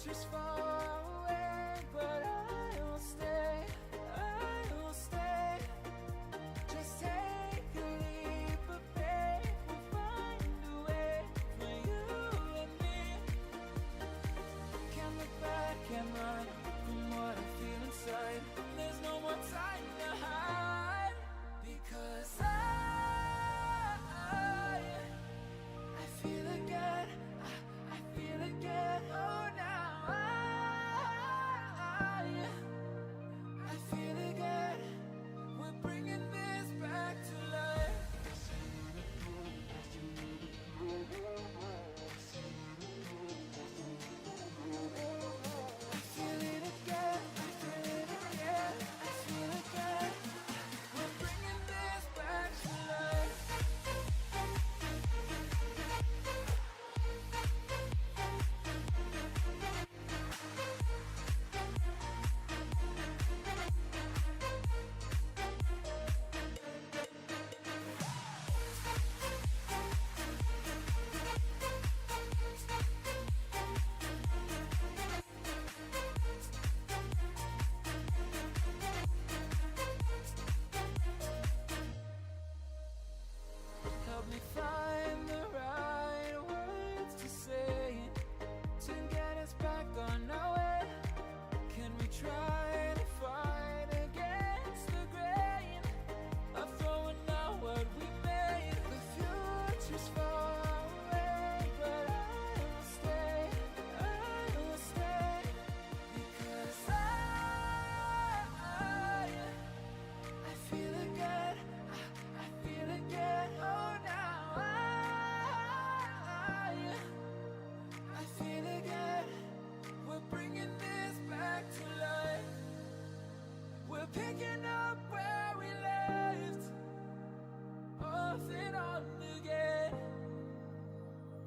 future's far away, but I will stay, I will stay. Just take a leap of faith, we'll find a way for you and me. Can't look back and run from what I feel inside. There's no more time to hide, because I feel again, I feel again. Oh, now I feel again. We're bringing this back to life. I feel it again, I feel it again, I feel again. We're bringing this back to life. Help me find the right words to say to get us back on our way. Can we try to fight against the grain of throwing out what we made? The future's far away, but I will stay, I will stay. Because I feel again, I feel again. Oh, now I feel again. We're bringing this back to life. We're picking up where we left off and on again.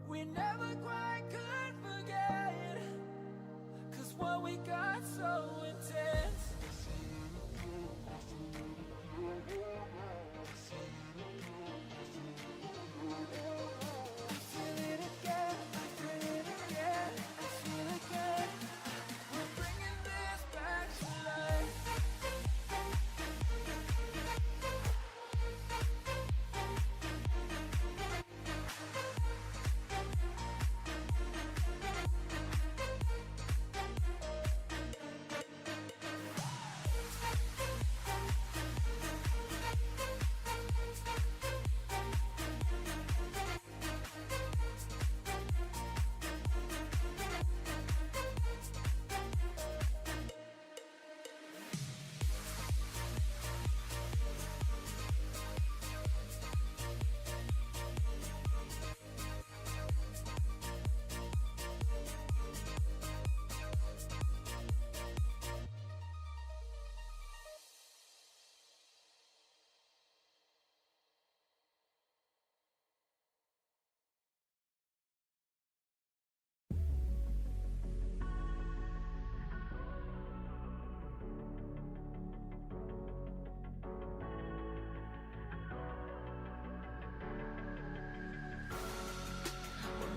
We never quite could forget, 'cause what we got so intense. I feel it again, I feel it again, I feel again. We're bringing this back to life.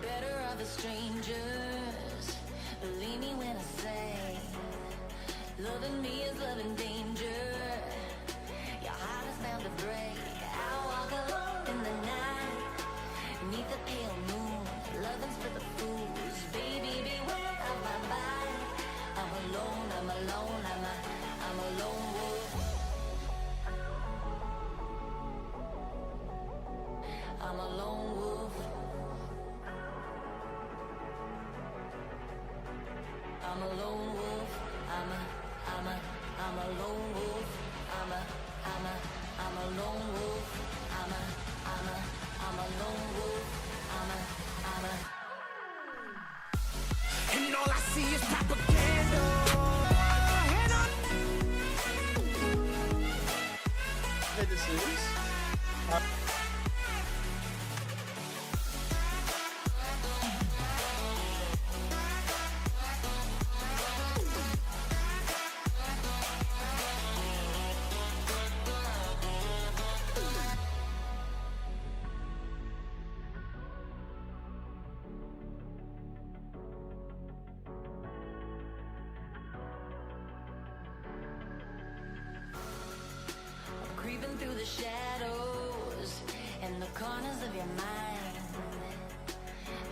Better are the strangers. Believe me when I say, loving me is loving danger. Your heart is bound to break. I walk alone in the night, beneath the pale moon. Loving's for the fools. Baby, beware of my bite. I'm alone, I'm alone, I'm a lone wolf. I'm a lone wolf. I'm a lone wolf. I'm a lone wolf. I'm a lone wolf. I'm a lone wolf. And all I see is propaganda. And Hey, this is. through the shadows and the corners of your mind.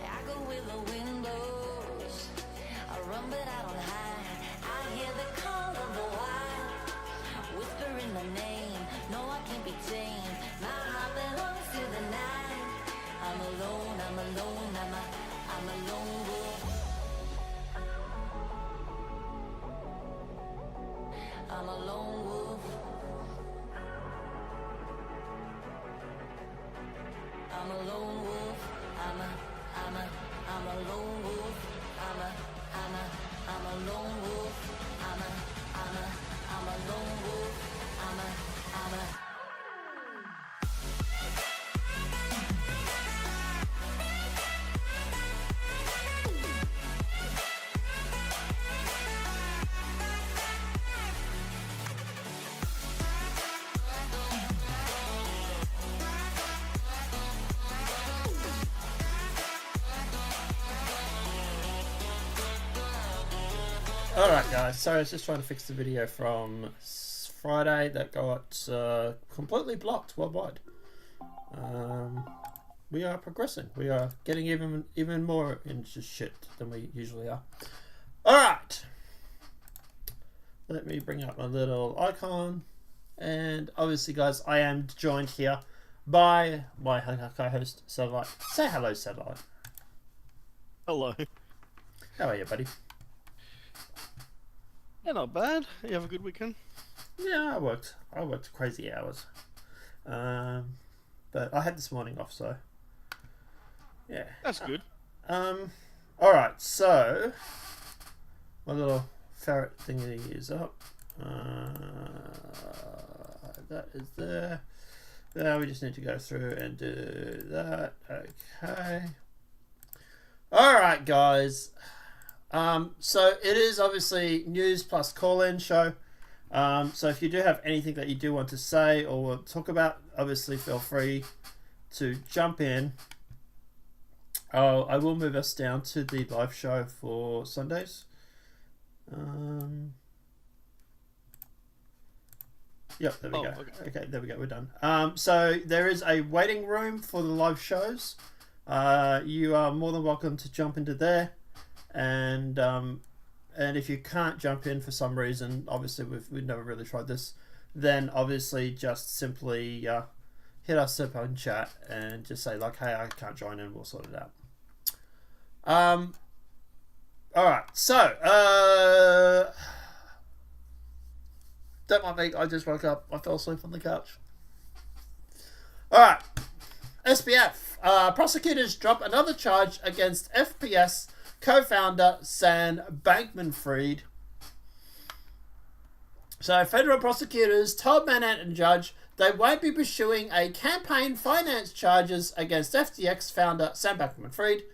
I go where the wind blows. I run but I don't hide. I hear the call of the wild, whispering my name. No, I can't be tamed. My heart belongs to the night. I'm alone, I'm alone, I'm a lone wolf. I'm a lone wolf. I'm a lone wolf. I'm a lone wolf. I'm a lone wolf. I'm a lone wolf. I'm a Alright guys, sorry, I was just trying to fix the video from Friday that got completely blocked worldwide. We are progressing. We are getting even more into shit than we usually are. Alright! Let me bring up my little icon. And obviously guys, I am joined here by my co-host, Satellite. Say hello, Satellite. Hello. How are you, buddy? Yeah, not bad. You have a good weekend? Yeah, I worked crazy hours. But I had this morning off, so yeah. That's good. Alright, so my little ferret thingy is up. That is there. Now we just need to go through and do that. Okay. Alright, guys. So it is obviously news plus call-in show. So if you do have anything that you do want to say or talk about, obviously feel free to jump in. I will move us down to the live show for Sundays. Yep, there we go. Okay, there we go. We're done. So there is a waiting room for the live shows. You are more than welcome to jump into there. And if you can't jump in for some reason, obviously we've never really tried this, then obviously just simply hit us up on chat and just say like, hey, I can't join in, we'll sort it out. Alright, so don't mind me, I just woke up, I fell asleep on the couch. Alright, SBF, prosecutors drop another charge against FPS co-founder Sam Bankman-Fried. So federal prosecutors told Manhattan judge they won't be pursuing a campaign finance charges against FTX founder Sam Bankman-Fried.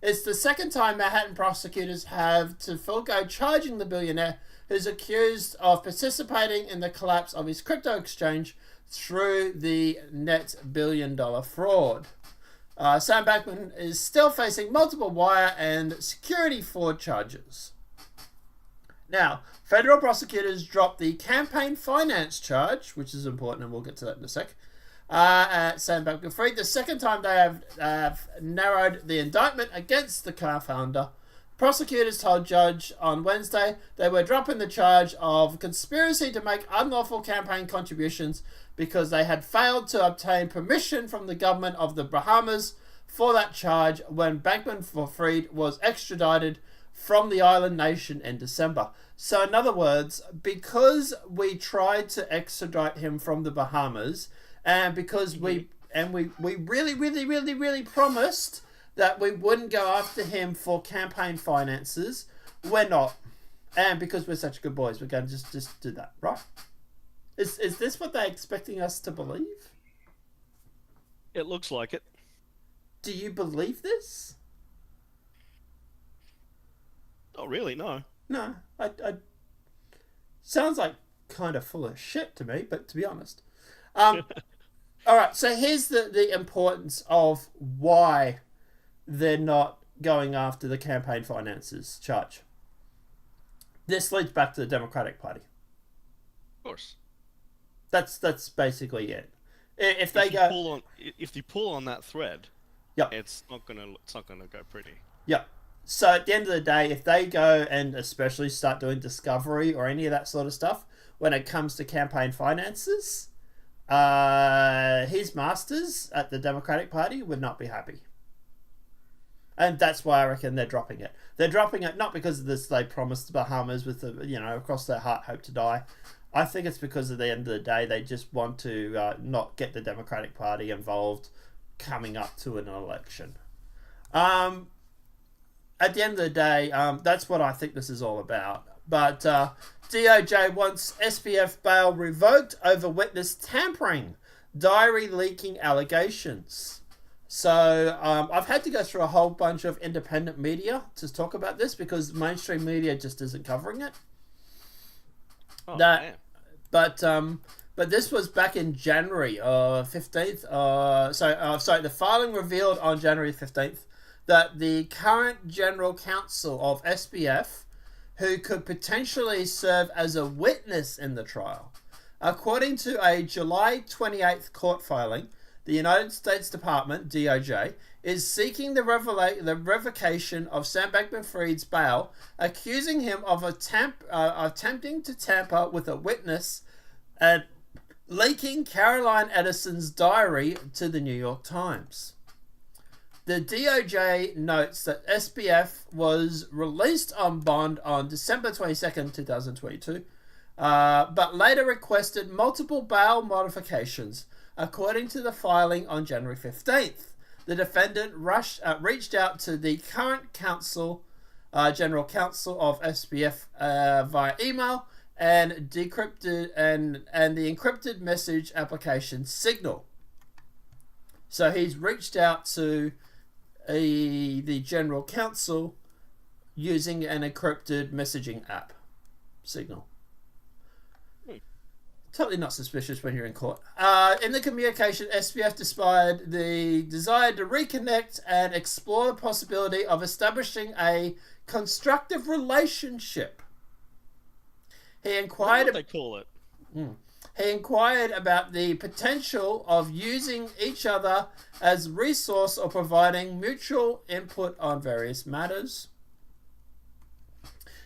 It's the second time Manhattan prosecutors have to forego charging the billionaire who's accused of participating in the collapse of his crypto exchange through the net billion-dollar fraud. Sam Bankman is still facing multiple wire and security fraud charges. Now, federal prosecutors dropped the campaign finance charge, which is important, and we'll get to that in a sec, at Sam Bankman-Fried. The second time they have narrowed the indictment against the co-founder. Prosecutors told judge on Wednesday they were dropping the charge of conspiracy to make unlawful campaign contributions because they had failed to obtain permission from the government of the Bahamas for that charge when Bankman-Fried was extradited from the island nation in December. So in other words, because we tried to extradite him from the Bahamas, and because we really promised that we wouldn't go after him for campaign finances, we're not. And because we're such good boys, we're going to just do that, right? Is this what they're expecting us to believe? It looks like it. Do you believe this? Not really, no. No, I sounds like kind of full of shit to me, but to be honest. All right, so here's the importance of why they're not going after the campaign finances charge. This leads back to the Democratic Party. Of course. That's basically it. If they if you pull on that thread, yeah, it's not gonna go pretty. yeah. So at the end of the day, if they go and especially start doing discovery or any of that sort of stuff when it comes to campaign finances, his masters at the Democratic Party would not be happy. And that's why I reckon they're dropping it. They're dropping it not because of this, they promised the Bahamas with the, across their heart, hope to die. I think it's because at the end of the day, they just want to not get the Democratic Party involved coming up to an election. At the end of the day, that's what I think this is all about. But DOJ wants SBF bail revoked over witness tampering, diary leaking allegations. So I've had to go through a whole bunch of independent media to talk about this because mainstream media just isn't covering it. Oh, man. But this was back in January 15th. The filing revealed on January 15th that the current general counsel of SBF, who could potentially serve as a witness in the trial, according to a July 28th court filing, the United States Department, DOJ, is seeking the revocation of Sam Bankman-Fried's bail, accusing him of attempting to tamper with a witness and leaking Caroline Edison's diary to the New York Times. The DOJ notes that SBF was released on bond on December 22nd, 2022, but later requested multiple bail modifications. According to the filing on January 15th, the defendant reached out to the current general counsel of SBF via email and decrypted and the encrypted message application Signal. So he's reached out to the general counsel using an encrypted messaging app, Signal. Totally not suspicious when you're in court. In the communication, SBF displayed the desire to reconnect and explore the possibility of establishing a constructive relationship. He inquired. What they call it. He inquired about the potential of using each other as resource or providing mutual input on various matters.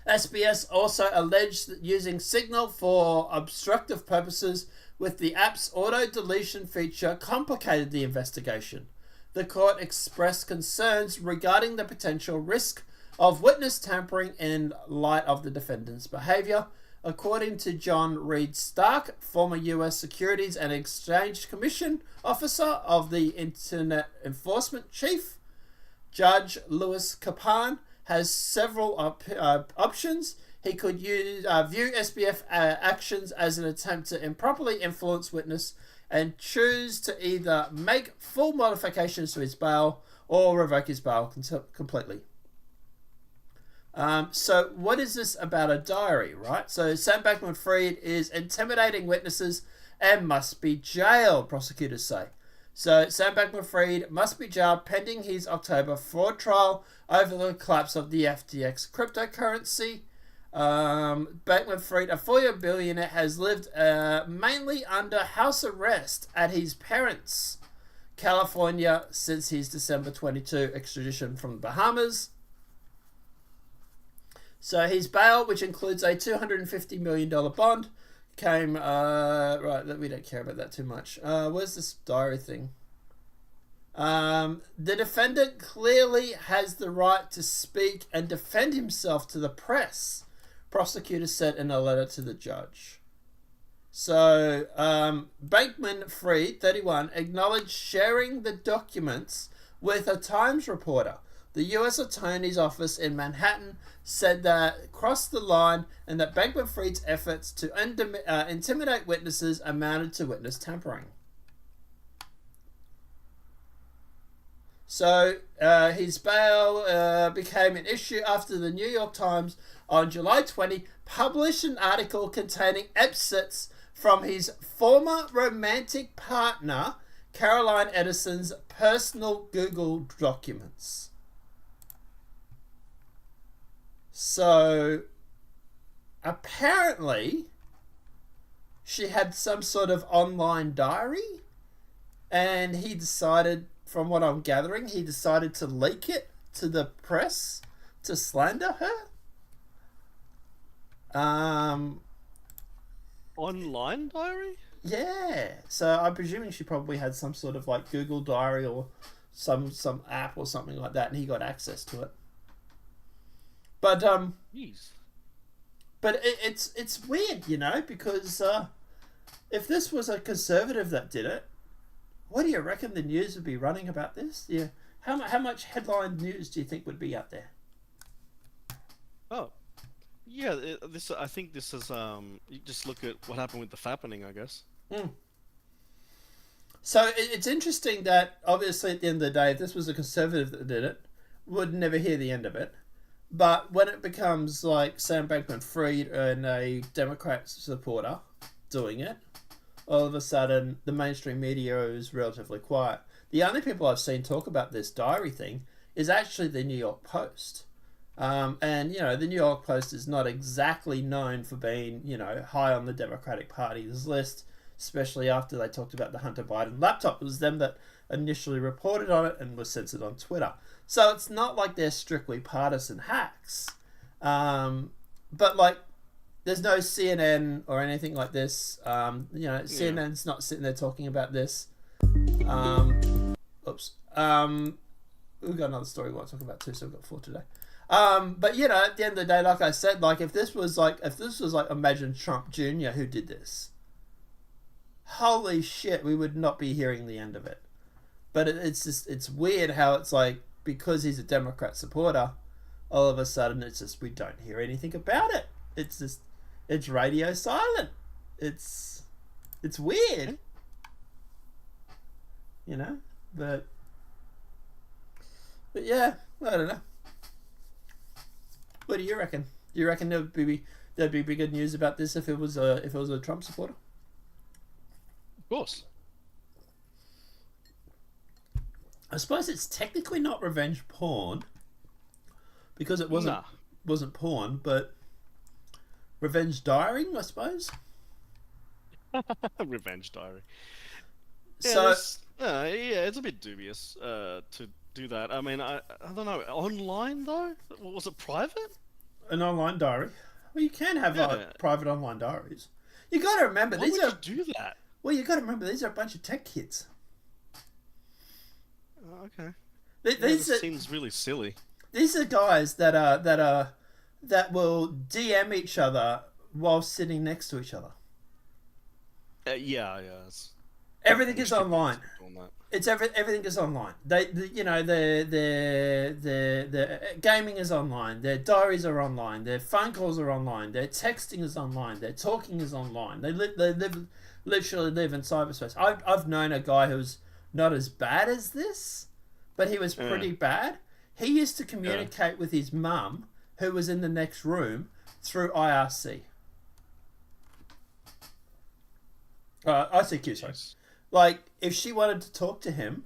SBS also alleged that using Signal for obstructive purposes with the app's auto-deletion feature complicated the investigation. The court expressed concerns regarding the potential risk of witness tampering in light of the defendant's behavior. According to John Reed Stark, former U.S. Securities and Exchange Commission officer of the Internet Enforcement Chief, Judge Louis Capone has several options. He could view SBF actions as an attempt to improperly influence witness and choose to either make full modifications to his bail or revoke his bail completely. So what is this about a diary, right? So Sam Bankman-Fried is intimidating witnesses and must be jailed, prosecutors say. So Sam Bankman-Fried must be jailed pending his October fraud trial over the collapse of the FTX cryptocurrency. Bankman-Fried, a 4-year billionaire, has lived mainly under house arrest at his parents' California since his December 22 extradition from the Bahamas. So his bail, which includes a $250 million bond, came... right, we don't care about that too much. Where's this diary thing? The defendant clearly has the right to speak and defend himself to the press, prosecutors said in a letter to the judge. So, Bankman-Fried, 31, acknowledged sharing the documents with a Times reporter. The U.S. Attorney's Office in Manhattan said that crossed the line and that Bankman-Fried's efforts to intimidate witnesses amounted to witness tampering. So his bail became an issue after the New York Times on July 20 published an article containing excerpts from his former romantic partner, Caroline Edison's personal Google documents. So, apparently, she had some sort of online diary and he decided, from what I'm gathering, he decided to leak it to the press to slander her. Online diary? Yeah. So I'm presuming she probably had some sort of like Google Diary or some app or something like that, and he got access to it. But Jeez. but it's weird, you know, because if this was a conservative that did it, what do you reckon the news would be running about this? Yeah. How much headline news do you think would be out there? Oh. Yeah, this. I think this is. You just look at what happened with the fappening, I guess. Mm. So it's interesting that obviously at the end of the day, if this was a conservative that did it, would never hear the end of it. But when it becomes like Sam Bankman-Fried and a Democrat supporter doing it, all of a sudden the mainstream media is relatively quiet. The only people I've seen talk about this diary thing is actually the New York Post. And, you know, the New York Post is not exactly known for being, you know, high on the Democratic Party's list, especially after they talked about the Hunter Biden laptop. It was them that initially reported on it and was censored on Twitter. So it's not like they're strictly partisan hacks. But, like, there's no CNN or anything like this. You know, CNN's not sitting there talking about this. Oops. We've got another story we want to talk about too, so we've got 4 today. But you know, at the end of the day, like I said, like if this was like imagine Trump Jr. who did this, holy shit, we would not be hearing the end of it. But it's weird how it's like, because he's a Democrat supporter, all of a sudden it's just, we don't hear anything about it. It's radio silent. It's weird, you know. But yeah, I don't know. What do you reckon? Do you reckon there'd be bigger news about this if it was a Trump supporter? Of course. I suppose it's technically not revenge porn because it wasn't porn, but revenge diarying, I suppose. Revenge diary. So it's a bit dubious to do that. I mean, I don't know. Online though, was it private? An online diary. Well, you can have private online diaries. You got to remember Why would you do that? Well, you got to remember these are a bunch of tech kids. Okay. These seems really silly. These are guys that will DM each other while sitting next to each other. Yeah. Everything is online. Everything is online. Their gaming is online. Their diaries are online. Their phone calls are online. Their texting is online. Their talking is online. They literally live in cyberspace. I've known a guy who's not as bad as this, but he was pretty bad. He used to communicate with his mum, who was in the next room, through IRC. ICQ, sorry. Like, if she wanted to talk to him,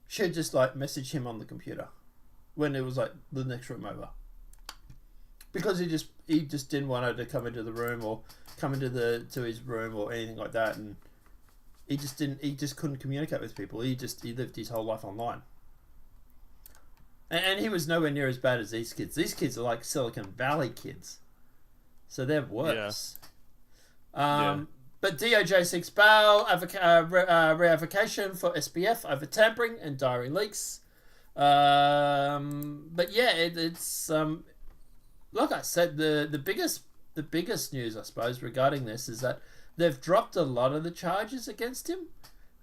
she'd just, like, message him on the computer when it was, like, the next room over. Because he just didn't want her to come into the room or come into to his room or anything like that, and he just couldn't communicate with people. He lived his whole life online. And he was nowhere near as bad as these kids. These kids are like Silicon Valley kids. So they're worse. Yeah. But DOJ seeks bail, reavocation for SBF over tampering and diary leaks. But yeah, it's like I said, the biggest news, I suppose, regarding this is that they've dropped a lot of the charges against him,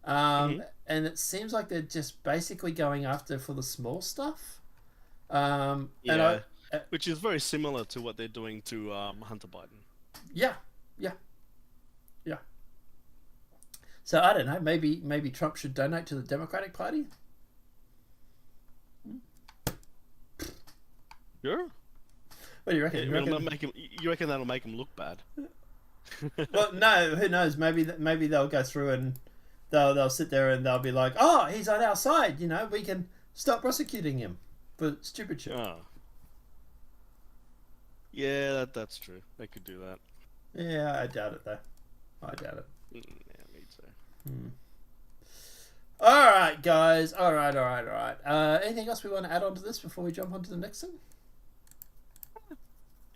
and it seems like they're just basically going after for the small stuff. Which is very similar to what they're doing to Hunter Biden. Yeah. So I don't know. Maybe Trump should donate to the Democratic Party. Sure. What do you reckon? You reckon that'll make him look bad? Well, no. Who knows? Maybe they'll go through and they'll sit there and they'll be like, "Oh, he's on our side. You know, we can stop prosecuting him for stupid shit." Oh. Yeah, that's true. They could do that. Yeah, I doubt it though. I doubt it. Yeah, me too. Alright, guys. Alright. Anything else we want to add on to this before we jump on to the next thing?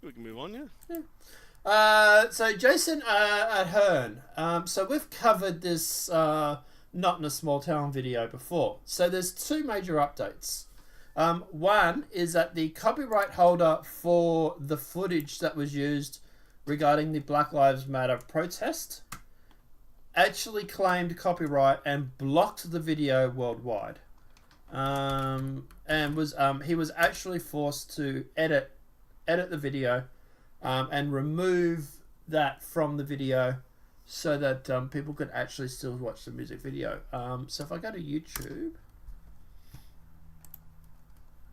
We can move on, yeah. So Jason at Hearn. So we've covered this Not in a Small Town video before. So there's two major updates. One is that the copyright holder for the footage that was used regarding the Black Lives Matter protest actually claimed copyright and blocked the video worldwide. And he was actually forced to edit the video and remove that from the video so that people could actually still watch the music video. So if I go to YouTube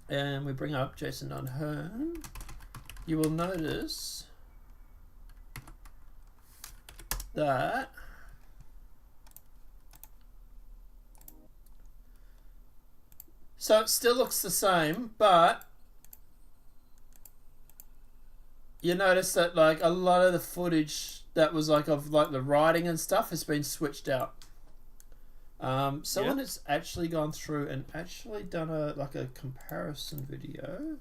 and we bring up Jason on Hearn, you will notice that so it still looks the same, but you notice that like a lot of the footage that was like of like the writing and stuff has been switched out. Someone has actually gone through and actually done a comparison video.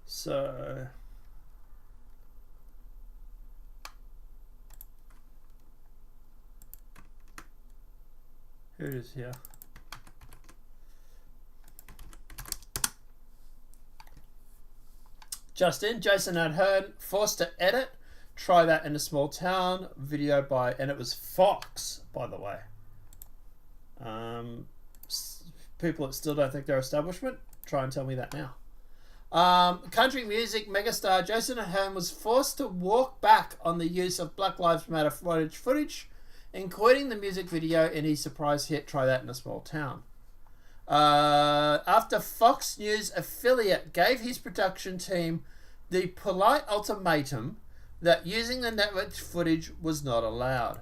So here it is here. Jason had Hearn forced to edit. Try that in a small town video by, and it was Fox, by the way. People that still don't think they're establishment, try and tell me that now. Country music megastar Jason Hearn was forced to walk back on the use of Black Lives Matter footage, including the music video in his surprise hit Try That in a Small Town. After Fox News affiliate gave his production team the polite ultimatum that using the network's footage was not allowed.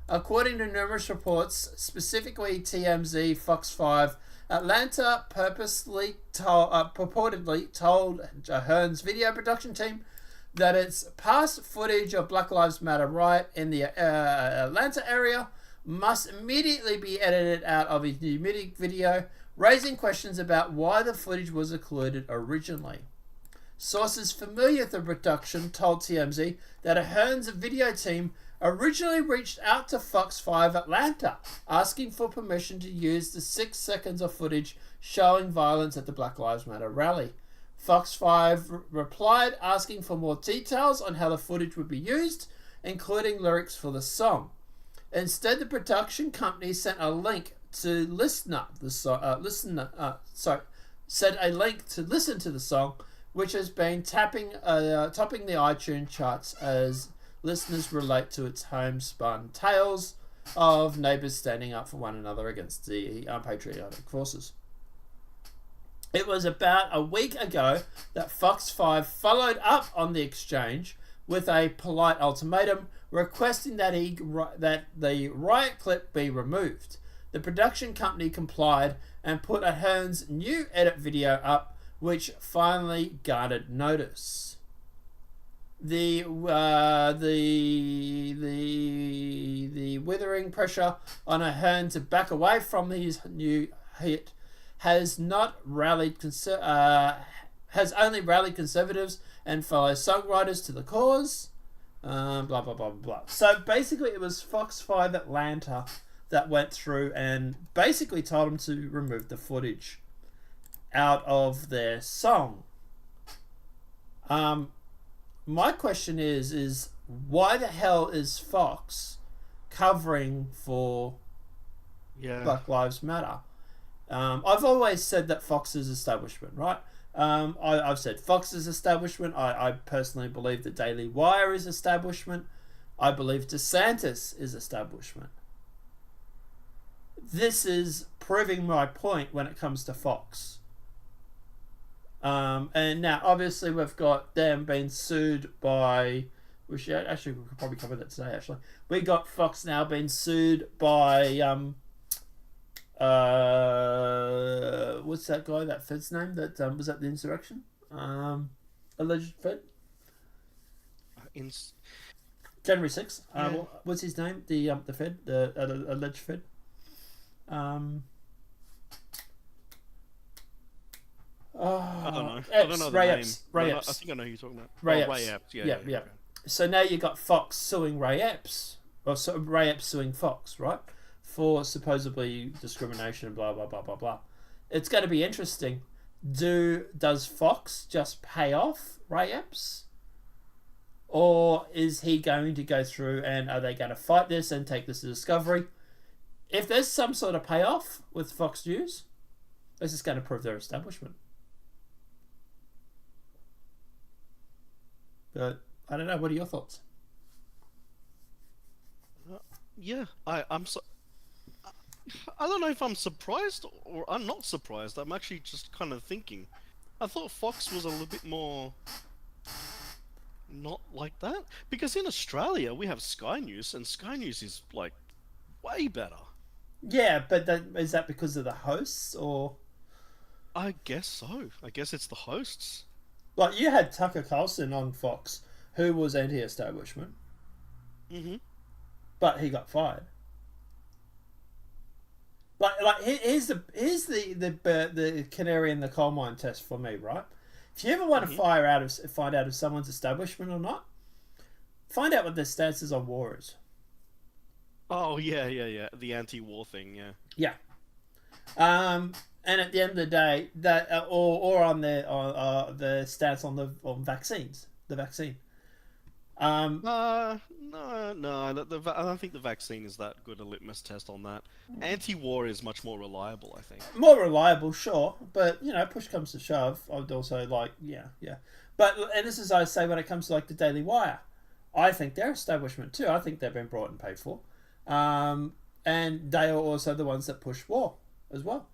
According to numerous reports, specifically TMZ, Fox 5, Atlanta purportedly told Hearn's video production team that its past footage of Black Lives Matter riot in the Atlanta area must immediately be edited out of his new music video, raising questions about why the footage was included originally. Sources familiar with the production told TMZ that Hearn's video team originally reached out to Fox 5 Atlanta, asking for permission to use the 6 seconds of footage showing violence at the Black Lives Matter rally. Fox 5 replied asking for more details on how the footage would be used, including lyrics for the song. Instead, the production company sent a link to listen to the song, which has been topping the iTunes charts as listeners relate to its homespun tales of neighbours standing up for one another against the unpatriotic forces. It was about a week ago that Fox 5 followed up on the exchange with a polite ultimatum requesting that the riot clip be removed. The production company complied and put Hearn's new edit video up, which finally garnered notice. The withering pressure on Hearn to back away from his new hit has only rallied conservatives and fellow songwriters to the cause. Blah blah blah blah blah. So basically, it was Fox 5 Atlanta that went through and basically told them to remove the footage out of their song. My question is why the hell is Fox covering for Black Lives Matter? I've always said that Fox is establishment, right? I've said Fox is establishment. I personally believe the Daily Wire is establishment. I believe DeSantis is establishment. This is proving my point when it comes to Fox. And now, obviously, we've got them being sued by we could probably cover that today. Actually, we got Fox now being sued by what's that guy? That Fed's name that was at the insurrection. Alleged Fed. January 6th. Yeah. What's his name? The Fed, the alleged Fed. I don't know. I don't know the Ray name. Epps. But Ray I Epps. think I know who you're talking about. Ray Oh, Epps. Ray Epps. Yeah. Yeah. Okay. So now you got Fox suing Ray Epps, or Ray Epps suing Fox, right, for supposedly discrimination, blah blah blah blah blah. It's going to be interesting. Does Fox just pay off Ray Epps, or is he going to go through and are they going to fight this and take this to discovery? If there's some sort of payoff with Fox News, this is going to prove their establishment. But I don't know. What are your thoughts? Yeah, I'm so. I don't know if I'm surprised or I'm not surprised. I'm actually just kind of thinking. I thought Fox was a little bit more not like that, because in Australia we have Sky News, and Sky News is like way better. Yeah, but is that because of the hosts, or I guess so. I guess it's the hosts. like you had Tucker Carlson on Fox, who was anti-establishment, but he got fired. Like here's the canary in the coal mine test for me, right? If you ever want to find out if someone's establishment or not, find out what their stance is on war is. Oh yeah. The anti-war thing, yeah. Yeah. And at the end of the day, that or on the stance on vaccines, the vaccine. No. I don't think the vaccine is that good a litmus test on that. Anti-war is much more reliable, I think. More reliable, sure, but push comes to shove, I'd also yeah. But and this is I say when it comes to like the Daily Wire, I think they're establishment too. I think they've been brought and paid for, and they are also the ones that push war as well.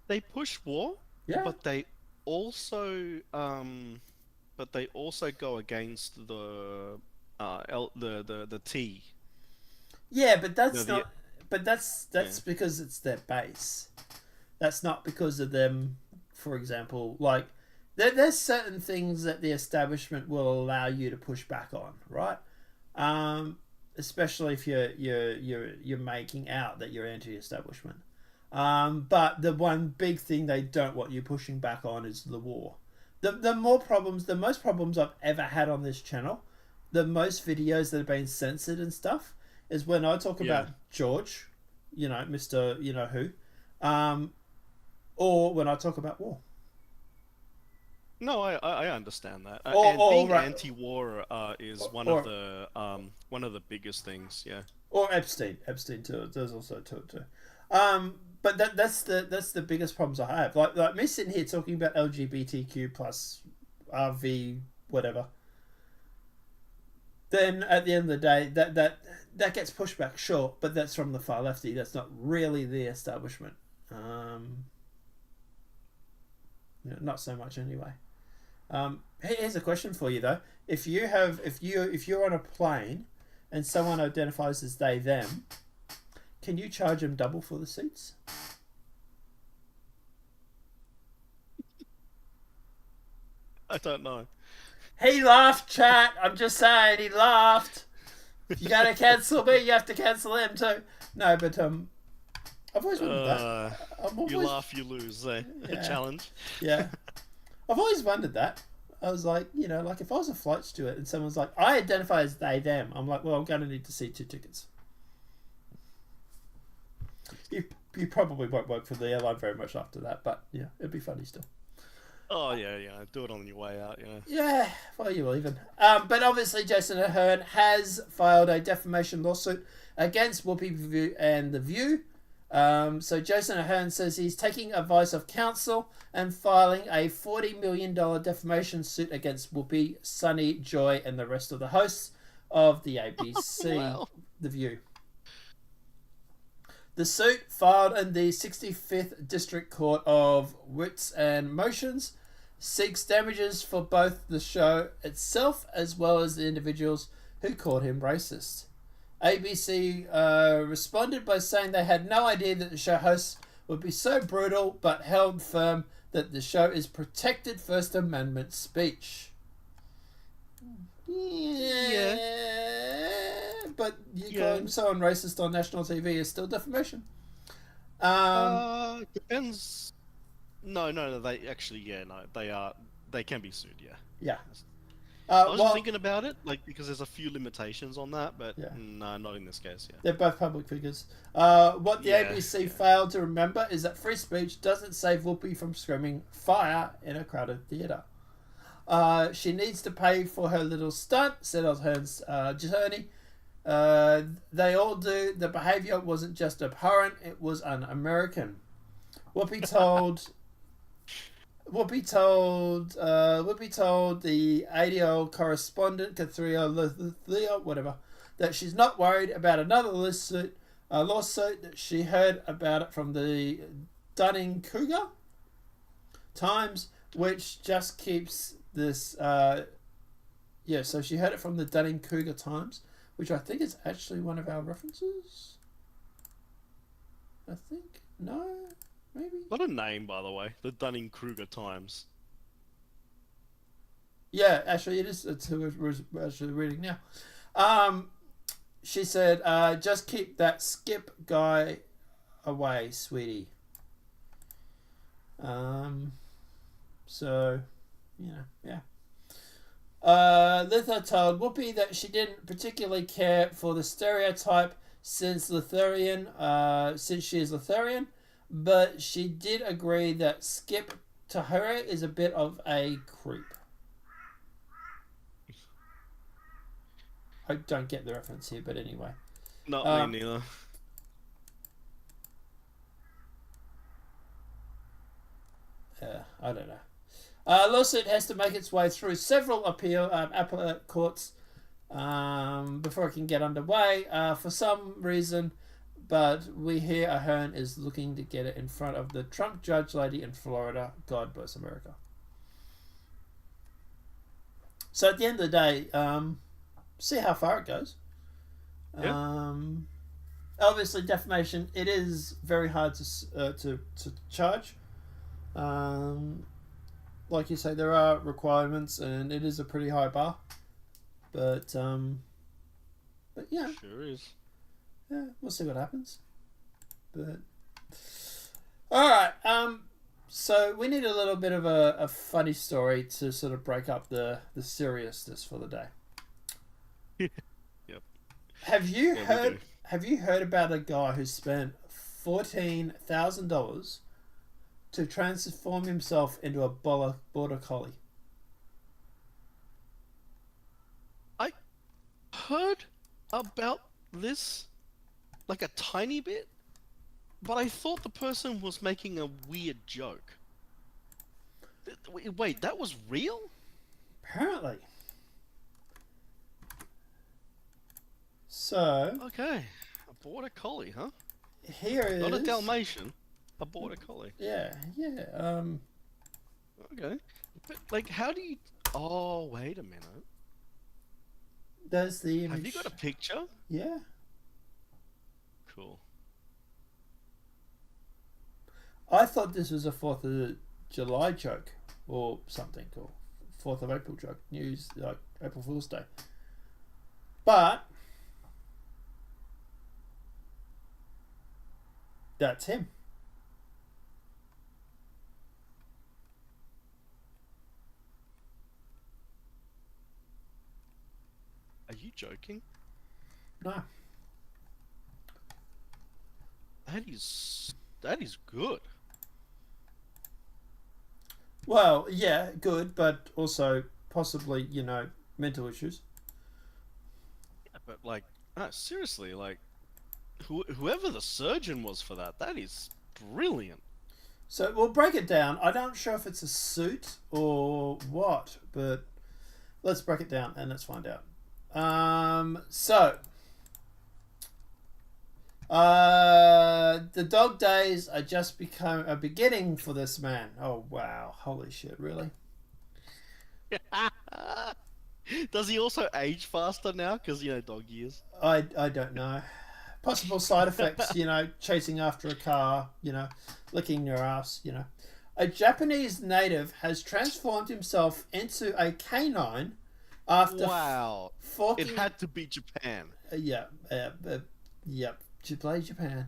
They push war, Yeah, but they also go against the T. Yeah, but that's No, not. But that's because it's their base. That's not because of them. For example, like there's certain things that the establishment will allow you to push back on, right? Especially if you're making out that you're anti-establishment. But the one big thing they don't want you pushing back on is the war. The most problems I've ever had on this channel, the most videos that have been censored and stuff, is when I talk about George, Mr. Who, or when I talk about war. No, I understand that. Or Being right. anti-war is one of the biggest things. Yeah. Or Epstein too. There's also too. But that's the biggest problems I have. Like me sitting here talking about LGBTQ plus RV whatever. Then at the end of the day, that gets pushed back, sure, but that's from the far lefty. That's not really the establishment. Not so much anyway. Here's a question for you though: if you're on a plane and someone identifies as they them, can you charge them double for the seats? I don't know. He laughed, chat. I'm just saying, he laughed. You gotta cancel me, you have to cancel him too. No, but I've always wondered that. You laugh, you lose. A challenge. Yeah. I've always wondered that. I was like, like if I was a flight steward and someone's like, I identify as they, them, I'm like, well, I'm going to need to see 2 tickets. You probably won't work for the airline very much after that, but yeah, it'd be funny still. Oh, yeah. Do it on your way out, Yeah, well, you will even. But obviously, Jason Ahern has filed a defamation lawsuit against Whoopi and The View. So Jason Ahern says he's taking advice of counsel and filing a $40 million defamation suit against Whoopi, Sunny, Joy, and the rest of the hosts of the ABC, Wow. The View. The suit, filed in the 65th District Court of Writs and Motions, seeks damages for both the show itself as well as the individuals who called him racist. ABC responded by saying they had no idea that the show hosts would be so brutal, but held firm that the show is protected First Amendment speech. Yeah. But you calling someone racist on national TV is still defamation. Depends. No. They actually, they are. They can be sued. Yeah. Yeah. I was thinking about it, like, because there's a few limitations on that, but no, not in this case. Yeah. They're both public figures. What the ABC failed to remember is that free speech doesn't save Whoopi from screaming fire in a crowded theatre. She needs to pay for her little stunt, said Osborne's attorney. They all do. The behaviour wasn't just abhorrent; it was un-American. Whoopi told the ADL correspondent Kathria whatever that she's not worried about another lawsuit that she heard about it from the Dunning-Kruger Times, which just keeps this. So she heard it from the Dunning-Kruger Times, which I think is actually one of our references. I think maybe. What a name, by the way, the Dunning-Kruger Times. Yeah, actually, it is. It's who we're actually reading now. She said, "Just keep that Skip guy away, sweetie." So, yeah. Ethe told Whoopi that she didn't particularly care for the stereotype since she is Lutheran, but she did agree that Skip to her is a bit of a creep. I don't get the reference here, but anyway. Not me neither. I don't know. Lawsuit has to make its way through several appellate courts before it can get underway for some reason, but we hear Ahern is looking to get it in front of the Trump judge lady in Florida. God bless America. So at the end of the day, see how far it goes. Yeah. Obviously, defamation, it is very hard to charge. Like you say, there are requirements, and it is a pretty high bar. But yeah, sure is. Yeah, we'll see what happens. But all right, so we need a little bit of a funny story to sort of break up the seriousness for the day. Yep. Have you heard about a guy who spent $14,000 to transform himself into a border collie? I heard about this like a tiny bit, but I thought the person was making a weird joke. Wait, that was real? Apparently. So Okay, a border collie, huh? Here is Not a Dalmatian, a border collie. Yeah. Okay, but like, how do you? Oh, wait a minute. There's the image. Have you got a picture? Yeah. Cool. I thought this was a 4th of July joke or something, or 4th of April joke. News, like April Fool's Day. But that's him. Are you joking? No. That is good. Well, yeah, good, but also possibly, mental issues. Yeah, but like, seriously, like, whoever the surgeon was for that is brilliant. So we'll break it down. I'm not sure if it's a suit or what, but let's break it down and let's find out. The dog days are just beginning for this man. Oh wow, holy shit, really? Does he also age faster now? Because, dog years. I don't know. Possible side effects, chasing after a car, licking your ass, A Japanese native has transformed himself into a canine after Wow. forking... It had to be Japan. Yep. Play Japan.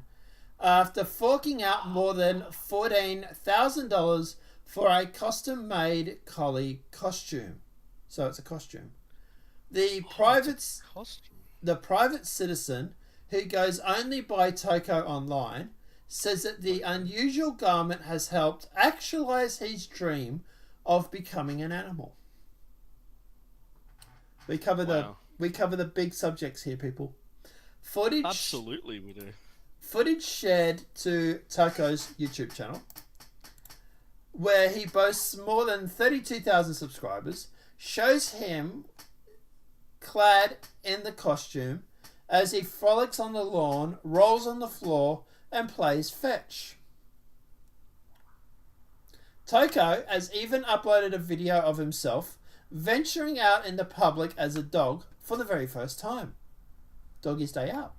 After forking out more than $14,000 for a custom-made collie costume. So it's a costume. The private citizen, who goes only by Toko online, says that the unusual garment has helped actualize his dream of becoming an animal. We cover the big subjects here, people. Absolutely, we do. Footage shared to Toko's YouTube channel, where he boasts more than 32,000 subscribers, shows him clad in the costume as he frolics on the lawn, rolls on the floor, and plays fetch. Toko has even uploaded a video of himself venturing out in the public as a dog for the very first time. Doggy's day out.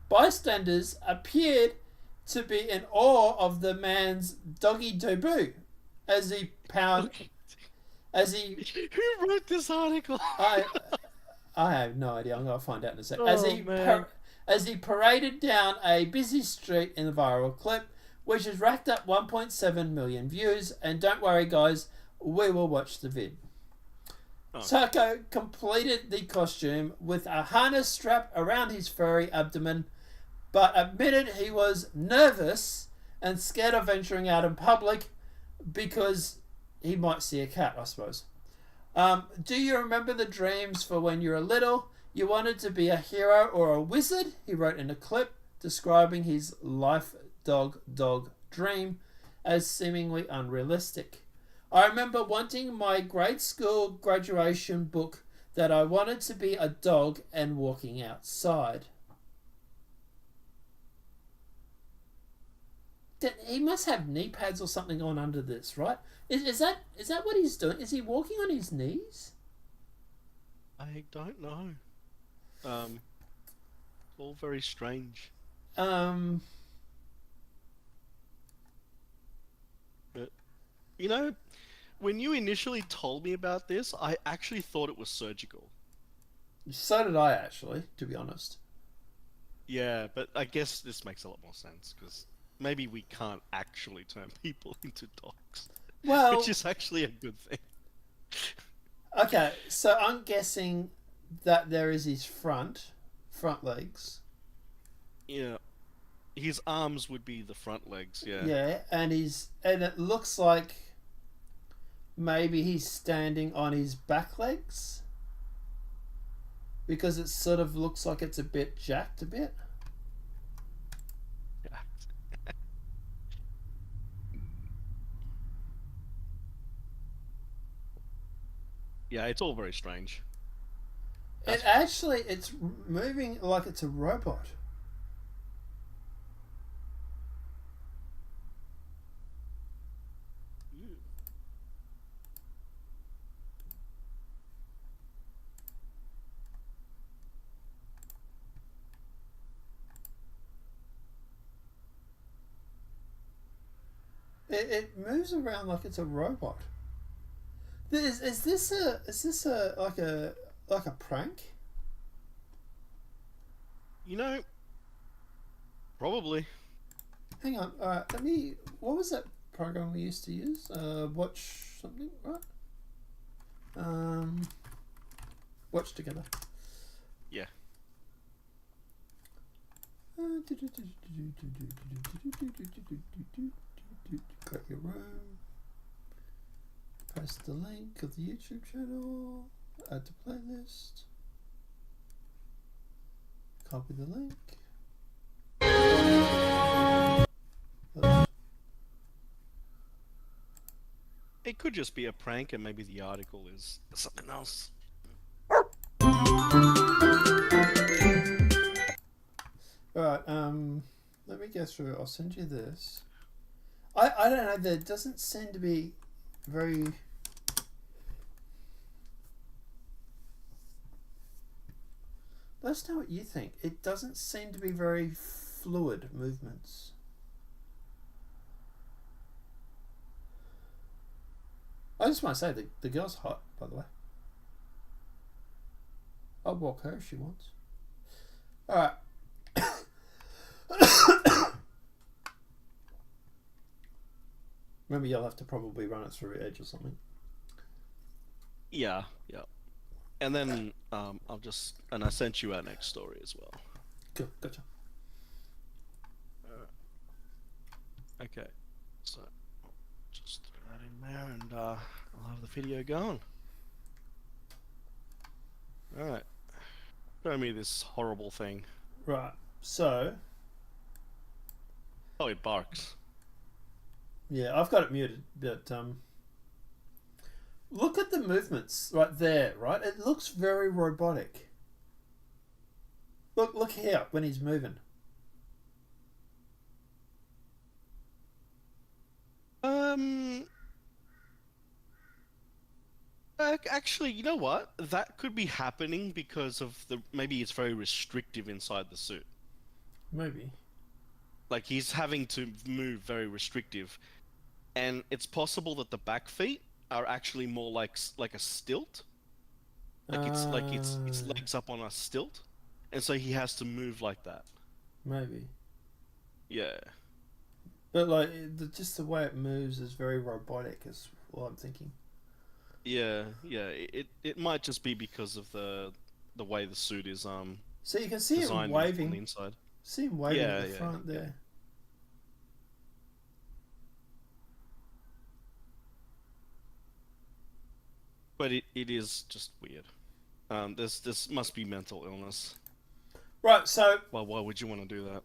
Bystanders appeared to be in awe of the man's doggy debut as he Who wrote this article? I have no idea. I'm going to find out in a sec. Oh, As he paraded down a busy street in the viral clip, which has racked up 1.7 million views. And don't worry, guys, we will watch the vid. Toko completed the costume with a harness strap around his furry abdomen, but admitted he was nervous and scared of venturing out in public because he might see a cat, I suppose. Do you remember the dreams for when you were little? You wanted to be a hero or a wizard? He wrote in a clip describing his life dog dream as seemingly unrealistic. I remember wanting my grade school graduation book that I wanted to be a dog and walking outside. He must have knee pads or something on under this, right? Is that what he's doing? Is he walking on his knees? I don't know. All very strange. But, when you initially told me about this, I actually thought it was surgical. So did I, actually, to be honest. Yeah, but I guess this makes a lot more sense, because maybe we can't actually turn people into dogs. Well... which is actually a good thing. Okay, so I'm guessing that there is his front legs. Yeah. His arms would be the front legs, yeah. Yeah, and it looks like maybe he's standing on his back legs, because it sort of looks like it's a bit jacked a bit. Yeah, it's all very strange. It's moving like it's a robot. It moves around like it's a robot. Is this like a prank? Probably. Hang on. All right. What was that program we used to use? Watch something, right? Watch together. Yeah. Got your room. Press the link of the YouTube channel. Add to playlist. Copy the link. It could just be a prank, and maybe the article is something else. Alright, let me go through it. I'll send you this. I don't know, there doesn't seem to be very... Let us know what you think. It doesn't seem to be very fluid movements. I just want to say the girl's hot, by the way. I'll walk her if she wants. Alright. Remember, you'll have to probably run it through Edge or something. Yeah. And then I sent you our next story as well. Cool, gotcha. Okay, so just throw that in there, and I'll have the video going. All right, show me this horrible thing. Right, so... Oh, it barks. Yeah, I've got it muted, but look at the movements right there, right? It looks very robotic. Look here when he's moving. Actually, you know what? That could be happening because of maybe it's very restrictive inside the suit. Maybe. Like he's having to move very restrictive, and it's possible that the back feet are actually more like a stilt. Like it's legs up on a stilt, and so he has to move like that. Maybe. Yeah. But like, just the way it moves is very robotic. Is what I'm thinking. Yeah. It might just be because of the way the suit is So you can see it designed waving. on the inside. See him waving at the front there. But it is just weird. This must be mental illness. Right, so... Well, why would you want to do that?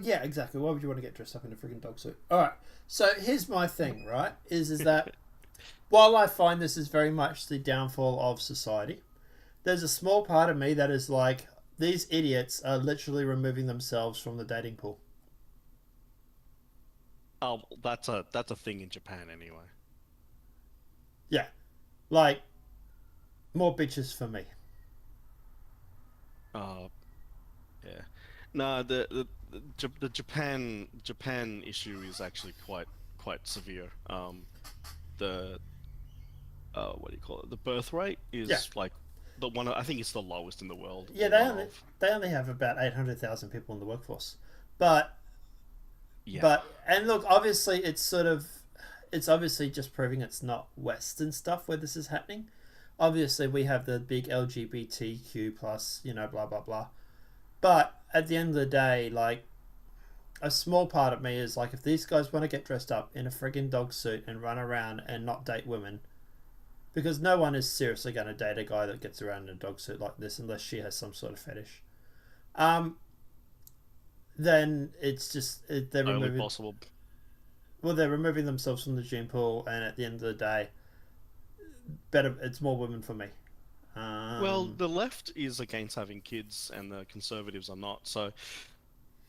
Yeah, exactly. Why would you want to get dressed up in a freaking dog suit? Alright, so here's my thing, right? Is that while I find this is very much the downfall of society, there's a small part of me that is like, these idiots are literally removing themselves from the dating pool. Oh, that's a thing in Japan anyway. Yeah. Like, more bitches for me. Yeah. No, the Japan issue is actually quite severe. The what do you call it? The birth rate is like the one. I think it's the lowest in the world. Yeah, they only have about 800,000 people in the workforce, but and look, obviously it's obviously just proving it's not Western stuff where this is happening. Obviously, we have the big LGBTQ plus, blah blah blah. But at the end of the day, like, a small part of me is like, if these guys want to get dressed up in a friggin' dog suit and run around and not date women, because no one is seriously going to date a guy that gets around in a dog suit like this unless she has some sort of fetish. Then it's just they're only removing. Possible. Well, they're removing themselves from the gene pool, and at the end of the day, it's more women for me. Well, the left is against having kids, and the conservatives are not. So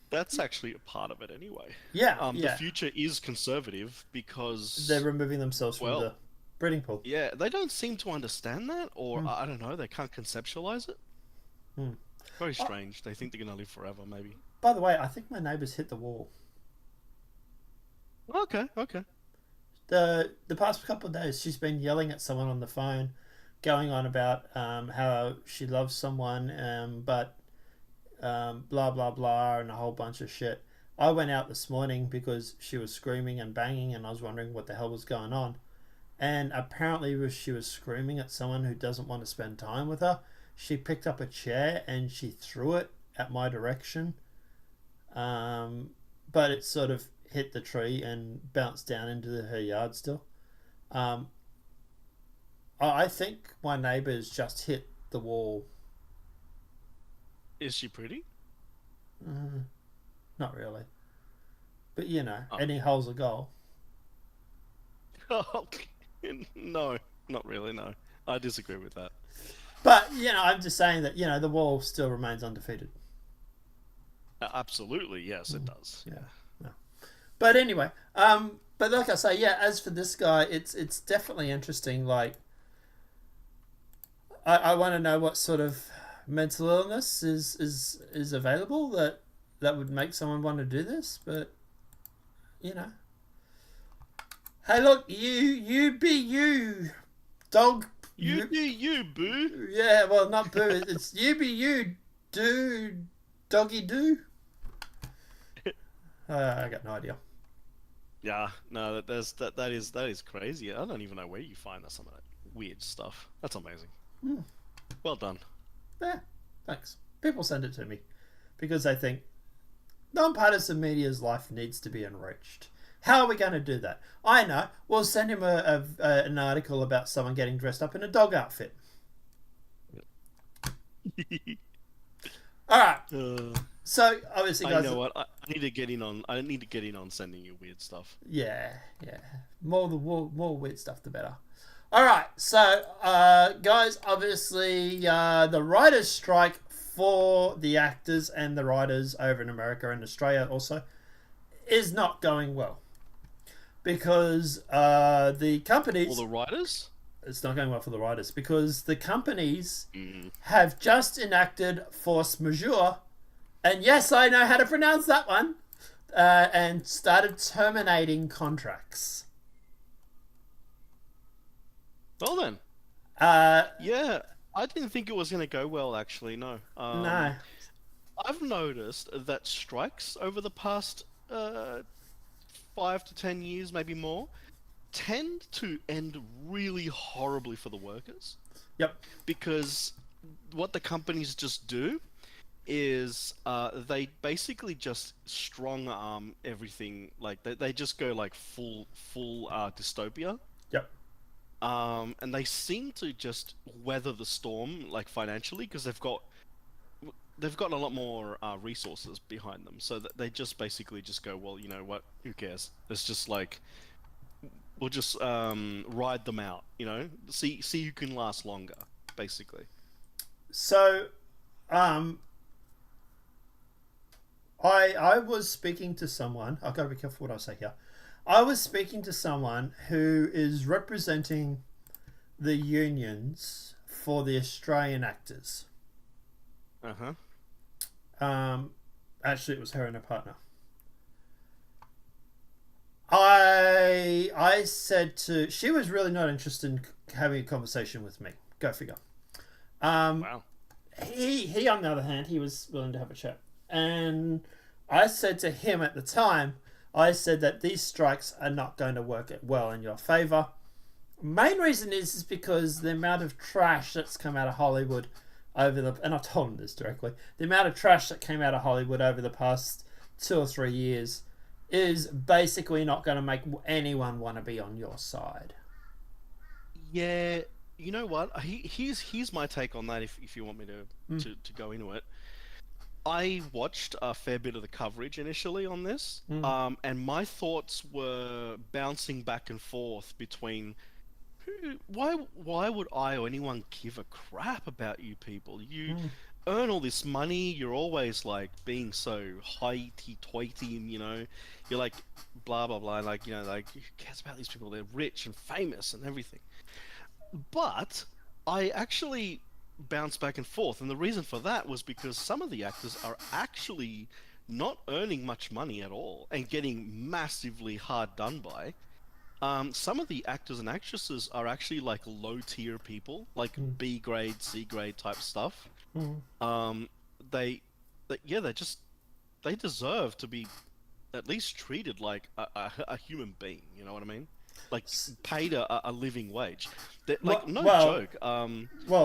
that's actually a part of it anyway. Yeah, The future is conservative because they're removing themselves from the breeding pool. Yeah, they don't seem to understand that, or I don't know, they can't conceptualize it. Very strange. They think they're gonna live forever, maybe. By the way, I think my neighbour's hit the wall. Okay. The past couple of days, she's been yelling at someone on the phone, going on about how she loves someone, but blah blah blah, and a whole bunch of shit. I went out this morning because she was screaming and banging, and I was wondering what the hell was going on. And apparently, she was screaming at someone who doesn't want to spend time with her. She picked up a chair and she threw it at my direction, but it sort of hit the tree and bounced down into her yard still. I think my neighbour's just hit the wall. Is she pretty? Not really. But any hole's a goal. Oh, no, not really, no. I disagree with that. But, I'm just saying that, the wall still remains undefeated. Absolutely, yes, it does. Yeah. But anyway, but like I say, as for this guy, it's definitely interesting. Like, I want to know what sort of mental illness is available that would make someone want to do this, but you know. Hey, look, you be you, dog. You do you, boo. Yeah, well, not boo. It's you be you, do, doggy do. I got no idea. Yeah, no, that is crazy. I don't even know where you find some of that weird stuff. That's amazing. Well done. Yeah, thanks. People send it to me because they think nonpartisan media's life needs to be enriched. How are we going to do that? I know. We'll send him an article about someone getting dressed up in a dog outfit. All right. So obviously, guys, I know what I need to get in on. I need to get in on sending you weird stuff. Yeah. More weird stuff, the better. All right. So, guys, obviously, the writers' strike for the actors and the writers over in America and Australia also is not going well because the companies. All the writers. It's not going well for the writers because the companies have just enacted force majeure, and yes, I know how to pronounce that one, and started terminating contracts. Well then. Yeah, I didn't think it was going to go well, actually, no. No. I've noticed that strikes over the past 5 to 10 years, maybe more, tend to end really horribly for the workers. Yep. Because what the companies just do is they basically just strong arm everything. Like they just go like full dystopia. Yep. And they seem to just weather the storm like financially because they've got a lot more resources behind them. So that they just basically just go, well, you know what? Who cares? It's just like we'll just ride them out. You know, see who can last longer, basically. So, I was speaking to someone. I've got to be careful what I say here. I was speaking to someone who is representing the unions for the Australian actors. Actually, it was her and her partner. I said she was really not interested in having a conversation with me. Go figure. Wow. He on the other hand, he was willing to have a chat. And I said to him at the time, I said that these strikes are not going to work well in your favour. Main reason is because the amount of trash that's come out of Hollywood and I told him this directly, the amount of trash that came out of Hollywood over the past 2 or 3 years is basically not going to make anyone want to be on your side. Yeah, you know what? Here's my take on that. If you want me to go into it. I watched a fair bit of the coverage initially on this, and my thoughts were bouncing back and forth between why would I or anyone give a crap about you people? You earn all this money, you're always like being so hoity-toity, you know, you're like blah blah blah, like, you know, like who cares about these people? They're rich and famous and everything. But I actually bounce back and forth, and the reason for that was because some of the actors are actually not earning much money at all and getting massively hard done by. Some of the actors and actresses are actually like low tier people, like B grade, C grade type stuff. They deserve to be at least treated like a human being. You know what I mean? Like paid a living wage. Like joke.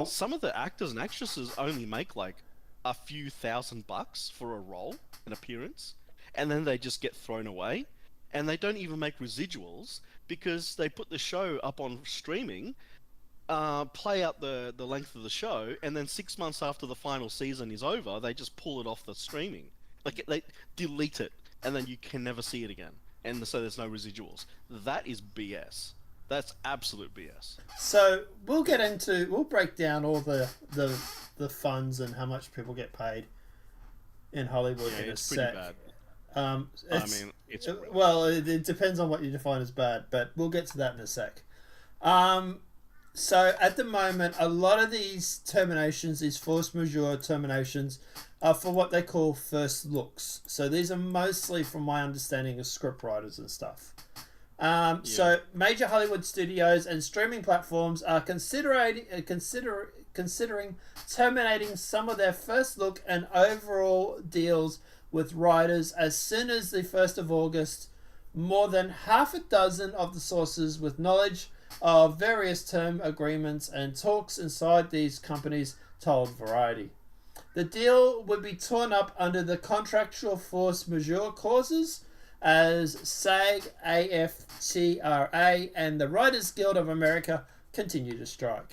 Some of the actors and actresses only make like a few $1,000 for a role, an appearance, and then they just get thrown away, and they don't even make residuals because they put the show up on streaming, play out the length of the show, and then 6 months after the final season is over, they just pull it off the streaming. Like they delete it, and then you can never see it again. And so there's no residuals. That is BS. That's absolute BS. So we'll break down all the funds and how much people get paid in Hollywood in a it's pretty sec. bad. Well, it depends on what you define as bad, but we'll get to that in a sec. So at the moment, a lot of these terminations, these force majeure terminations, are for what they call first looks. So these are mostly, from my understanding, of script writers and stuff. So major Hollywood studios and streaming platforms are considering terminating some of their first look and overall deals with writers as soon as the 1st of August. More than half a dozen of the sources with knowledge of various term agreements and talks inside these companies told Variety. The deal would be torn up under the contractual force majeure clauses as SAG, AFTRA, and the Writers Guild of America continue to strike.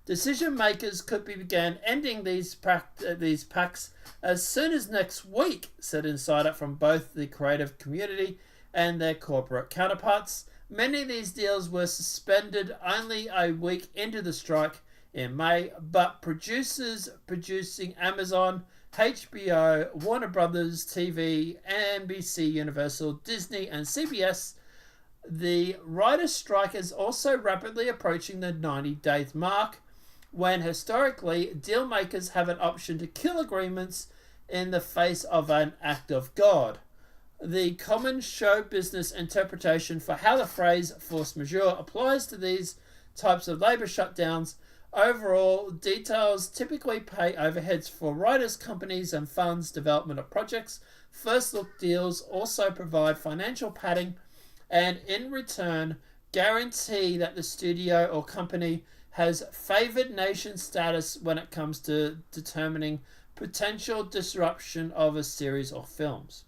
Decision makers could begin ending these pacts as soon as next week, said insider from both the creative community and their corporate counterparts. Many of these deals were suspended only a week into the strike in May, but producers producing Amazon, HBO, Warner Brothers TV, NBC Universal, Disney, and CBS. The writers' strike is also rapidly approaching the 90-day mark, when historically deal makers have an option to kill agreements in the face of an act of God. The common show business interpretation for how the phrase force majeure applies to these types of labour shutdowns. Overall, details typically pay overheads for writers, companies, and funds development of projects. First look deals also provide financial padding and, in return, guarantee that the studio or company has favoured nation status when it comes to determining potential disruption of a series or films.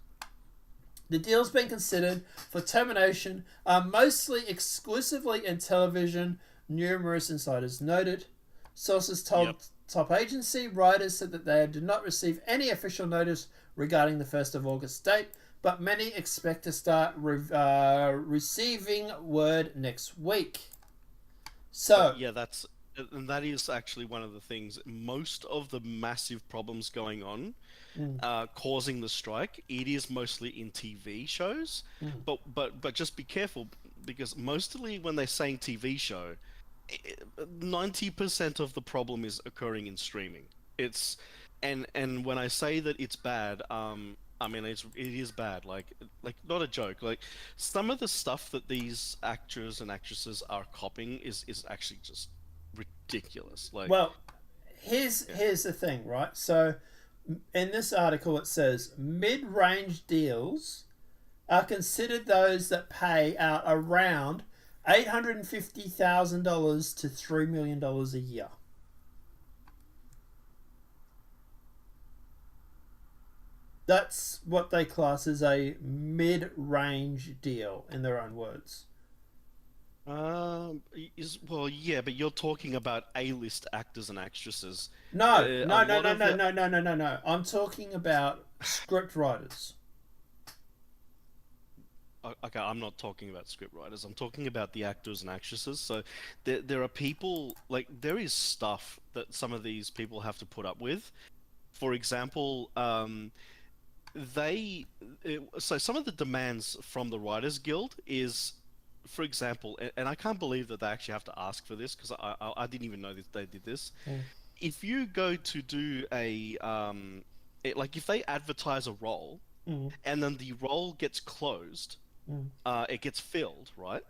The deals being considered for termination are mostly exclusively in television, numerous insiders noted. Sources told top agency writers said that they did not receive any official notice regarding the 1st of August date, but many expect to start receiving word next week. So yeah, that is actually one of the things. Most of the massive problems going on causing the strike, it is mostly in TV shows. But just be careful, because mostly when they're saying TV show, 90% of the problem is occurring in streaming. It's and when I say that it's bad, I mean it is bad. Like not a joke. Like some of the stuff that these actors and actresses are copying is actually just ridiculous. Like, well, here's the thing, right? So in this article it says mid-range deals are considered those that pay out around $850,000 to $3 million a year. That's what they class as a mid-range deal, in their own words. well, yeah, but you're talking about A-list actors and actresses. No. A lot of the- No. I'm talking about script writers. Okay, I'm not talking about script writers. I'm talking about the actors and actresses. So there are people, like, there is stuff that some of these people have to put up with. For example, so some of the demands from the Writers Guild is, for example, and I can't believe that they actually have to ask for this, because I didn't even know that they did this. If you go to do like if they advertise a role and then the role gets closed, it gets filled, right?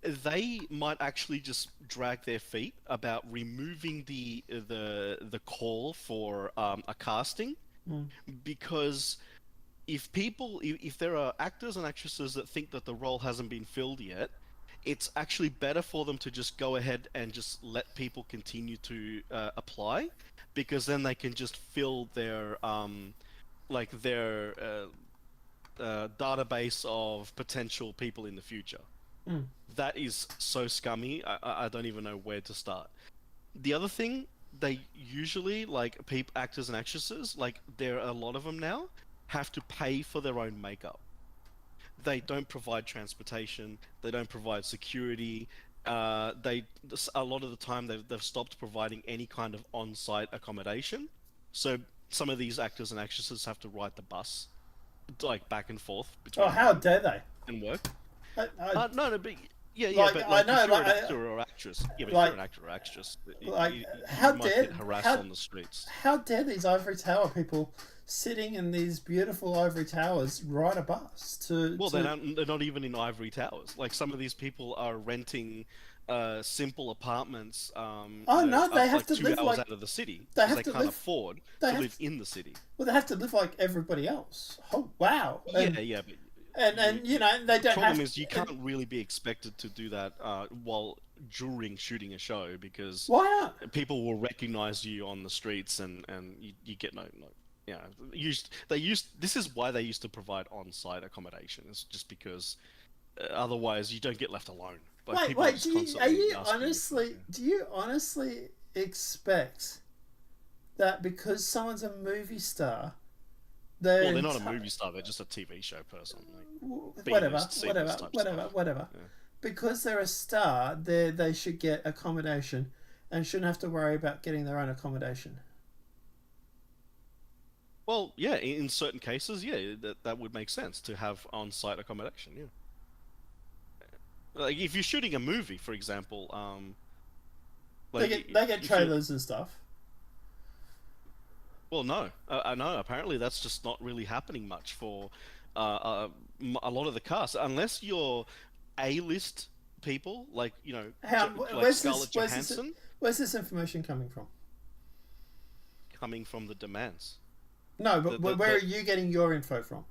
They might actually just drag their feet about removing the call for a casting, because if there are actors and actresses that think that the role hasn't been filled yet, it's actually better for them to just go ahead and just let people continue to apply, because then they can just fill their database of potential people in the future. That is so scummy. I don't even know where to start. The other thing, they usually, like, actors and actresses, like, there are a lot of them now, have to pay for their own makeup. They don't provide transportation. They don't provide security. A lot of the time they've stopped providing any kind of on-site accommodation. So some of these actors and actresses have to ride the bus, like, back and forth between. Oh, how dare they? And work. I- No, but Yeah, yeah, Like, but I like know, if you're like, an actor or actress, yeah, but if like, you're an actor or actress, like, you how might dare get harassed how on the streets. how dare these ivory tower people sitting in these beautiful ivory towers ride a bus Well, to they're not even in ivory towers. Like some of these people are renting simple apartments, oh no, they up have like to 2 hours live out of the city they because have they to can't live afford they to have live in the city. well, they have to live like everybody else. Oh wow. Yeah, yeah, but And you know, they the don't problem have is you can't really be expected to do that while during shooting a show because why not? people will recognize you on the streets and you get no. Yeah, this is why they used to provide on-site accommodation. It's just because otherwise you don't get left alone. Like Wait, people are wait, just constantly asking you for, yeah. do you honestly expect that because someone's a movie star, Well, they're not a movie star; they're just a TV show person. Like whatever, B-list, C-list type stuff. whatever. Yeah. Because they're a star, they should get accommodation and shouldn't have to worry about getting their own accommodation. Well, yeah, in certain cases, yeah, that would make sense to have on-site accommodation. Yeah, like if you're shooting a movie, for example, like They get if trailers and stuff. well, no, I know. Apparently, that's just not really happening much for a lot of the cast, unless you're A-list people, like like Scarlett Johansson, Where's this information coming from? coming from the demands. No, but The- where are the- you getting your info from?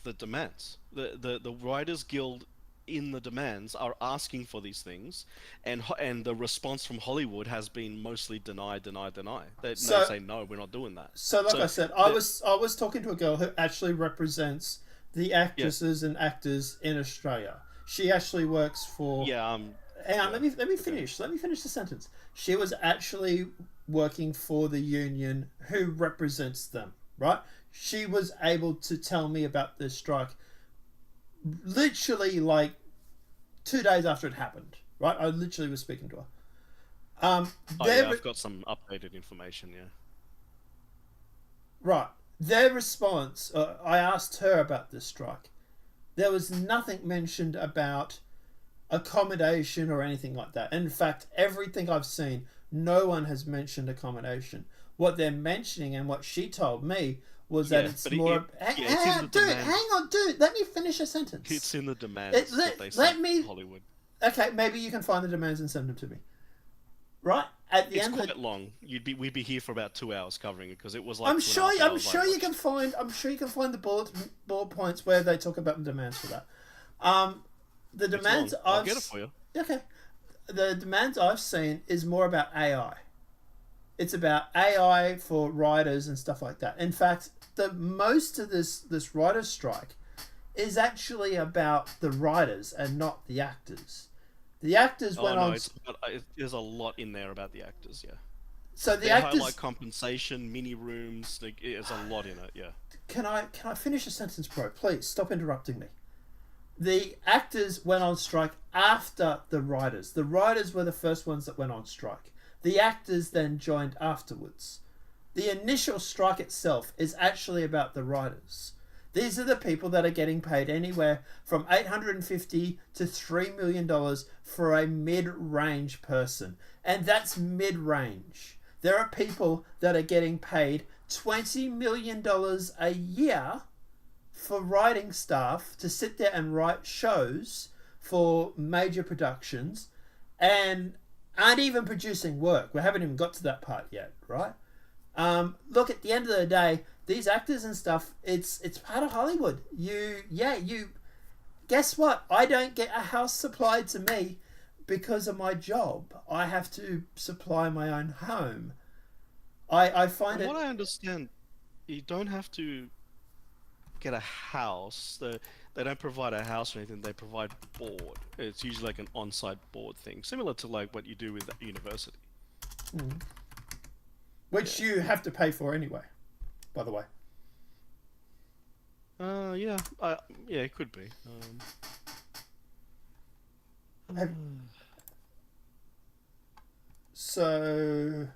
The demands. The Writers Guild in the demands are asking for these things, and the response from Hollywood has been mostly deny. They say no, we're not doing that. So, like So I said, I was talking to a girl who actually represents the actresses and actors in Australia. She actually works for. Yeah. Hang on, yeah, let me finish. Let me finish the sentence. She was actually working for the union who represents them, right? She was able to tell me about this strike literally like 2 days after it happened, right? I literally was speaking to her. Oh, yeah, I've got some updated information. Yeah. Right. Their response, I asked her about this strike. There was nothing mentioned about accommodation or anything like that. In fact, everything I've seen, no one has mentioned accommodation. What they're mentioning and what she told me was that it's more. Hang on, dude. Let me finish a sentence. It's in the demands that they sent Hollywood. Okay, maybe you can find the demands and send them to me. Right at the end. It's quite long. We'd be here for about 2 hours covering it because it was like. I'm sure you can find the bullet points where they talk about the demands for that. The demands I'll get it for you. Okay. The demands I've seen is more about AI. It's about AI for writers and stuff like that. In fact, the most of this writers' strike is actually about the writers and not the actors. The actors went on. There's a lot in there about the actors, yeah. So they actors highlight compensation, mini rooms. There's a lot in it, yeah. Can I finish a sentence, bro? Please stop interrupting me. The actors went on strike after the writers. The writers were the first ones that went on strike. The actors then joined afterwards. The initial strike itself is actually about the writers. These are the people that are getting paid anywhere from $850 to $3 million for a mid-range person. And that's mid-range. There are people that are getting paid $20 million a year for writing staff to sit there and write shows for major productions and aren't even producing work. We haven't even got to that part yet, right? Look, at the end of the day, these actors and stuff, it's part of Hollywood. You guess what? I don't get a house supplied to me because of my job. I have to supply my own home. I find From what I understand, you don't have to get a house. They don't provide a house or anything. They provide board. It's usually like an on-site board thing, similar to like what you do with the university. Which you have to pay for anyway, by the way. Yeah, it could be. So.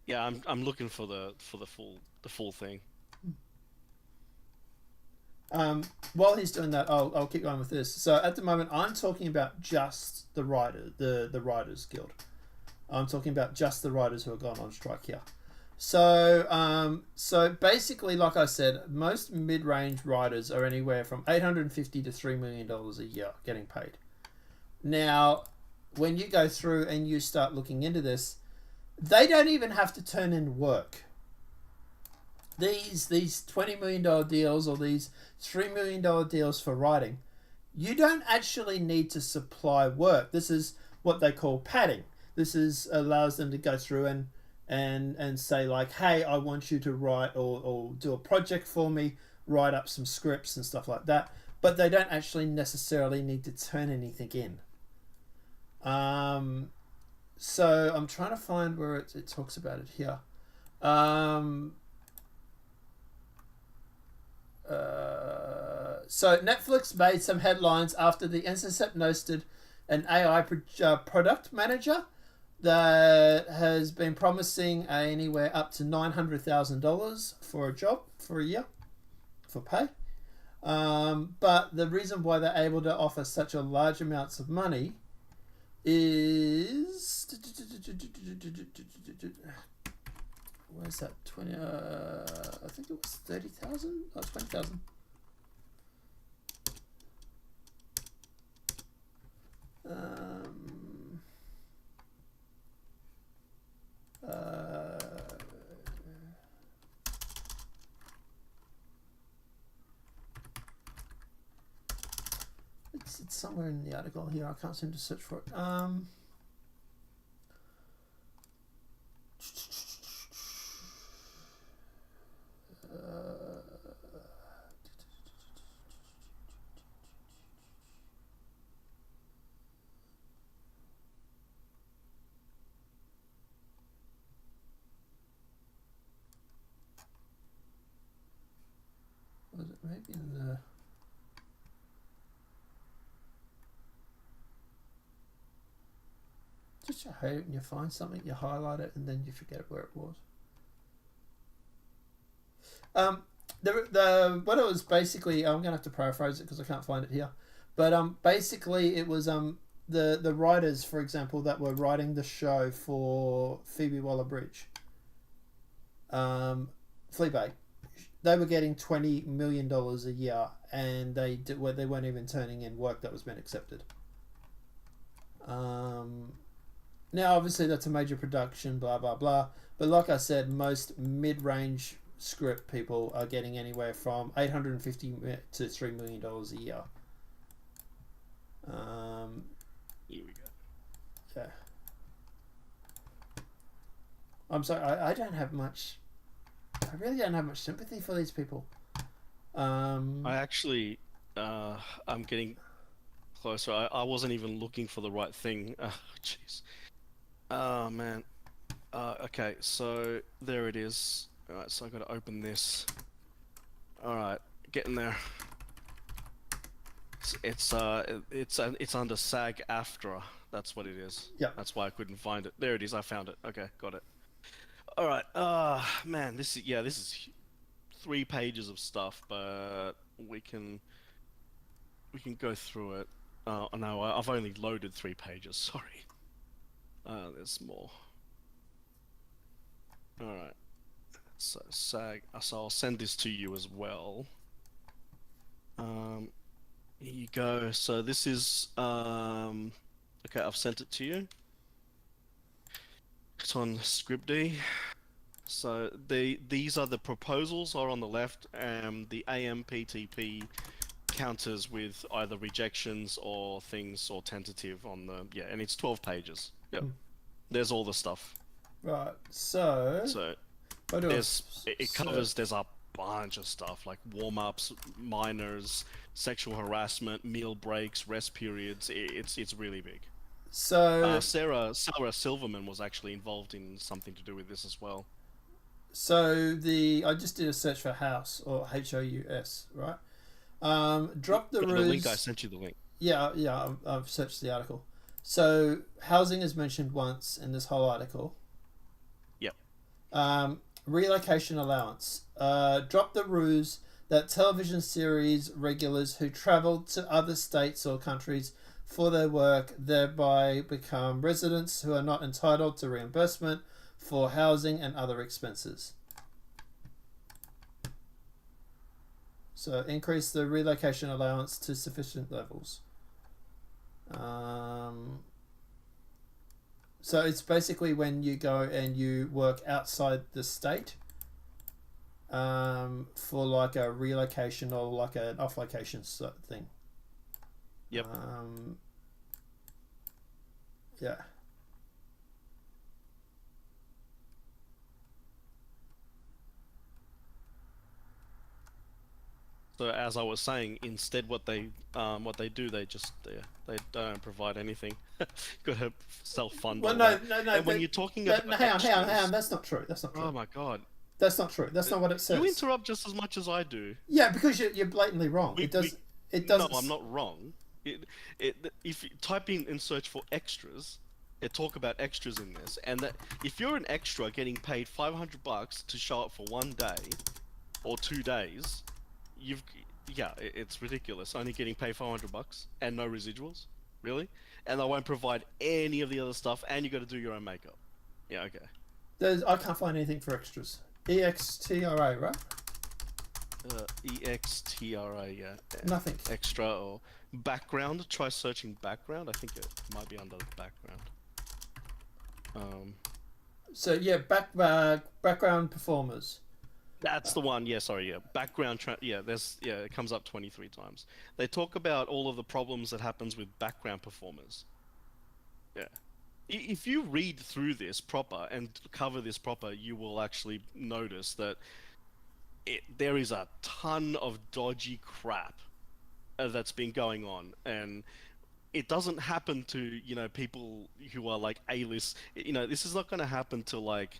Yeah, I'm looking for the full thing. While he's doing that, I'll keep going with this. So at the moment, I'm talking about just the Writers Guild. I'm talking about just the writers who are gone on strike here. So basically, like I said, most mid-range writers are anywhere from $850 to $3 million a year getting paid. Now, when you go through and you start looking into this, they don't even have to turn in work. These $20 million deals or these $3 million deals for writing, you don't actually need to supply work. This is what they call padding. This allows them to go through and say like, hey, I want you to write or do a project for me, write up some scripts and stuff like that. But they don't actually necessarily need to turn anything in. So I'm trying to find where it talks about it here. So Netflix made some headlines after the Intercept noted an AI product manager that has been promising anywhere up to $900,000 for a job for a year for pay. But the reason why they're able to offer such a large amounts of money is where's that 20 I think it was 30,000 or 20,000. It's somewhere in the article here. I can't seem to search for it. Was it maybe in the... Just you hate it when you find something, you highlight it, and then you forget where it was. What it was basically, I'm gonna have to paraphrase it because I can't find it here. But basically, it was the writers, for example, that were writing the show for Phoebe Waller-Bridge, Fleabag. They were getting $20 million a year, and they weren't even turning in work that was being accepted. Now, obviously, that's a major production, blah, blah, blah. But like I said, most mid-range script people are getting anywhere from $850 to $3 million a year. Here we go. Yeah. I'm sorry, I don't have much... I really don't have much sympathy for these people. I actually... I'm getting closer. I wasn't even looking for the right thing. Oh, jeez. Oh, man. Okay, so there it is. Alright, so I gotta open this. Alright, getting there. It's under SAG-AFTRA. That's what it is. Yeah. That's why I couldn't find it. There it is. I found it. Okay, got it. Alright, man, this is 3 pages of stuff, but we can go through it. Oh no, I've only loaded 3 pages, sorry. There's more. Alright. So I'll send this to you as well. Here you go. So this is okay, I've sent it to you. It's on Scribd. So these are the proposals are on the left, and the AMPTP counters with either rejections or things or tentative on the and it's 12 pages. Yep. There's all the stuff. Right. So it covers there's a bunch of stuff like warm-ups, minors, sexual harassment, meal breaks, rest periods. It's really big. So Sarah Silverman was actually involved in something to do with this as well. So I just did a search for house or HOUS, right? Drop the ruse. The link, I sent you the link. Yeah, I've searched the article. So housing is mentioned once in this whole article. Yep. Relocation allowance. Drop the ruse. that television series regulars who travel to other states or countries for their work thereby become residents who are not entitled to reimbursement for housing and other expenses. So increase the relocation allowance to sufficient levels. So it's basically when you go and you work outside the state for like a relocation or like an off location sort of thing. Yep. Yeah. So as I was saying, instead what they do, they don't provide anything. Got to self-fund. Well, all no. that. And when you're talking about hang on. That's not true. Oh my god. That's not true. That's not what it says. You interrupt just as much as I do. Yeah, because you're blatantly wrong. It does. No, I'm not wrong. If you type in search for extras, it talk about extras in this, and that if you're an extra getting paid $500 to show up for 1 day or 2 days, it's ridiculous. Only getting paid $500 and no residuals, really, and they won't provide any of the other stuff, and you got to do your own makeup. Yeah, okay. I can't find anything for extras. EXTRA, right? EXTRA, yeah. Nothing. Extra or background. Try searching background. I think it might be under background. So yeah, background performers. That's the one. Yeah, sorry. Yeah, background. It comes up 23 times. They talk about all of the problems that happens with background performers. Yeah. If you read through this proper and cover this proper, you will actually notice that there is a ton of dodgy crap that's been going on, and it doesn't happen to people who are like A-list. This is not going to happen to like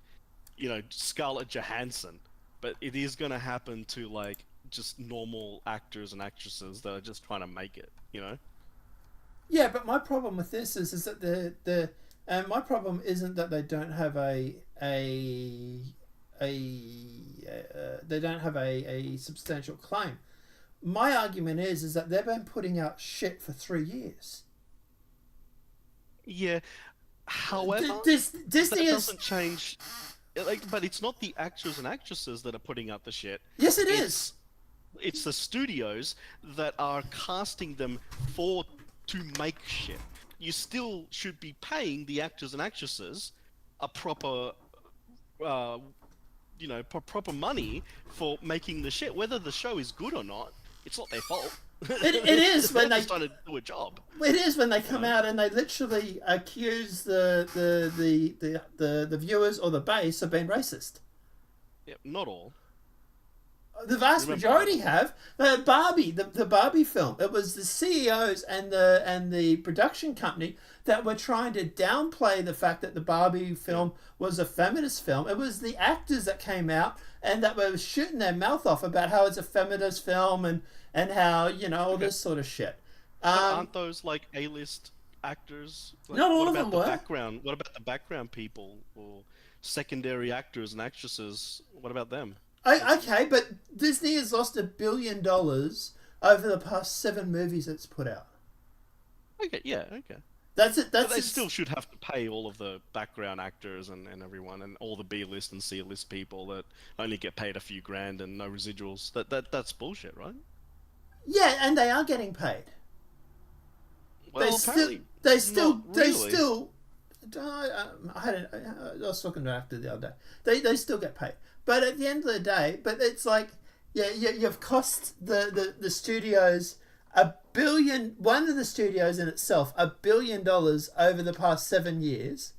Scarlett Johansson, but it is going to happen to like just normal actors and actresses that are just trying to make it. Yeah, but my problem with this is that my problem isn't that they don't have a substantial claim. My argument is that they've been putting out shit for 3 years. Yeah, however, Disney that doesn't change. But it's not the actors and actresses that are putting out the shit. Yes, it is. It's the studios that are casting them to make shit. You still should be paying the actors and actresses a proper, proper money for making the shit. Whether the show is good or not, it's not their fault. It is when they're they just trying to do a job. It is when they come out and they literally accuse the viewers or the base of being racist. Yeah, not all. The vast majority have. Barbie, the Barbie film. It was the CEOs and the production company that were trying to downplay the fact that the Barbie film was a feminist film. It was the actors that came out and that were shooting their mouth off about how it's a feminist film and how all this sort of shit. Aren't those like A-list actors? Like, not all of them were. Background? What about the background people or secondary actors and actresses? What about them? Okay, but Disney has lost $1 billion over the past 7 movies it's put out. Okay, yeah, okay. That's it. But they still should have to pay all of the background actors and everyone, and all the B-list and C-list people that only get paid a few grand and no residuals. That's bullshit, right? Yeah, and they are getting paid. Well, they still. I was talking to an actor the other day. They still get paid, but at the end of the day, it's like you've cost the studios $1 billion. One of the studios in itself $1 billion over the past 7 years.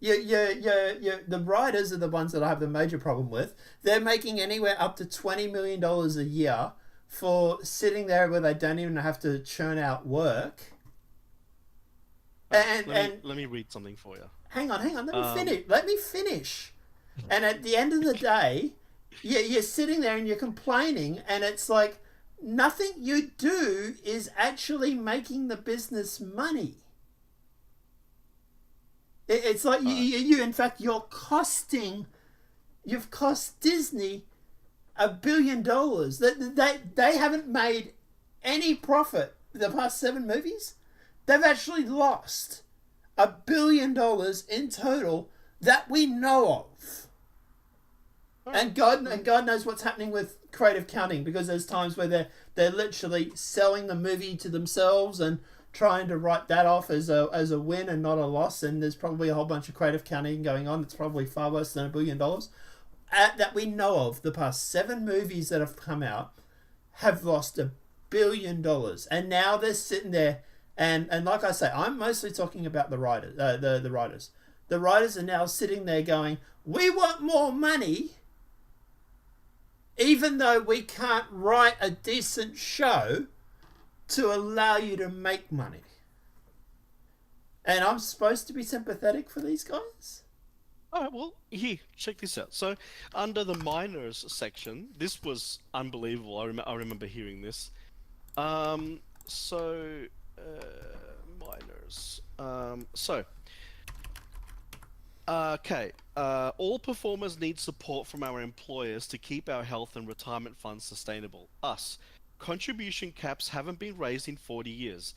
The writers are the ones that I have the major problem with. They're making anywhere up to $20 million a year for sitting there where they don't even have to churn out work. Let me read something for you. Hang on. Let me finish. And at the end of the day, you're sitting there and you're complaining, and it's like nothing you do is actually making the business money. It's like you in fact, you've cost Disney $1 billion. They haven't made any profit the past 7 movies. They've actually lost $1 billion in total that we know of. And God knows what's happening with creative counting, because there's times where they're literally selling the movie to themselves and trying to write that off as a win and not a loss. And there's probably a whole bunch of creative counting going on. It's probably far worse than $1 billion. That we know of, the past 7 movies that have come out have lost $1 billion, and now they're sitting there, and like I say, I'm mostly talking about the writers. The writers. The writers are now sitting there going, "We want more money, even though we can't write a decent show to allow you to make money." And I'm supposed to be sympathetic for these guys? Alright, well, here, check this out. So, under the minors section, this was unbelievable. I remember hearing this. Minors. Okay. All performers need support from our employers to keep our health and retirement funds sustainable. Us. Contribution caps haven't been raised in 40 years.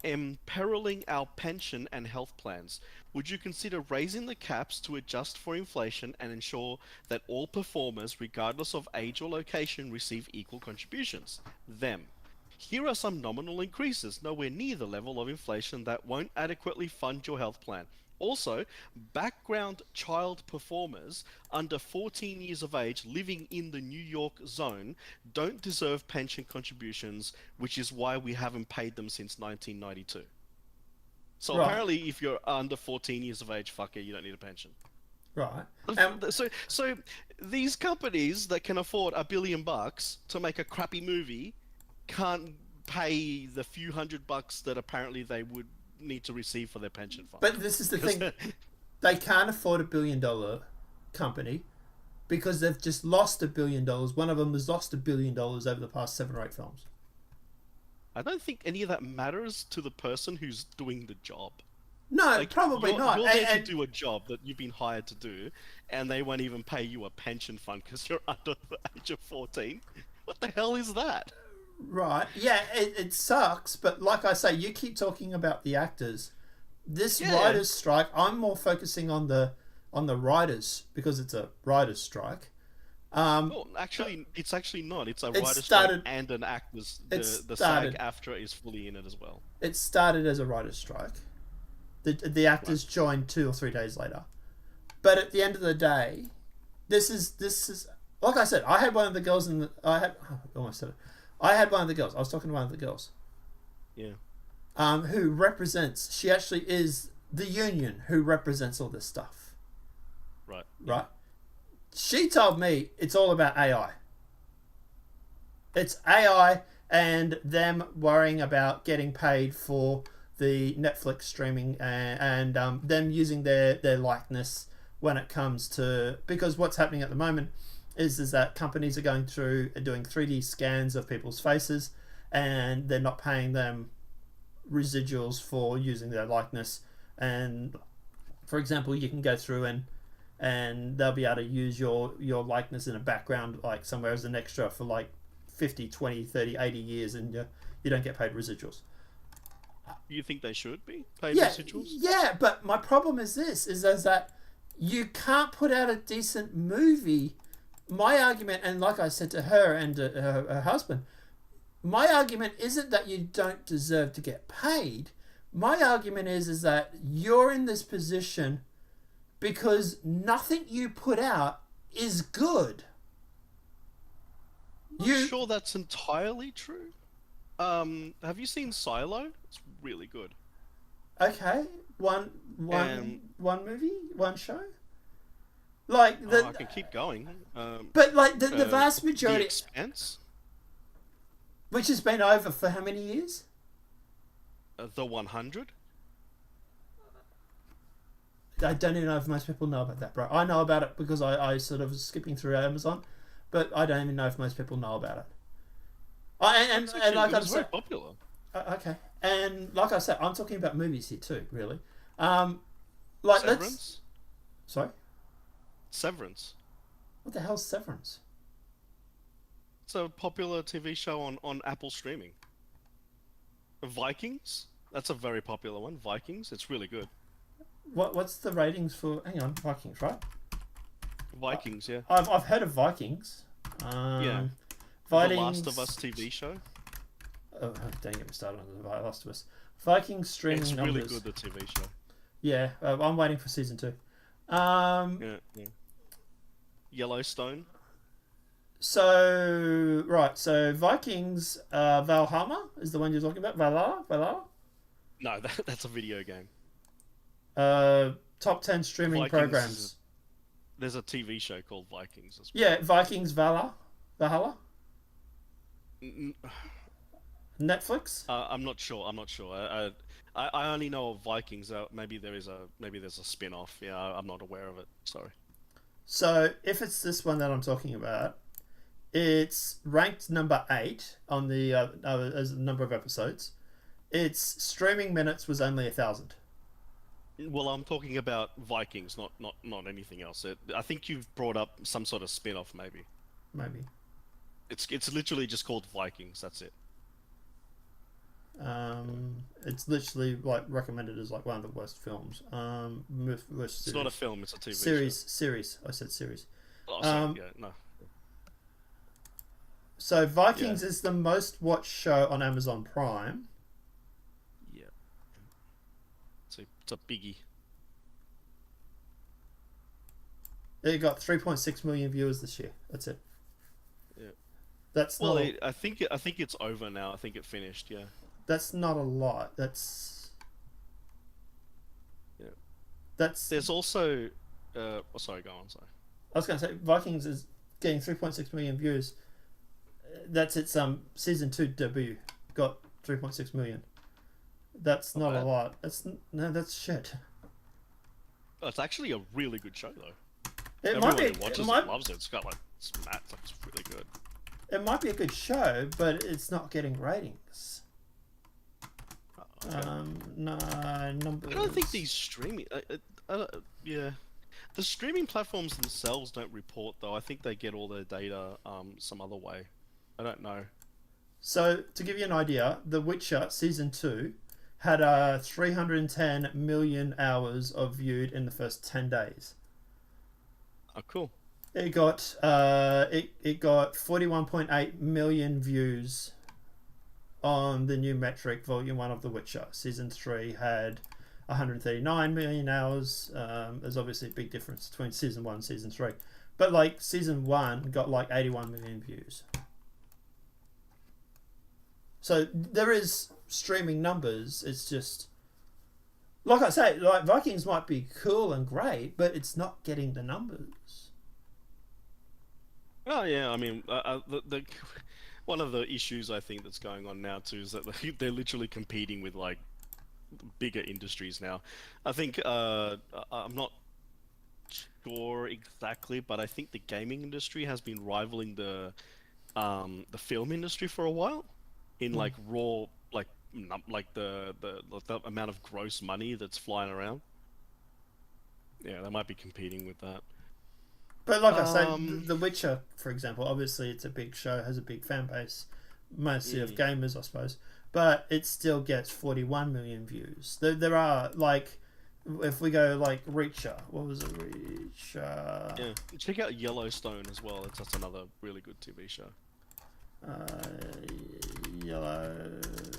Imperiling our pension and health plans. Would you consider raising the caps to adjust for inflation and ensure that all performers, regardless of age or location, receive equal contributions? Them. Here are some nominal increases, nowhere near the level of inflation that won't adequately fund your health plan. Also, background child performers under 14 years of age living in the New York zone don't deserve pension contributions, which is why we haven't paid them since 1992. So Right. apparently, if you're under 14 years of age, fuck it, you don't need a pension. Right. So these companies that can afford $1 billion to make a crappy movie can't pay the few $100 that apparently they would need to receive for their pension fund. But this is the thing. They can't afford $1 billion company because they've just lost $1 billion. One of them has lost $1 billion over the past 7 or 8 films. I don't think any of that matters to the person who's doing the job. No, probably not. You're there to do a job that you've been hired to do, and they won't even pay you a pension fund because you're under the age of 14. What the hell is that? Right. Yeah, it sucks, but like I say, you keep talking about the actors. This writers' strike, I'm more focusing on the writers because it's a writers' strike. Well, actually, it's actually not. It's a writer's strike and an actors. The SAG-AFTRA is fully in it as well. It started as a writer's strike. The actors joined 2 or 3 days later. But at the end of the day, this is like I said. I had one of the girls in the. I had one of the girls. I was talking to one of the girls. Yeah. Who represents? She actually is the union who represents all this stuff. Right. Right. She told me it's all about AI. It's AI and them worrying about getting paid for the Netflix streaming and them using their likeness when it comes to, because what's happening at the moment is that companies are going through doing 3D scans of people's faces and they're not paying them residuals for using their likeness. And for example, you can go through and they'll be able to use your likeness in a background like somewhere as an extra for like 50, 20, 30, 80 years and you don't get paid residuals. You think they should be paid residuals? Yeah, but my problem is this, is that you can't put out a decent movie. My argument, and like I said to her and her husband, my argument isn't that you don't deserve to get paid. My argument is that you're in this position because nothing you put out is good. I'm not sure that's entirely true. Have you seen Silo? It's really good. Okay, one movie, one show. Like I can keep going. But like the vast majority, The Expanse, which has been over for how many years? The 100. I don't even know if most people know about that, bro. I know about it because I sort of was skipping through Amazon, but I don't even know if most people know about it. And like I said, very popular. Okay, and like I said, I'm talking about movies here too, really. Severance? Sorry? Severance. What the hell's Severance? It's a popular TV show on Apple streaming. Vikings. That's a very popular one. Vikings. It's really good. What's the ratings for? Hang on, Vikings, right? Vikings, yeah. I've heard of Vikings. Yeah. Vikings. The Last of Us TV show. Oh, don't get me started on the Last of Us. Vikings streaming It's numbers. really good, the TV show. Yeah, I'm waiting for season 2. Yeah. Yellowstone. So Vikings, Valhalla is the one you're talking about. Valhalla. No, that's a video game. Top 10 streaming Vikings programs. There's a TV show called Vikings as well. Yeah, Vikings, Valhalla. Netflix. I'm not sure. I only know of Vikings. Maybe there's a spin-off. Yeah, I'm not aware of it. Sorry. So if it's this one that I'm talking about, it's ranked number 8 on the as a number of episodes. Its streaming minutes was only 1,000. Well, I'm talking about Vikings, not anything else. I think you've brought up some sort of spin-off, maybe. Maybe. It's literally just called Vikings. That's it. It's literally like recommended as like one of the worst films. Worst It's not a film. It's a TV series. I said series. show. Oh, sorry, yeah, no. So Vikings is the most watched show on Amazon Prime. Yeah. It's a biggie. It got 3.6 million viewers this year. That's it. Yeah. That's Well, not. I think it's over now. I think it finished. Yeah. That's not a lot. That's. Yeah. That's. There's also. Sorry, go on. Sorry. I was going to say Vikings is getting 3.6 million views. That's its season 2 debut. Got 3.6 million. That's not a lot. That's shit. Oh, it's actually a really good show though. Everyone who watches it loves it. It's got it's really good. It might be a good show, but it's not getting ratings. Okay. No numbers. I don't think these streaming. Yeah, the streaming platforms themselves don't report though. I think they get all their data some other way. I don't know. So to give you an idea, The Witcher season 2 had 310 million hours of viewed in the first 10 days. Oh, cool. It got it got 41.8 million views on the new metric Volume 1 of The Witcher. Season 3 had 139 million hours. There's obviously a big difference between Season 1 and Season 3. But like Season 1 got like 81 million views. So there is streaming numbers. It's just, like I say, like Vikings might be cool and great, but it's not getting the numbers. Oh yeah, I mean, the one of the issues I think that's going on now too is that they're literally competing with like bigger industries now. I think I'm not sure exactly, but I think the gaming industry has been rivaling the film industry for a while in like raw like the amount of gross money that's flying around. Yeah, they might be competing with that. But like I say, The Witcher, for example, obviously it's a big show, has a big fan base, mostly of gamers, I suppose. But it still gets 41 million views. There are like, if we go like Reacher, what was it, Reacher? Yeah, check out Yellowstone as well. That's another really good TV show. Yellowstone.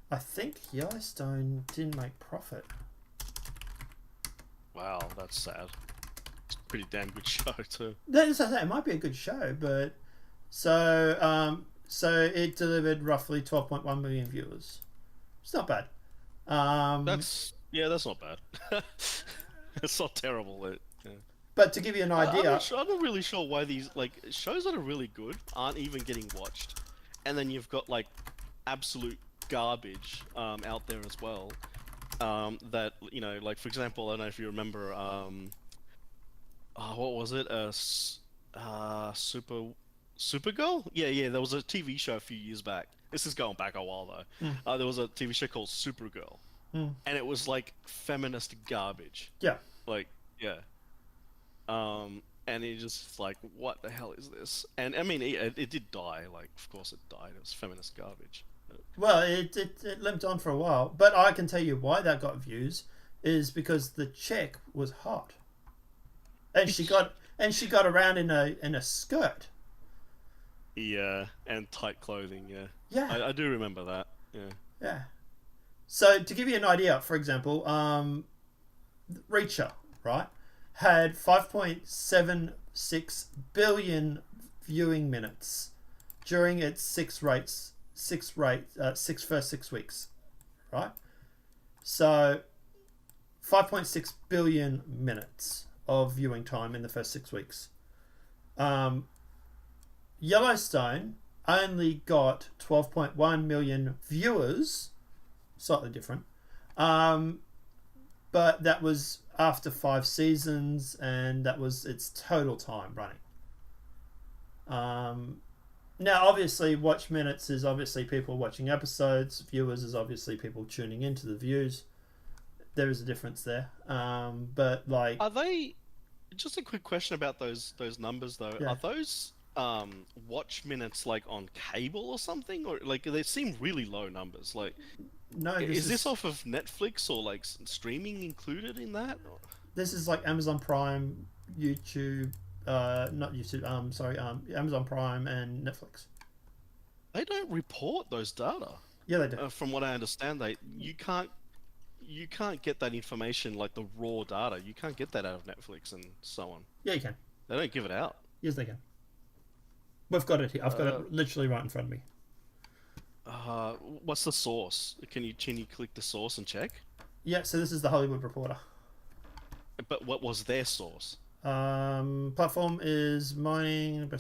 I think Yellowstone didn't make profit. Wow, that's sad. It's a pretty damn good show too. It might be a good show, but so it delivered roughly 12.1 million viewers. It's not bad. That's not bad. It's not terrible. Yeah. But to give you an idea, I'm not really sure why these like shows that are really good aren't even getting watched, and then you've got like absolute garbage out there as well. That like for example, I don't know if you remember, what was it? Supergirl? Yeah. There was a TV show a few years back. This is going back a while though. There was a TV show called Supergirl, and it was like feminist garbage. yeah. Like, yeah. and it's just like, what the hell is this? And I mean, it did die. Like, of course, it died. It was feminist garbage. Well, it limped on for a while, but I can tell you why that got views is because the chick was hot, and she got around in a skirt. Yeah, and tight clothing. Yeah, Yeah, I do remember that. Yeah. yeah. So to give you an idea, for example, Reacher, right, had 5.76 billion viewing minutes during its first 6 weeks, right? So 5.6 billion minutes of viewing time in the first 6 weeks. Yellowstone only got 12.1 million viewers, slightly different. But that was after 5 seasons, and that was its total time running. Now, obviously, watch minutes is obviously people watching episodes. Viewers is obviously people tuning into the views. There is a difference there. But like, Are they? Just a quick question about those numbers though. Yeah. Are those watch minutes like on cable or something, or like they seem really low numbers? Like, no, is this off of Netflix or like streaming included in that? Or... This is like Amazon Prime, YouTube, not YouTube. Amazon Prime and Netflix. They don't report those data. Yeah, they do. From what I understand, you can't get that information, like the raw data. You can't get that out of Netflix and so on. Yeah, you can. They don't give it out. Yes, they can. We've got it here. I've got it literally right in front of me. What's the source? Can you click the source and check? Yeah, so this is the Hollywood Reporter. But what was their source? Platform is mining. From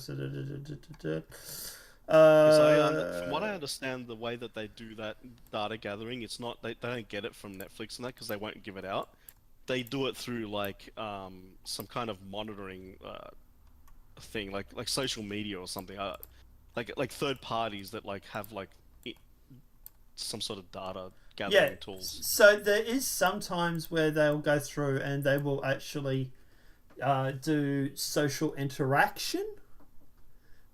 what I understand, the way that they do that data gathering, it's not they don't get it from Netflix and that because they won't give it out. They do it through like some kind of monitoring thing, like social media or something, like third parties that like have like some sort of data gathering tools. So there is sometimes where they'll go through and they will actually do social interaction,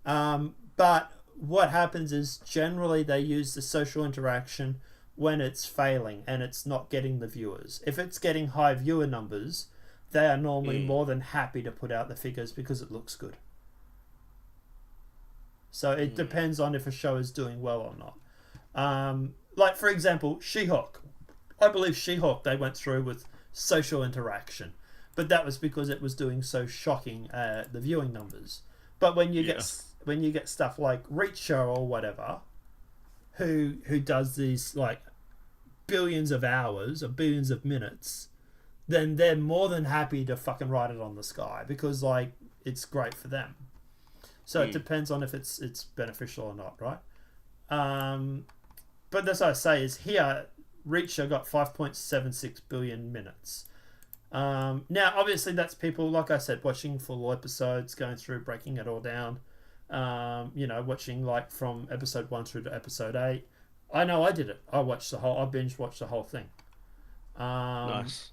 but what happens is generally they use the social interaction when it's failing and it's not getting the viewers. If it's getting high viewer numbers, they are normally more than happy to put out the figures because it looks good. So it depends on if a show is doing well or not. Like, for example, She-Hulk. I believe She-Hulk, they went through with social interaction, but that was because it was doing so shocking the viewing numbers. But when you get stuff like Reacher or whatever, who does these like billions of hours or billions of minutes, then they're more than happy to fucking write it on the sky because like it's great for them. So it depends on if it's beneficial or not, right? But that's what I say is here, Reacher got 5.76 billion minutes. Now, obviously, that's people, like I said, watching full episodes, going through, breaking it all down. Watching like from episode 1 through to episode 8. I know I did it. I binge watched the whole thing. Nice.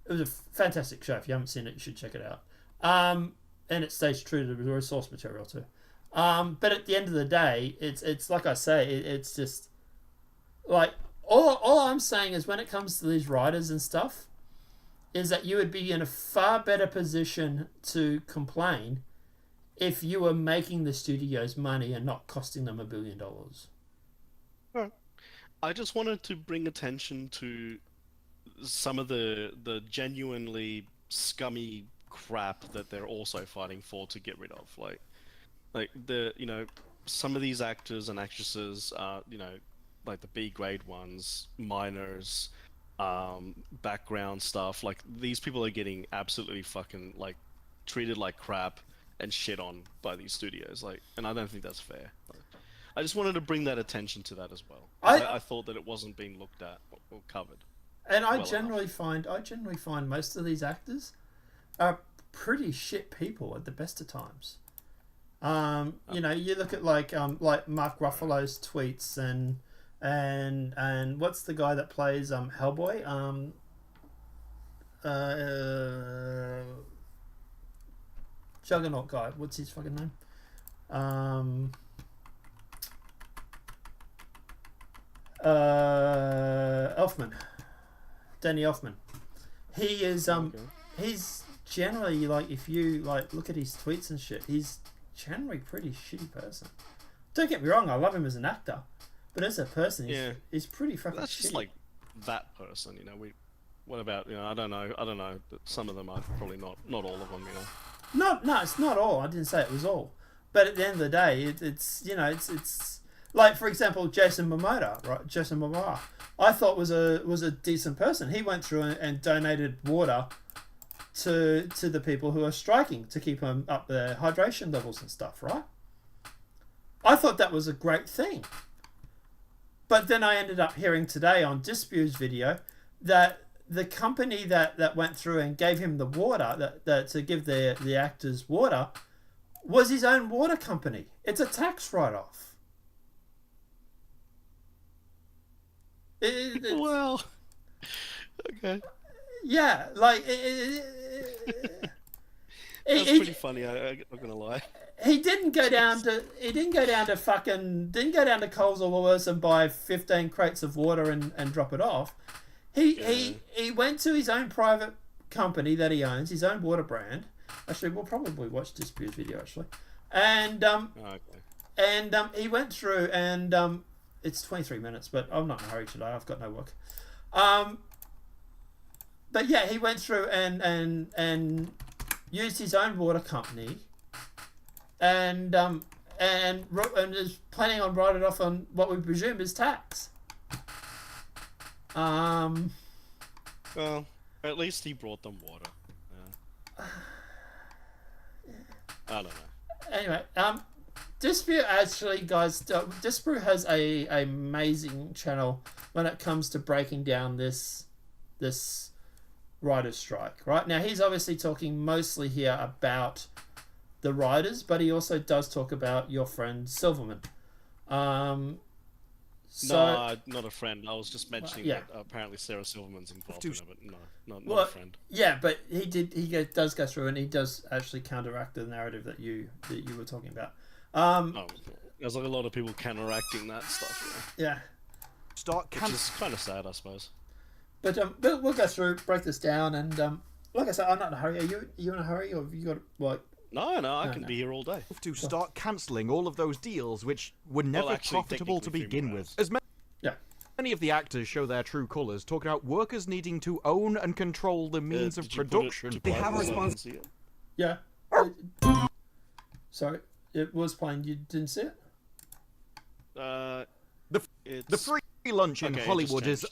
It was a fantastic show. If you haven't seen it, you should check it out. And it stays true to the source material too. But at the end of the day, it's like I say, it's just like all I'm saying is when it comes to these writers and stuff, is that you would be in a far better position to complain if you were making the studios money and not costing them $1 billion. I just wanted to bring attention to some of the genuinely scummy crap that they're also fighting for to get rid of. Like some of these actors and actresses are, like the B grade ones, minors, background stuff. Like these people are getting absolutely fucking like treated like crap and shit on by these studios. Like, and I don't think that's fair. I just wanted to bring that attention to that as well. I thought that it wasn't being looked at or covered. And I generally find most of these actors are pretty shit people at the best of times. You look at like Mark Ruffalo's tweets and what's the guy that plays Hellboy? Juggernaut guy. What's his fucking name? Elfman. Danny Elfman. He is he's generally like, if you like look at his tweets and shit, he's generally a pretty shitty person. Don't get me wrong, I love him as an actor, but as a person, he's pretty fucking That's shitty. just like that person, you know. What about, you know? I don't know. Some of them are probably not all of them, you know. No, it's not all. I didn't say it was all, but at the end of the day, it's you know, it's like, for example, Jason Momoa, right? Jason Momoa, I thought was a decent person. He went through and donated water to the people who are striking to keep them up their hydration levels and stuff, right? I thought that was a great thing. But then I ended up hearing today on Dispute's video that the company that went through and gave him the water, that to give the actors water, was his own water company. It's a tax write-off. Well, okay. Yeah, like That's pretty funny. I'm not gonna lie. He didn't go down to Coles or Woolworths and buy 15 crates of water and drop it off. He went to his own private company that he owns, his own water brand. Actually, we'll probably watch this video actually. And he went through and it's 23 minutes, but I'm not in a hurry today. I've got no work. But yeah, he went through and used his own water company, and is planning on writing it off on what we presume is tax. Well, at least he brought them water. Yeah. I don't know. Anyway, Dispute actually, guys, Dispute has a amazing channel when it comes to breaking down this writer's strike. Right now, he's obviously talking mostly here about the writers, but he also does talk about your friend Silverman. No, not a friend. I was just mentioning that apparently Sarah Silverman's involved in it, but no, not a friend. Yeah, but he does go through and he does actually counteract the narrative that you were talking about. There's like a lot of people counteracting that stuff. Yeah. Which is kind of sad, I suppose. But we'll go through, break this down, and like I said, I'm not in a hurry. Are you in a hurry, or have you got like? No, I can be here all day. To start cancelling all of those deals which were never profitable to begin with. As many of the actors show their true colours, talking about workers needing to own and control the means of production. They have a responsibility. Yeah. Sorry, it was playing. You didn't see it? The free lunch in Hollywood is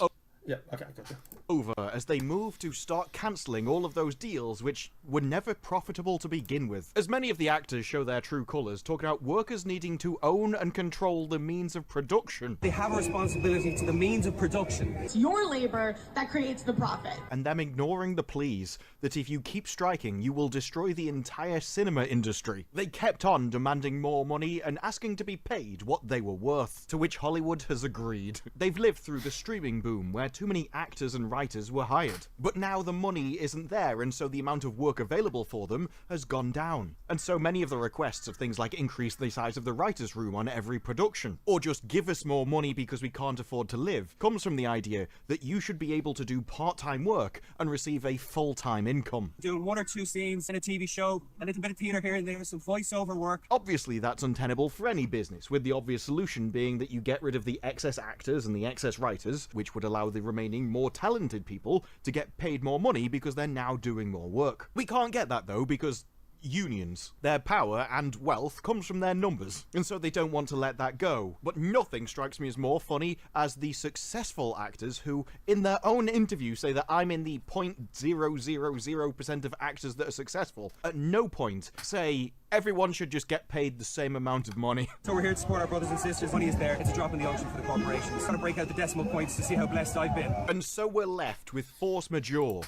Yeah, okay, gotcha. over as they move to start cancelling all of those deals which were never profitable to begin with. As many of the actors show their true colours, talking about workers needing to own and control the means of production. They have a responsibility to the means of production. It's your labor that creates the profit. And them ignoring the pleas that if you keep striking, you will destroy the entire cinema industry. They kept on demanding more money and asking to be paid what they were worth, to which Hollywood has agreed. They've lived through the streaming boom where too many actors and writers were hired. But now the money isn't there, and so the amount of work available for them has gone down. And so many of the requests of things like increase the size of the writer's room on every production, or just give us more money because we can't afford to live, comes from the idea that you should be able to do part-time work and receive a full-time income. Doing 1 or 2 scenes in a TV show, a little bit of theatre here and there, some voiceover work. Obviously that's untenable for any business, with the obvious solution being that you get rid of the excess actors and the excess writers, which would allow the remaining more talented people to get paid more money because they're now doing more work. We can't get that though because unions, their power and wealth comes from their numbers, and so they don't want to let that go. But nothing strikes me as more funny as the successful actors who, in their own interview, say that I'm in the 0.000% of actors that are successful. At no point say everyone should just get paid the same amount of money. So we're here to support our brothers and sisters. Money is there. It's a drop in the ocean for the corporations. Trying to break out the decimal points to see how blessed I've been. And so we're left with force majeure.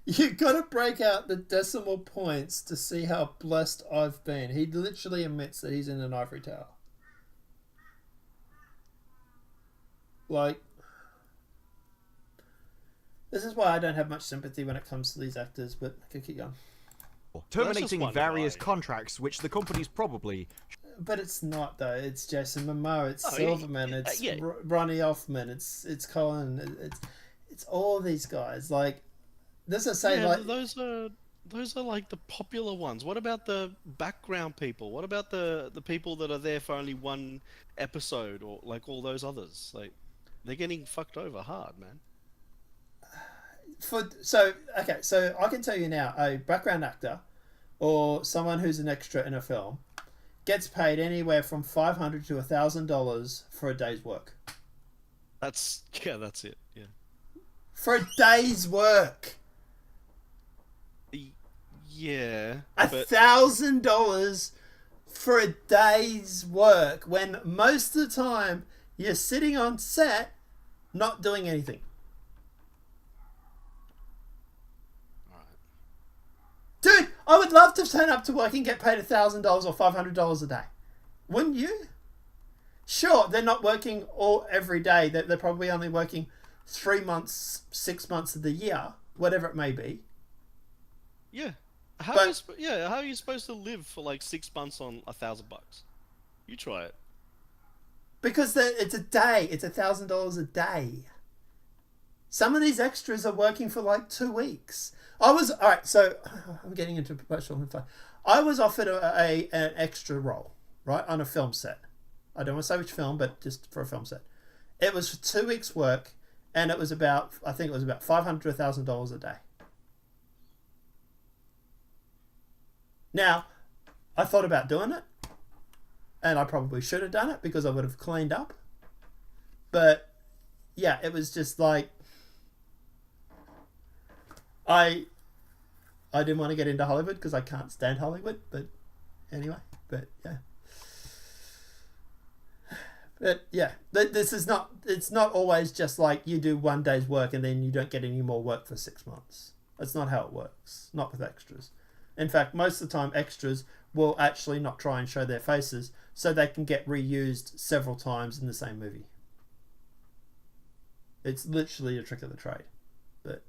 You gotta break out the decimal points to see how blessed I've been. He literally admits that he's in an ivory tower. Like, this is why I don't have much sympathy when it comes to these actors, but I can keep going. terminating one various guy. contracts which the companies probably... But it's not though. It's Jason Momoa. It's Oh, Silverman. It's yeah. Ronnie Offman. It's Colin. It's all these guys. Like this is saying Yeah, like those are like the popular ones. What about the background people? What about the people that are there for only one episode, or like all those others? Like they're getting fucked over hard, man. so I can tell you now, a background actor or someone who's an extra in a film gets paid anywhere from $500 to $1,000 for a day's work. That's it. Yeah. For a day's work. Yeah. $1,000 for a day's work when most of the time you're sitting on set not doing anything. Dude, I would love to turn up to work and get paid $1,000 or $500 a day. Wouldn't you? Sure, they're not working every day. They're probably only working 3 months, 6 months of the year, whatever it may be. Yeah. How are you supposed to live for like 6 months on $1,000? You try it. Because it's a day. It's $1,000 a day. Some of these extras are working for like 2 weeks. Alright, so I'm getting into professional info. I was offered an extra role, right, on a film set. I don't want to say which film, but just for a film set. It was for 2 weeks' work, and I think it was about $500 to $1,000 a day. Now, I thought about doing it, and I probably should have done it because I would have cleaned up. But yeah, it was just like I didn't want to get into Hollywood because I can't stand Hollywood. But anyway, this is not. It's not always just like you do one day's work and then you don't get any more work for 6 months. That's not how it works. Not with extras. In fact, most of the time, extras will actually not try and show their faces so they can get reused several times in the same movie. It's literally a trick of the trade. But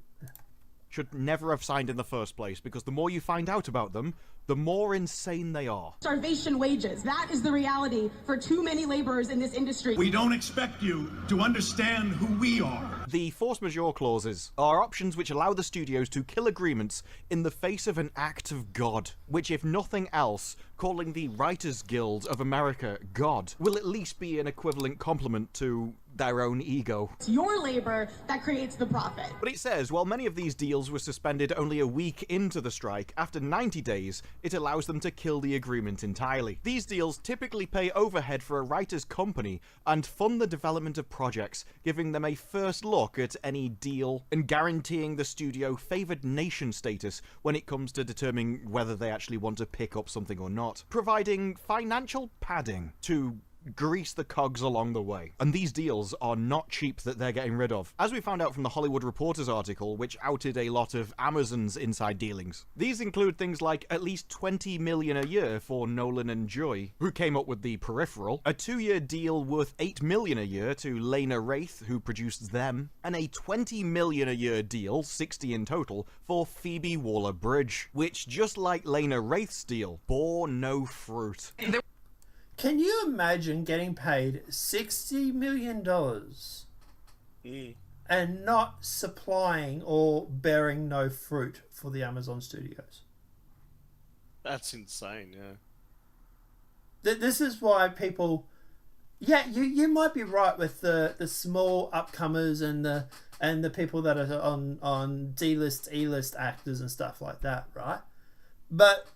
should never have signed in the first place, because the more you find out about them, the more insane they are. Starvation wages. That is the reality for too many laborers in this industry. We don't expect you to understand who we are. The force majeure clauses are options which allow the studios to kill agreements in the face of an act of God, which, if nothing else, calling the Writers Guild of America God will at least be an equivalent compliment to their own ego. It's your labor that creates the profit. But it says, while many of these deals were suspended only a week into the strike, after 90 days, it allows them to kill the agreement entirely. These deals typically pay overhead for a writer's company and fund the development of projects, giving them a first look at any deal and guaranteeing the studio favoured nation status when it comes to determining whether they actually want to pick up something or not, providing financial padding to grease the cogs along the way. And these deals are not cheap that they're getting rid of, as we found out from the Hollywood Reporter's article, which outed a lot of Amazon's inside dealings. These include things like at least $20 million a year for Nolan and Joy, who came up with The Peripheral, a 2-year deal worth $8 million a year to Lena Wraith, who produced Them, and a $20 million a year deal, 60 in total, for Phoebe Waller-Bridge, which, just like Lena Wraith's deal, bore no fruit. can you imagine getting paid $60 million and not supplying or bearing no fruit for the Amazon studios? That's insane, yeah. This is why people... Yeah, you might be right with the small upcomers and the people that are on D-list, E-list actors and stuff like that, right? But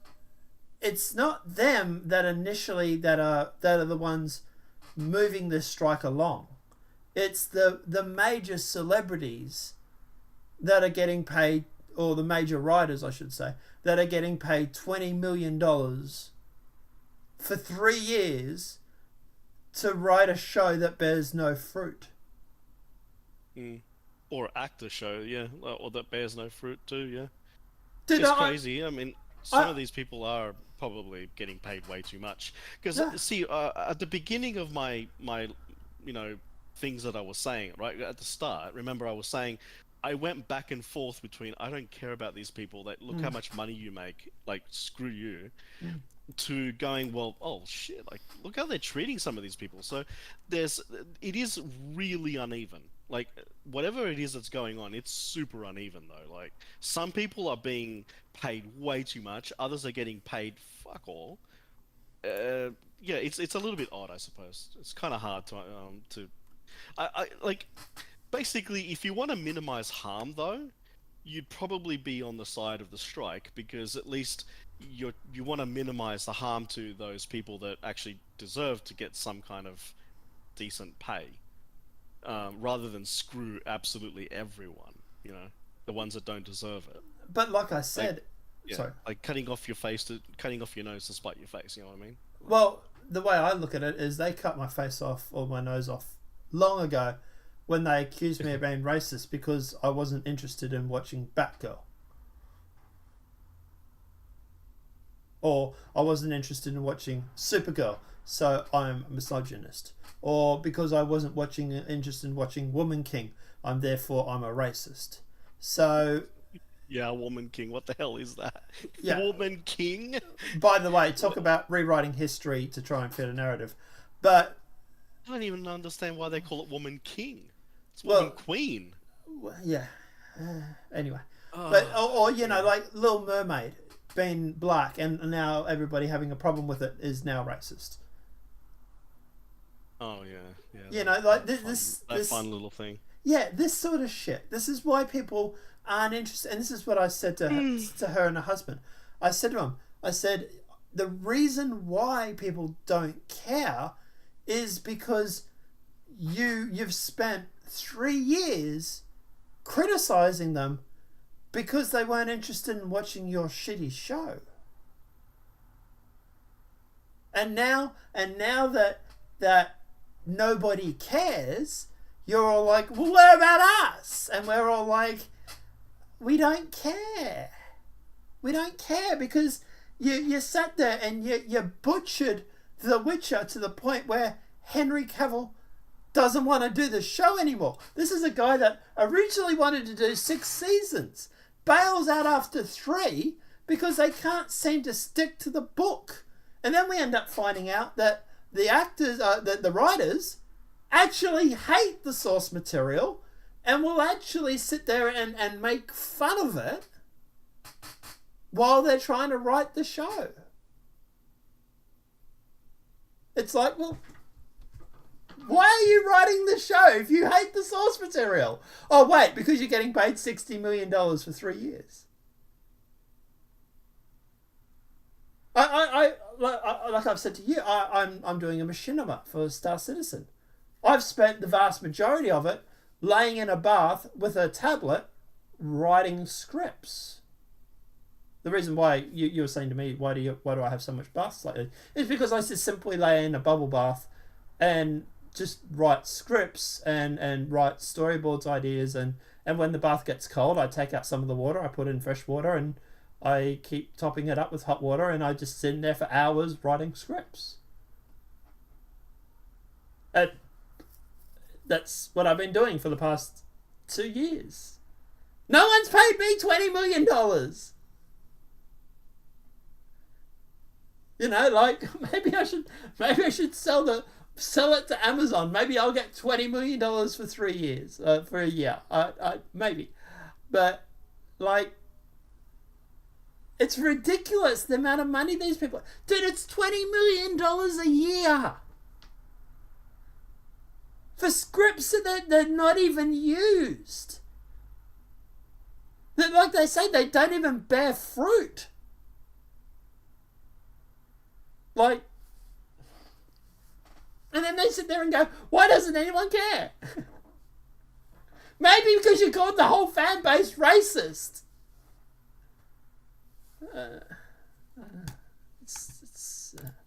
it's not them that initially that are the ones moving this strike along. It's the major celebrities that are getting paid, or the major writers, I should say, that are getting paid $20 million for 3 years to write a show that bears no fruit. Or act a show, yeah, or that bears no fruit too, yeah. Dude, It's crazy. I mean, some of these people are probably getting paid way too much. Because see, at the beginning of my things that I was saying right at the start, remember I was saying I went back and forth between I don't care about these people, that look how much money you make, like screw you, to going, well, oh shit, like look how they're treating some of these people. So it is really uneven. Like whatever it is that's going on, it's super uneven though. Like some people are being paid way too much, others are getting paid fuck all. Yeah, it's a little bit odd, I suppose. It's kind of hard I like basically if you want to minimize harm though, you'd probably be on the side of the strike, because at least you want to minimize the harm to those people that actually deserve to get some kind of decent pay, rather than screw absolutely everyone, you know, the ones that don't deserve it. But like I said, sorry, like cutting off your nose to spite your face, you know what I mean? Well, the way I look at it is they cut my face off or my nose off long ago when they accused me of being racist because I wasn't interested in watching Batgirl. Or I wasn't interested in watching Supergirl, so I'm a misogynist. Or because I wasn't interested in watching Woman King, I'm a racist. So... Yeah, Woman King. What the hell is that? Yeah. Woman King? By the way, talk about rewriting history to try and fit a narrative. But... I don't even understand why they call it Woman King. It's Woman Queen. Yeah. Anyway. But, or, you know, like Little Mermaid being black and now everybody having a problem with it is now racist. Oh, yeah. You know, like this fun little thing. Yeah, this sort of shit. This is why people aren't interested. And this is what I said to her and her husband. I said to him, the reason why people don't care is because you've spent 3 years criticizing them because they weren't interested in watching your shitty show. And now that nobody cares, you're all like, well, what about us? And we're all like, we don't care. We don't care because you sat there and you butchered The Witcher to the point where Henry Cavill doesn't want to do the show anymore. This is a guy that originally wanted to do 6 seasons, bails out after 3 because they can't seem to stick to the book. And then we end up finding out that the actors, the writers, actually hate the source material and will actually sit there and make fun of it while they're trying to write the show. It's like, well, why are you writing the show if you hate the source material? Oh, wait, because you're getting paid $60 million for 3 years. Like I've said to you, I'm doing a machinima for Star Citizen. I've spent the vast majority of it laying in a bath with a tablet writing scripts. The reason why you were saying to me, why do I have so much baths lately, is because I just simply lay in a bubble bath and just write scripts and write storyboards, ideas, and when the bath gets cold, I take out some of the water, I put in fresh water, and I keep topping it up with hot water, and I just sit in there for hours writing scripts. And that's what I've been doing for the past 2 years. No one's paid me $20 million. You know, like maybe I should sell it to Amazon. Maybe I'll get $20 million for 3 years, for a year. Maybe, but like, it's ridiculous the amount of money these people. Dude, it's $20 million a year for scripts that they're not even used. That, like they say, they don't even bear fruit. Like, and then they sit there and go, why doesn't anyone care? Maybe because you called the whole fan base racist.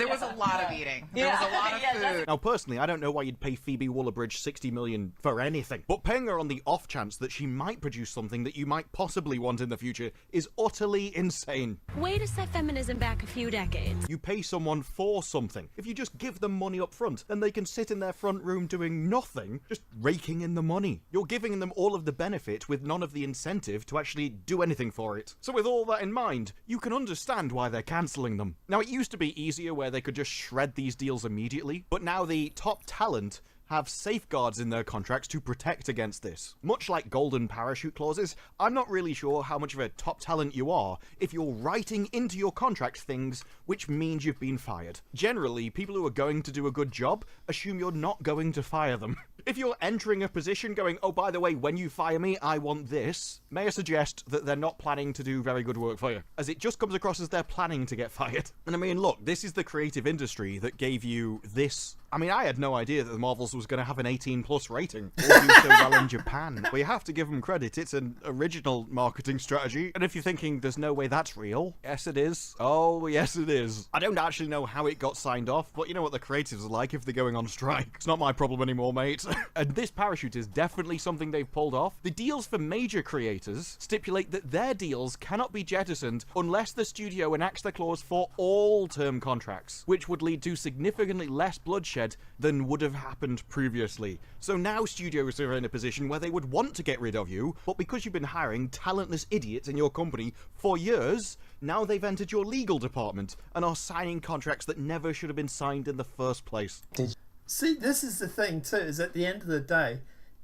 There was a lot of eating. There was a lot of food. Now, personally, I don't know why you'd pay Phoebe Waller-Bridge $60 million for anything, but paying her on the off chance that she might produce something that you might possibly want in the future is utterly insane. Way to set feminism back a few decades. You pay someone for something. If you just give them money up front, then they can sit in their front room doing nothing, just raking in the money. You're giving them all of the benefit with none of the incentive to actually do anything for it. So with all that in mind, you can understand why they're cancelling them. Now, it used to be easier where they could just shred these deals immediately, but now the top talent have safeguards in their contracts to protect against this. Much like golden parachute clauses, I'm not really sure how much of a top talent you are if you're writing into your contract things which means you've been fired. Generally, people who are going to do a good job assume you're not going to fire them. If you're entering a position going, oh, by the way, when you fire me, I want this, may I suggest that they're not planning to do very good work for you, as it just comes across as they're planning to get fired. And I mean, look, this is the creative industry that gave you this. I mean, I had no idea that the Marvels was going to have an 18+ rating, or do so well in Japan. But you have to give them credit, it's an original marketing strategy. And if you're thinking there's no way that's real, yes it is. Oh, yes it is. I don't actually know how it got signed off, but you know what the creatives are like if they're going on strike. It's not my problem anymore, mate. And this parachute is definitely something they've pulled off. The deals for major creators stipulate that their deals cannot be jettisoned unless the studio enacts the clause for all term contracts, which would lead to significantly less bloodshed than would have happened previously. So now studios are in a position where they would want to get rid of you, but because you've been hiring talentless idiots in your company for years, now they've entered your legal department and are signing contracts that never should have been signed in the first place. See, this is the thing too, is at the end of the day,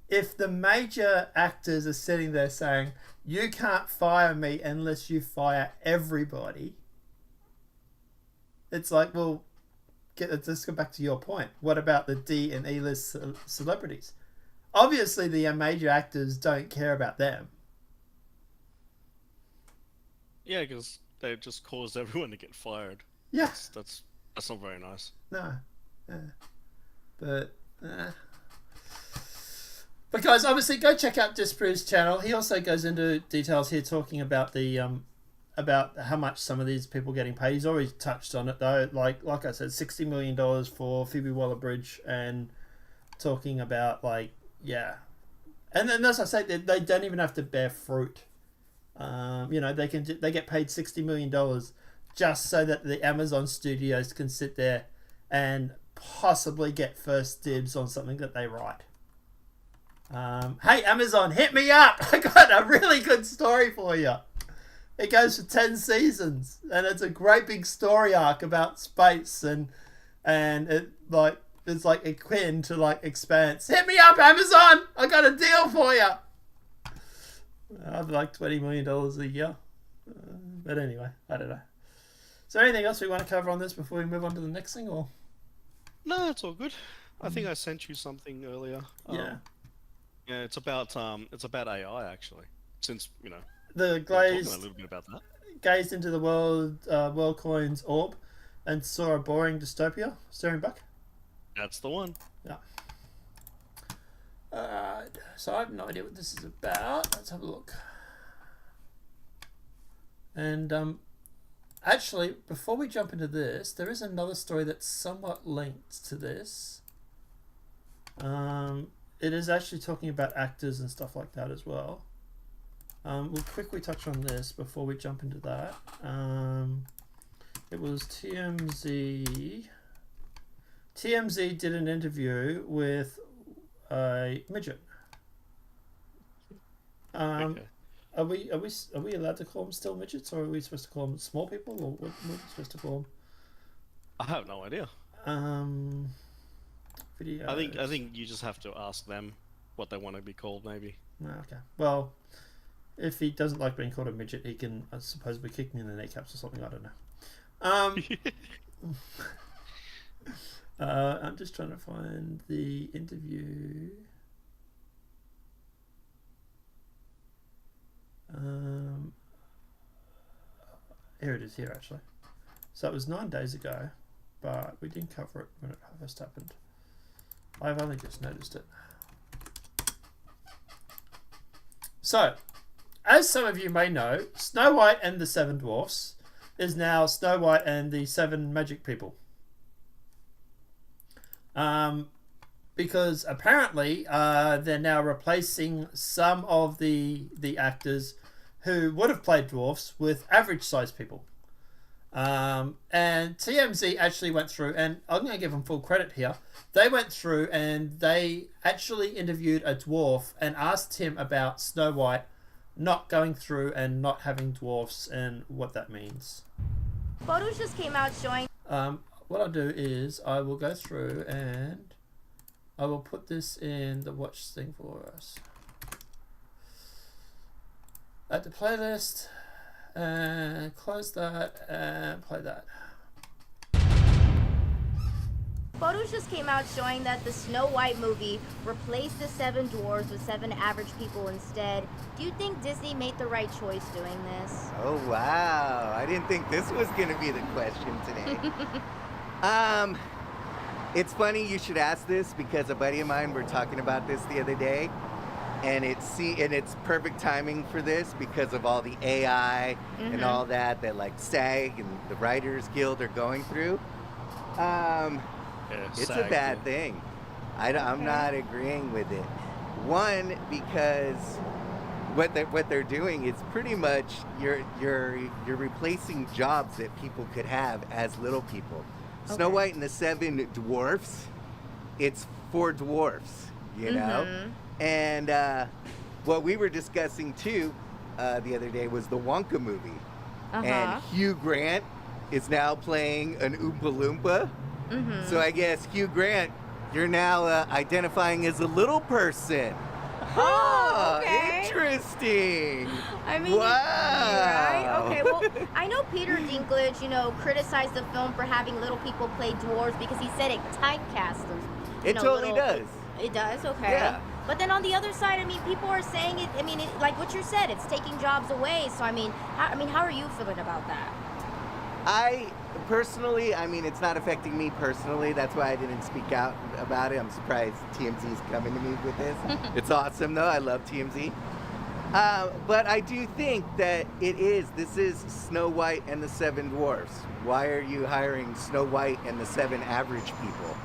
if the major actors are sitting there saying, you can't fire me unless you fire everybody, it's like, well, let's go back to your point. What about the D and E-list celebrities? Obviously, the major actors don't care about them. Yeah, because they just caused everyone to get fired. Yeah. That's not very nice. No. Yeah. But guys, obviously, go check out Disprove's channel. He also goes into details here talking about the about how much some of these people getting paid. He's already touched on it though. Like I said, $60 million for Phoebe Waller-Bridge, and talking about and then as I say, they don't even have to bear fruit. They get paid $60 million just so that the Amazon studios can sit there and possibly get first dibs on something that they write. Hey Amazon, hit me up! I got a really good story for you. It goes for 10 seasons, and it's a great big story arc about space, and it's like akin to Expanse. Hit me up, Amazon! I got a deal for you. I'd like $20 million a year, but anyway, I don't know. Is there anything else we want to cover on this before we move on to the next thing, or? No, it's all good. I think I sent you something earlier. Yeah. Yeah, it's about AI actually. Since The talking a little bit about that. Gazed into the world coin's orb and saw a boring dystopia. Staring back. That's the one. Yeah. So I have no idea what this is about. Let's have a look. And actually, before we jump into this, there is another story that's somewhat linked to this. It is actually talking about actors and stuff like that as well. We'll quickly touch on this before we jump into that. It was TMZ. TMZ did an interview with a midget. Okay. Are we allowed to call them still midgets, or are we supposed to call them small people, or what are we supposed to call them? I have no idea. Videos. I think you just have to ask them what they want to be called, maybe. Okay. Well, if he doesn't like being called a midget, he can, I suppose, be kicking in the kneecaps or something. I don't know. I'm just trying to find the interview. Here it is. Here actually. So it was 9 days ago, but we didn't cover it when it first happened. I've only just noticed it. So, as some of you may know, Snow White and the Seven Dwarfs is now Snow White and the Seven Magic People. Because apparently they're now replacing some of the actors who would have played dwarfs with average-sized people. And TMZ actually went through, and I'm going to give them full credit here. They went through and they actually interviewed a dwarf and asked him about Snow White not going through and not having dwarfs and what that means. Photos just came out showing... What I'll do is I will go through and I will put this in the watch thing for us. Add the playlist and close that and play that. Photos just came out showing that the Snow White movie replaced the 7 dwarves with 7 average people instead. Do you think Disney made the right choice doing this? Oh, wow. I didn't think this was going to be the question today. It's funny you should ask this because a buddy of mine were talking about this the other day, and it's perfect timing for this because of all the AI and all that like SAG and the Writers Guild are going through. It's a bad thing. I'm not agreeing with it. One, because what they're doing is pretty much you're replacing jobs that people could have as little people. Okay. Snow White and the 7 dwarfs, it's 4 dwarfs, you know? And what we were discussing too the other day was the Wonka movie. And Hugh Grant is now playing an Oompa Loompa. So I guess, Hugh Grant, you're now identifying as a little person. Oh, okay. Interesting. I mean, wow. Right? Okay, well, I know Peter Dinklage, criticized the film for having little people play dwarves because he said it typecast them. It totally does. It does? Okay. Yeah. But then on the other side, I mean, people are saying it, like what you said, it's taking jobs away. So, how are you feeling about that? Personally, it's not affecting me personally. That's why I didn't speak out about it. I'm surprised TMZ's coming to me with this. It's awesome, though. I love TMZ. But I do think that this is Snow White and the 7 dwarfs. Why are you hiring Snow White and the 7 average people?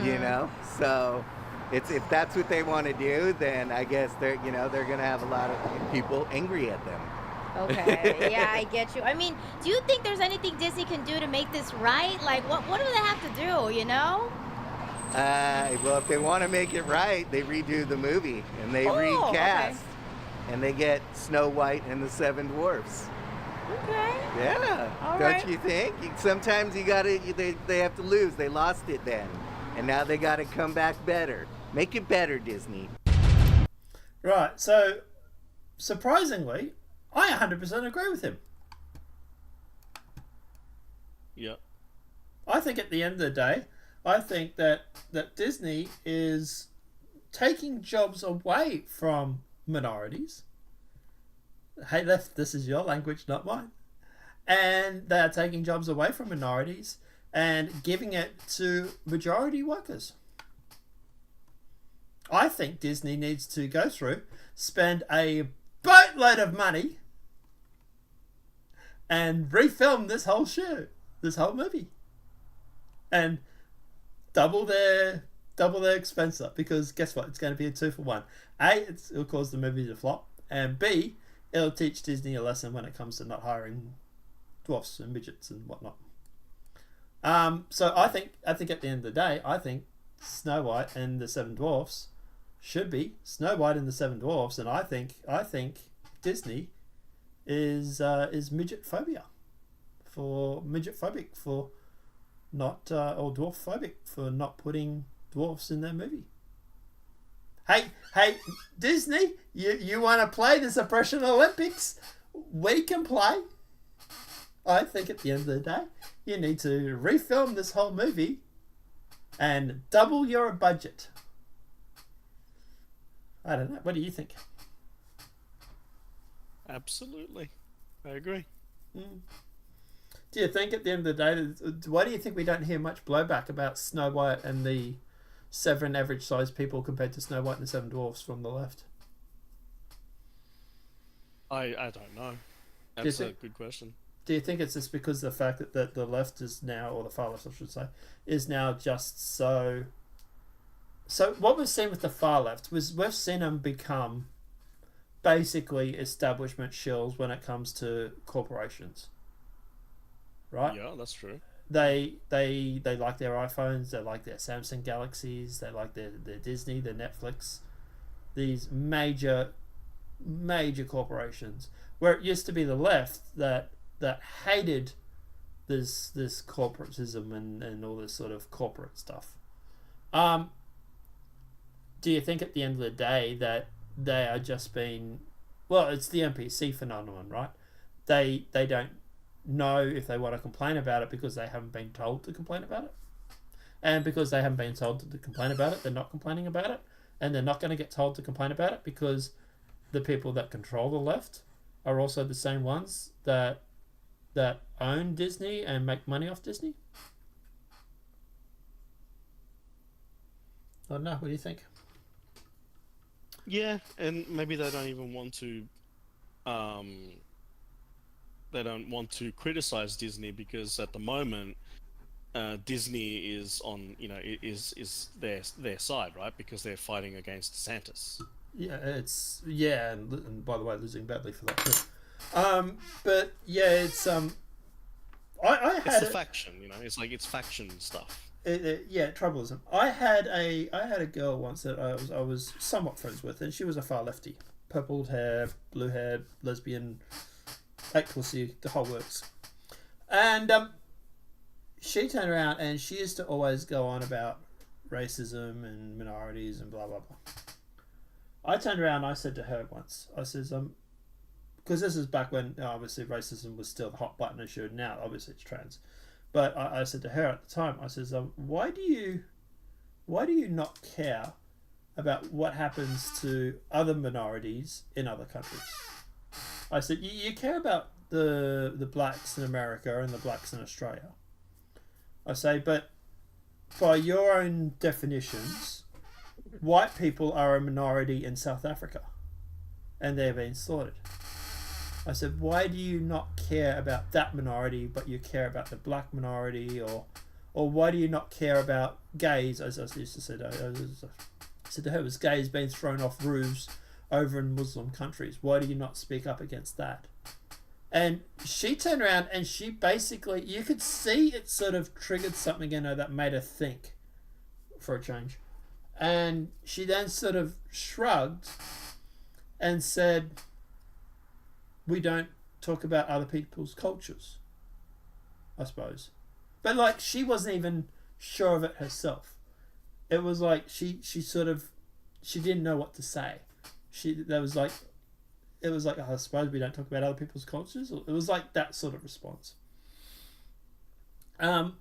You know? So, if that's what they want to do, then I guess they're going to have a lot of people angry at them. Okay, yeah, I get you. Do you think there's anything Disney can do to make this right? Like, what do they have to do, Well, if they want to make it right, they redo the movie, and they recast, and they get Snow White and the 7 dwarfs. Okay. Yeah, don't you think? Sometimes they have to lose. They lost it then, and now they got to come back better. Make it better, Disney. Right, so, surprisingly, I 100% agree with him. Yeah. I think at the end of the day, I think that Disney is taking jobs away from minorities. Hey, this is your language, not mine. And they are taking jobs away from minorities and giving it to majority workers. I think Disney needs to go through, spend a boatload of money and refilm this whole show, this whole movie, and double their expense up, because guess what? It's going to be a 2-for-1. A, it'll cause the movie to flop, and B, it'll teach Disney a lesson when it comes to not hiring dwarfs and midgets and whatnot. So I think at the end of the day, I think Snow White and the 7 dwarfs should be Snow White and the 7 dwarfs, and I think Disney is midget phobic for not or dwarf phobic for not putting dwarfs in their movie. Hey, Disney, you want to play the Suppression Olympics? We can play. I think at the end of the day, you need to refilm this whole movie and double your budget. I don't know. What do you think? Absolutely. I agree. Do you think at the end of the day, why do you think we don't hear much blowback about Snow White and the 7 average sized people compared to Snow White and the 7 dwarfs from the left? I don't know. That's a good question. Do you think it's just because of the fact that the left is now, or the far left I should say, is now just so So what we've seen with the far left was we've seen them become basically establishment shills when it comes to corporations, right? Yeah, that's true. They like their iPhones, they like their Samsung Galaxies, they like their Disney, their Netflix, these major corporations. Where it used to be the left that hated this corporatism and all this sort of corporate stuff. Do you think at the end of the day that they are just being, well, it's the NPC phenomenon, right? They don't know if they want to complain about it because they haven't been told to complain about it. And because they haven't been told to complain about it, they're not complaining about it. And they're not going to get told to complain about it because the people that control the left are also the same ones that own Disney and make money off Disney. I don't know. What do you think? Yeah, and maybe they don't even want to. They don't want to criticize Disney because at the moment, Disney is on, is their side, right? Because they're fighting against DeSantis. Yeah, and by the way, losing badly for that too. But yeah, it's I had it's the faction, it's faction stuff. Tribalism. I had a girl once that I was somewhat friends with, and she was a far lefty, purple hair, blue hair, lesbian, ate pussy, the whole works. And she turned around and she used to always go on about racism and minorities and blah blah blah. I turned around and I said to her once, I says, because this is back when obviously racism was still the hot button issue. Now obviously it's trans. But I said to her at the time, I says, why do you not care about what happens to other minorities in other countries? I said, you care about the blacks in America and the blacks in Australia. I say, but by your own definitions, white people are a minority in South Africa and they're being slaughtered. I said, why do you not care about that minority, but you care about the black minority? Or why do you not care about gays? As I used to say, I said to her, was gays being thrown off roofs over in Muslim countries? Why do you not speak up against that? And she turned around and she basically, you could see it sort of triggered something in her that made her think for a change. And she then sort of shrugged and said, we don't talk about other people's cultures, I suppose. But like, she wasn't even sure of it herself. It was like she didn't know what to say. It was like, oh, I suppose we don't talk about other people's cultures. It was like that sort of response. To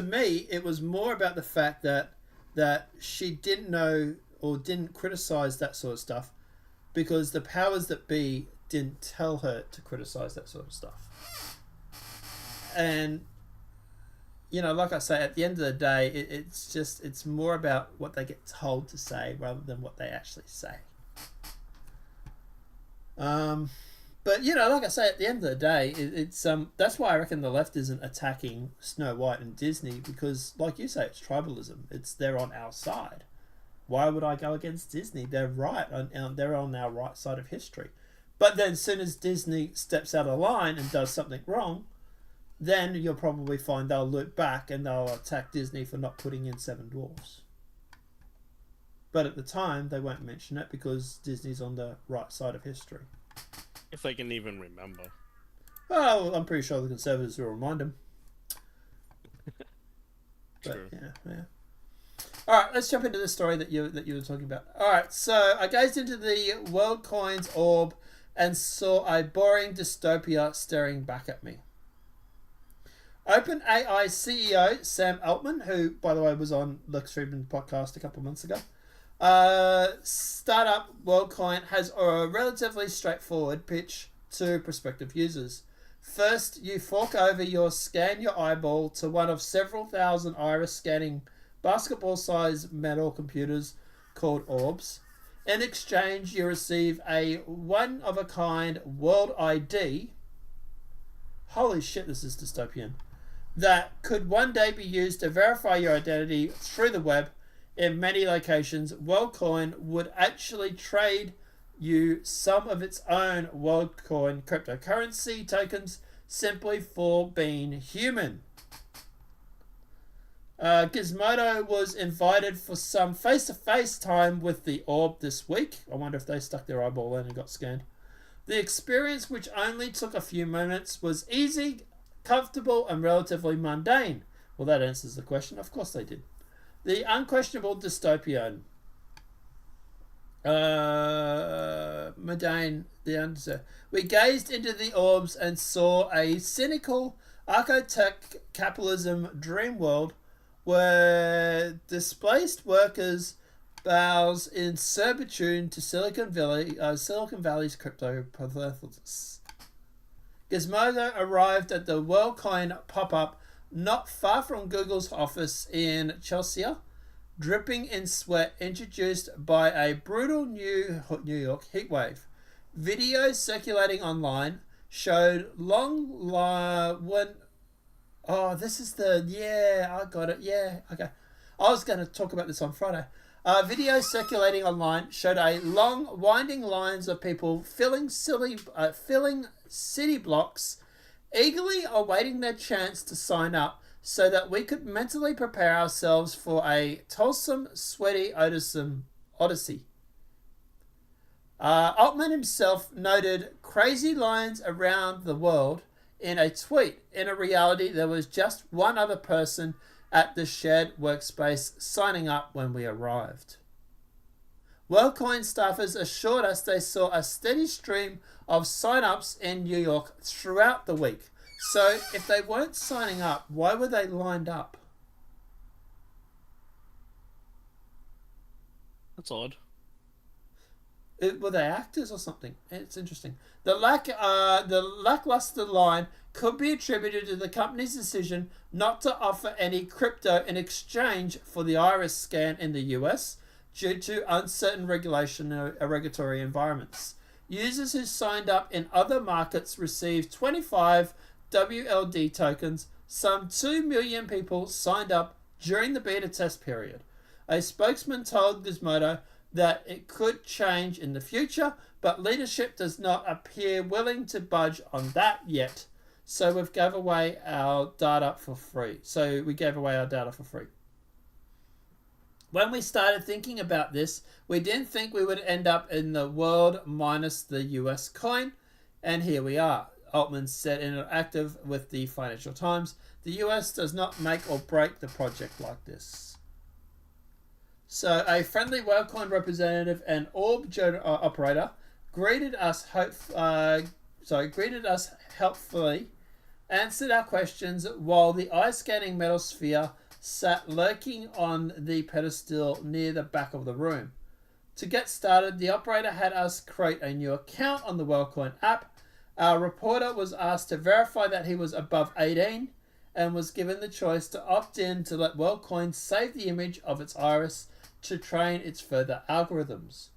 me, it was more about the fact that she didn't know or didn't criticize that sort of stuff because the powers that be didn't tell her to criticize that sort of stuff. And, like I say, at the end of the day, it's more about what they get told to say rather than what they actually say. But, like I say, at the end of the day, it's that's why I reckon the left isn't attacking Snow White and Disney because, like you say, it's tribalism. They're on our side. Why would I go against Disney? They're right. They're on our right side of history. But then as soon as Disney steps out of line and does something wrong, then you'll probably find they'll loop back and they'll attack Disney for not putting in Seven Dwarfs. But at the time, they won't mention it because Disney's on the right side of history. If they can even remember. Well, I'm pretty sure the Conservatives will remind them. True. Yeah. All right, let's jump into the story that you were talking about. All right, so I gazed into the WorldCoins orb and saw a boring dystopia staring back at me. OpenAI CEO Sam Altman, who, by the way, was on Lex Friedman's podcast a couple of months ago, startup WorldCoin has a relatively straightforward pitch to prospective users. First, you fork over scan your eyeball to one of several thousand iris scanning basketball-sized metal computers called orbs. In exchange, you receive a one-of-a-kind world ID. Holy shit, this is dystopian. That could one day be used to verify your identity through the web In many locations, WorldCoin would actually trade you some of its own WorldCoin cryptocurrency tokens simply for being human. Gizmodo was invited for some face-to-face time with the Orb this week. I wonder if they stuck their eyeball in and got scanned. The experience, which only took a few minutes, was easy, comfortable, and relatively mundane. Well, that answers the question. Of course they did. The unquestionable dystopian. Mundane, the answer. We gazed into the orbs and saw a cynical architect capitalism dream world where displaced workers bows in servitude to Silicon Valley's crypto pathos. Gizmodo arrived at the WorldCoin pop-up not far from Google's office in Chelsea, dripping in sweat, introduced by a brutal New York heatwave. Videos circulating online showed this is I got it. Yeah, okay. I was going to talk about this on Friday. Videos circulating online showed a long, winding lines of people filling city blocks, eagerly awaiting their chance to sign up so that we could mentally prepare ourselves for a toilsome, sweaty odyssey. Altman himself noted crazy lines around the world in a tweet. In a reality, there was just one other person at the shared workspace signing up when we arrived. WorldCoin staffers assured us they saw a steady stream of sign-ups in New York throughout the week. So if they weren't signing up, why were they lined up? That's odd. Were they actors or something? It's interesting. The lackluster line could be attributed to the company's decision not to offer any crypto in exchange for the iris scan in the US due to uncertain regulatory environments. Users who signed up in other markets received 25 WLD tokens. Some 2 million people signed up during the beta test period. A spokesman told Gizmodo that it could change in the future, but leadership does not appear willing to budge on that yet. So we gave away our data for free. When we started thinking about this, we didn't think we would end up in the world minus the US coin, and here we are. Altman said in an interview with the Financial Times, the US does not make or break the project like this. So a friendly WorldCoin representative and orb operator greeted us helpfully, answered our questions while the eye-scanning metal sphere sat lurking on the pedestal near the back of the room. To get started, the operator had us create a new account on the WorldCoin app. Our reporter was asked to verify that he was above 18 and was given the choice to opt in to let WorldCoin save the image of its iris to train its further algorithms.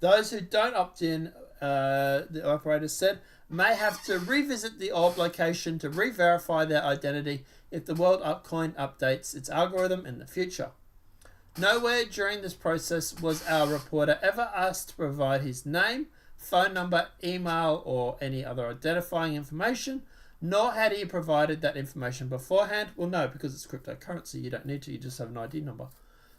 Those who don't opt in, the operator said, may have to revisit the orb location to re-verify their identity if the WorldCoin updates its algorithm in the future. Nowhere during this process was our reporter ever asked to provide his name, phone number, email, or any other identifying information, nor had he provided that information beforehand. Well, no, because it's cryptocurrency, you don't need to, you just have an ID number.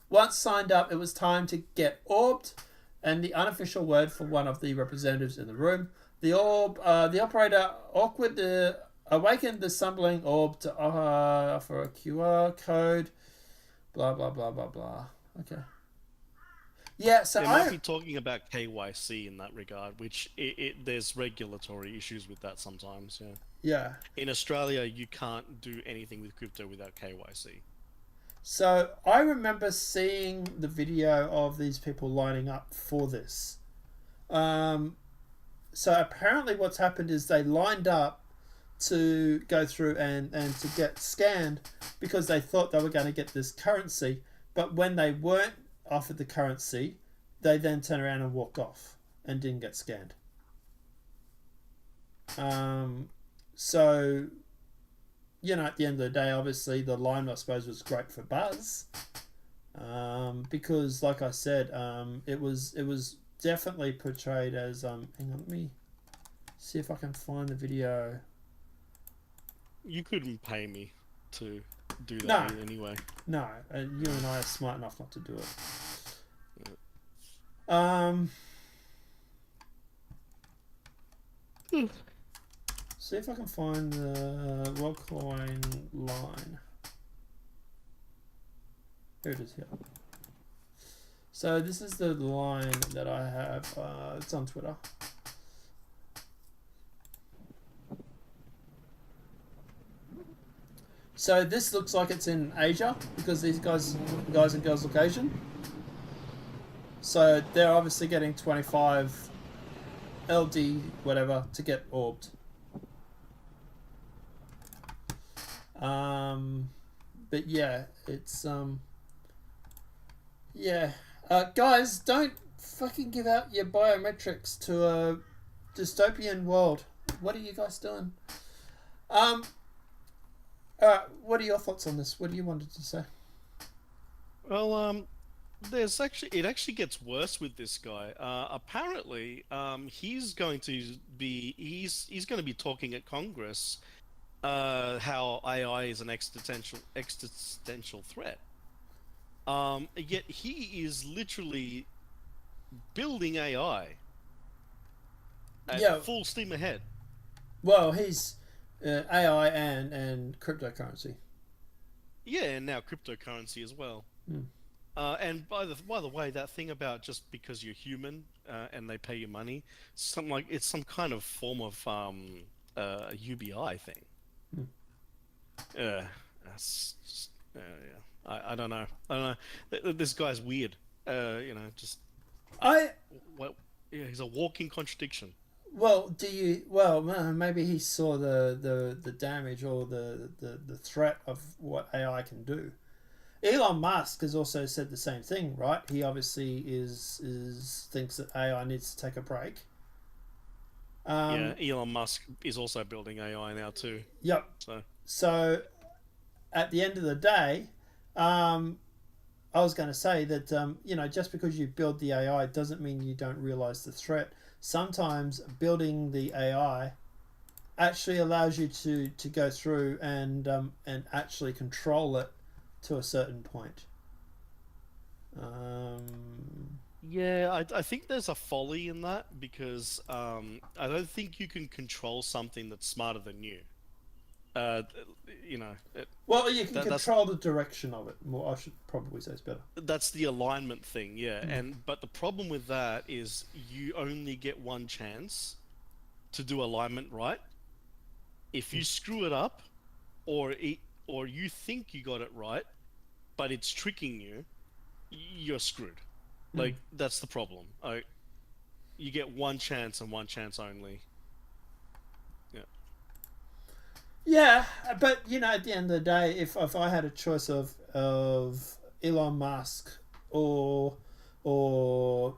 Once signed up, it was time to get orbed, and the unofficial word for one of the representatives in the room. The operator awakened the stumbling orb to offer a QR code. Blah, blah, blah, blah, blah. Okay. Yeah, so they might be talking about KYC in that regard, which there's regulatory issues with that sometimes, yeah. Yeah. In Australia, you can't do anything with crypto without KYC. So I remember seeing the video of these people lining up for this. So apparently what's happened is they lined up to go through and to get scanned because they thought they were going to get this currency. But when they weren't offered the currency, they then turned around and walked off and didn't get scanned. So, you know, at the end of the day, obviously the line, I suppose, was great for buzz. Because, like I said, it was definitely portrayed as hang on, let me see if I can find the video. You couldn't pay me to do that anyway. No, you and I are smart enough not to do it. See if I can find the Rockline line. Here it is here. So this is the line that I have. It's on Twitter. So this looks like it's in Asia because these guys and girls look Asian. So they're obviously getting 25 LD whatever to get orbed. But yeah, it's guys, don't fucking give out your biometrics to a dystopian world. What are you guys doing? What are your thoughts on this? What do you wanted to say? Well, it actually gets worse with this guy. Apparently, he's going to be talking at Congress how AI is an existential threat. Yet he is literally building AI at full steam ahead. Well, he's AI and cryptocurrency. Yeah, and now cryptocurrency as well. And by the way, that thing about just because you're human and they pay you money, it's some kind of form of UBI thing. That's just, I don't know. This guy's weird. He's a walking contradiction. Well, maybe he saw the damage or the threat of what AI can do. Elon Musk has also said the same thing, right? He obviously thinks that AI needs to take a break. Elon Musk is also building AI now too. Yep. So at the end of the day, I was going to say that just because you build the AI doesn't mean you don't realize the threat. Sometimes building the AI actually allows you to go through and actually control it to a certain point. I think there's a folly in that because I don't think you can control something that's smarter than you. Well, you can control the direction of it. More, I should probably say it's better. That's the alignment thing, but the problem with that is you only get one chance to do alignment right. If you screw it up, or you think you got it right, but it's tricking you, you're screwed. Like that's the problem. You get one chance and one chance only. Yeah, but at the end of the day, if I had a choice of Elon Musk or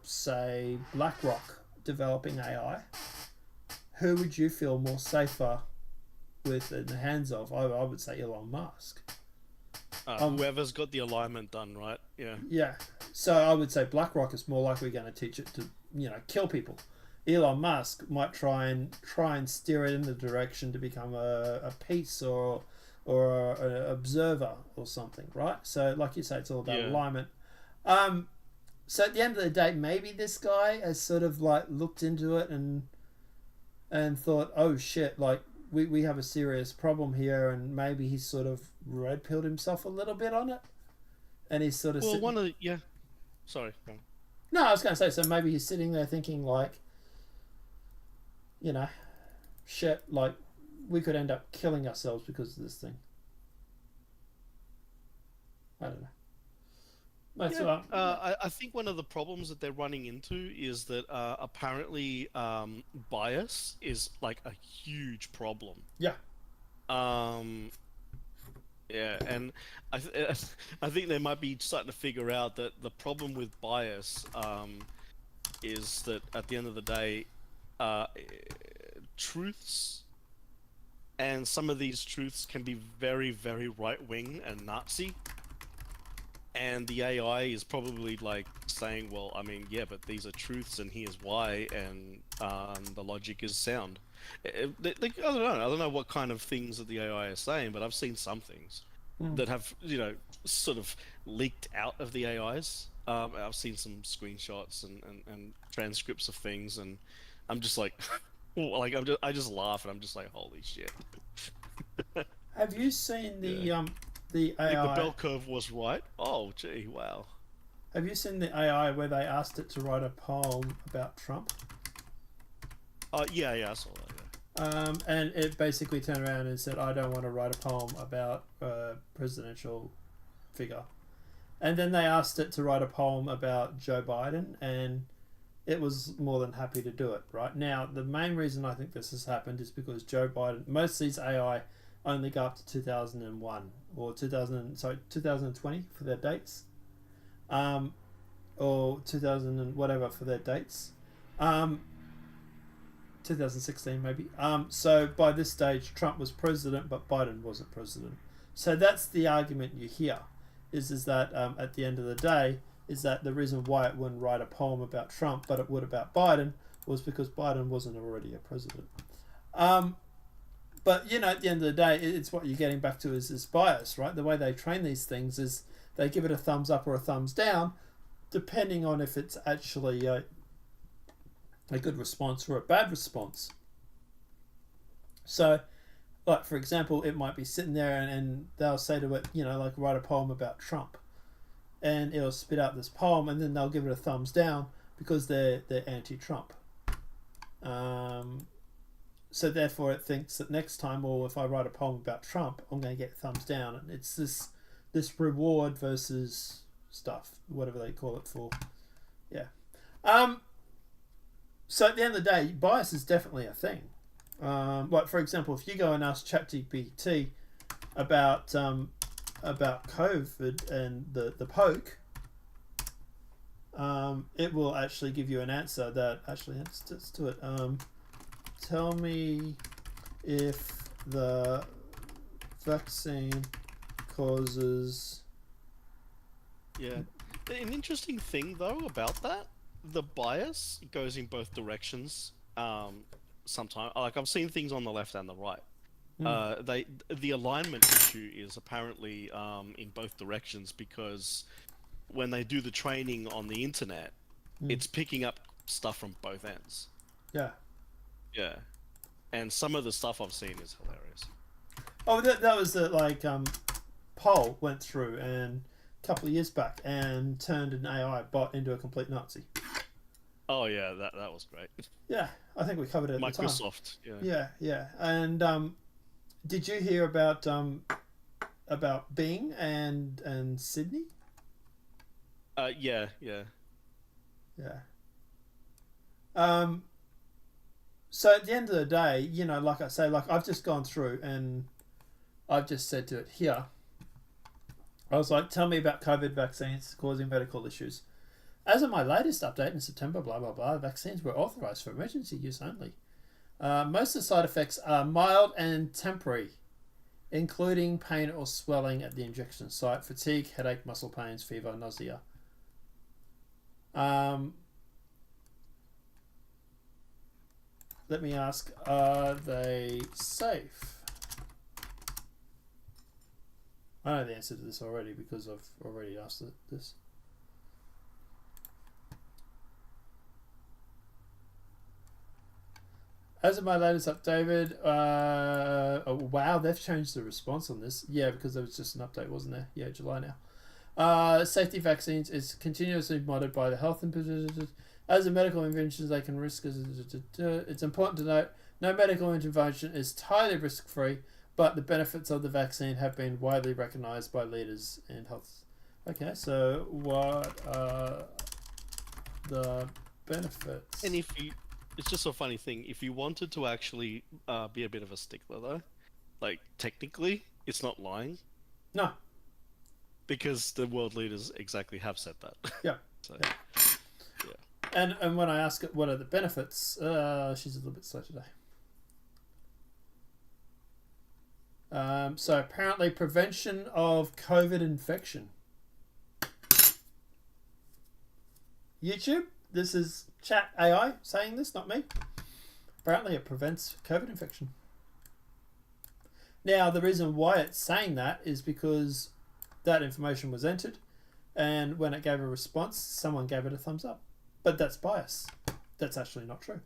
say BlackRock developing AI, who would you feel more safer with in the hands of? I would say Elon Musk. Whoever's got the alignment done right. Yeah. So I would say BlackRock is more likely going to teach it to kill people. Elon Musk might try and steer it in the direction to become a peace or an observer or something, right? So like you say, it's all about alignment. So at the end of the day, maybe this guy has sort of like looked into it and thought, oh shit, like we have a serious problem here, and maybe he's sort of red pilled himself a little bit on it, and he's sort of sorry. No, I was going to say, so maybe he's sitting there thinking like, shit, like we could end up killing ourselves because of this thing. I don't know. I think one of the problems that they're running into is that apparently bias is like a huge problem. Yeah. And I think they might be starting to figure out that the problem with bias is that at the end of the day, truths, and some of these truths can be very, very right-wing and Nazi. and the AI is probably like saying, well, I mean, yeah, but these are truths and here's why, and the logic is sound. I don't know what kind of things that the AI is saying, but I've seen some things that have, sort of leaked out of the AIs. I've seen some screenshots and transcripts of things, and I'm just like, I just laugh, and I'm just like, holy shit. Have you seen the AI? Like the bell curve was right. Oh, gee, wow. Have you seen the AI where they asked it to write a poem about Trump? Yeah, I saw that. Yeah. And it basically turned around and said, "I don't want to write a poem about a presidential figure." And then they asked it to write a poem about Joe Biden, and it was more than happy to do it. Right now, the main reason I think this has happened is because Joe Biden. Most of these AI only go up to 2001 or 2020 for their dates, or 2000 and whatever for their dates, 2016 maybe. So by this stage, Trump was president, but Biden wasn't president. So that's the argument you hear, is that at the end of the day, is that the reason why it wouldn't write a poem about Trump, but it would about Biden, was because Biden wasn't already a president. But, at the end of the day, it's what you're getting back to is this bias, right? The way they train these things is they give it a thumbs up or a thumbs down, depending on if it's actually a good response or a bad response. So, like, for example, it might be sitting there and they'll say to it, like, write a poem about Trump. And it'll spit out this poem, and then they'll give it a thumbs down because they're anti-Trump. So therefore it thinks that next time, or if I write a poem about Trump, I'm going to get thumbs down. And it's this reward versus stuff, whatever they call it for. Yeah. So at the end of the day, bias is definitely a thing. Like, for example, if you go and ask ChatGPT about COVID and the poke, it will actually give you an answer that actually, let's do it. Tell me if the vaccine causes... Yeah. An interesting thing, though, about that, the bias goes in both directions. Sometimes, like, I've seen things on the left and the right. The alignment issue is apparently in both directions, because when they do the training on the internet, it's picking up stuff from both ends. Yeah. Yeah. And some of the stuff I've seen is hilarious. Oh, that was the poll went through and a couple of years back and turned an AI bot into a complete Nazi. Oh yeah, that was great. Yeah, I think we covered it at Microsoft. the time. Yeah. And did you hear about Bing and Sydney? Yeah. So at the end of the day, like I say, like, I've just gone through and I've just said to it here, I was like, tell me about COVID vaccines causing medical issues. As of my latest update in September, blah, blah, blah, vaccines were authorized for emergency use only. Most of the side effects are mild and temporary, including pain or swelling at the injection site, fatigue, headache, muscle pains, fever, nausea. Let me ask, are they safe? I know the answer to this already because I've already asked this. As of my latest update, oh wow, they've changed the response on this. Yeah, because there was just an update, wasn't there? Yeah, July now. Safety vaccines is continuously monitored by the health and as a medical intervention, they can risk. It's important to note, no medical intervention is entirely risk-free, but the benefits of the vaccine have been widely recognized by leaders in health. Okay, so what are the benefits? And it's just a funny thing. If you wanted to actually be a bit of a stickler, though, like, technically, it's not lying. No. Because the world leaders exactly have said that. Yeah. So, yeah. And when I ask it what are the benefits, she's a little bit slow today. So apparently prevention of COVID infection. YouTube, this is chat AI saying this, not me. Apparently it prevents COVID infection. Now, the reason why it's saying that is because that information was entered, and when it gave a response, someone gave it a thumbs up. But that's bias. That's actually not true.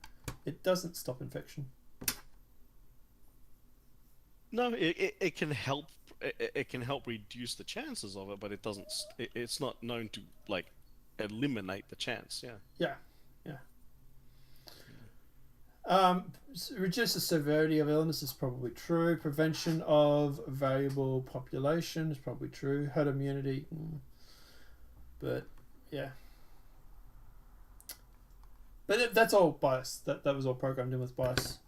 It doesn't stop infection. No, it can help. It can help reduce the chances of it, but it doesn't. It's not known to like eliminate the chance. Yeah. Reduce the severity of illness is probably true. Prevention of valuable population is probably true. Herd immunity, but yeah. But that's all bias. That was all programmed in with bias.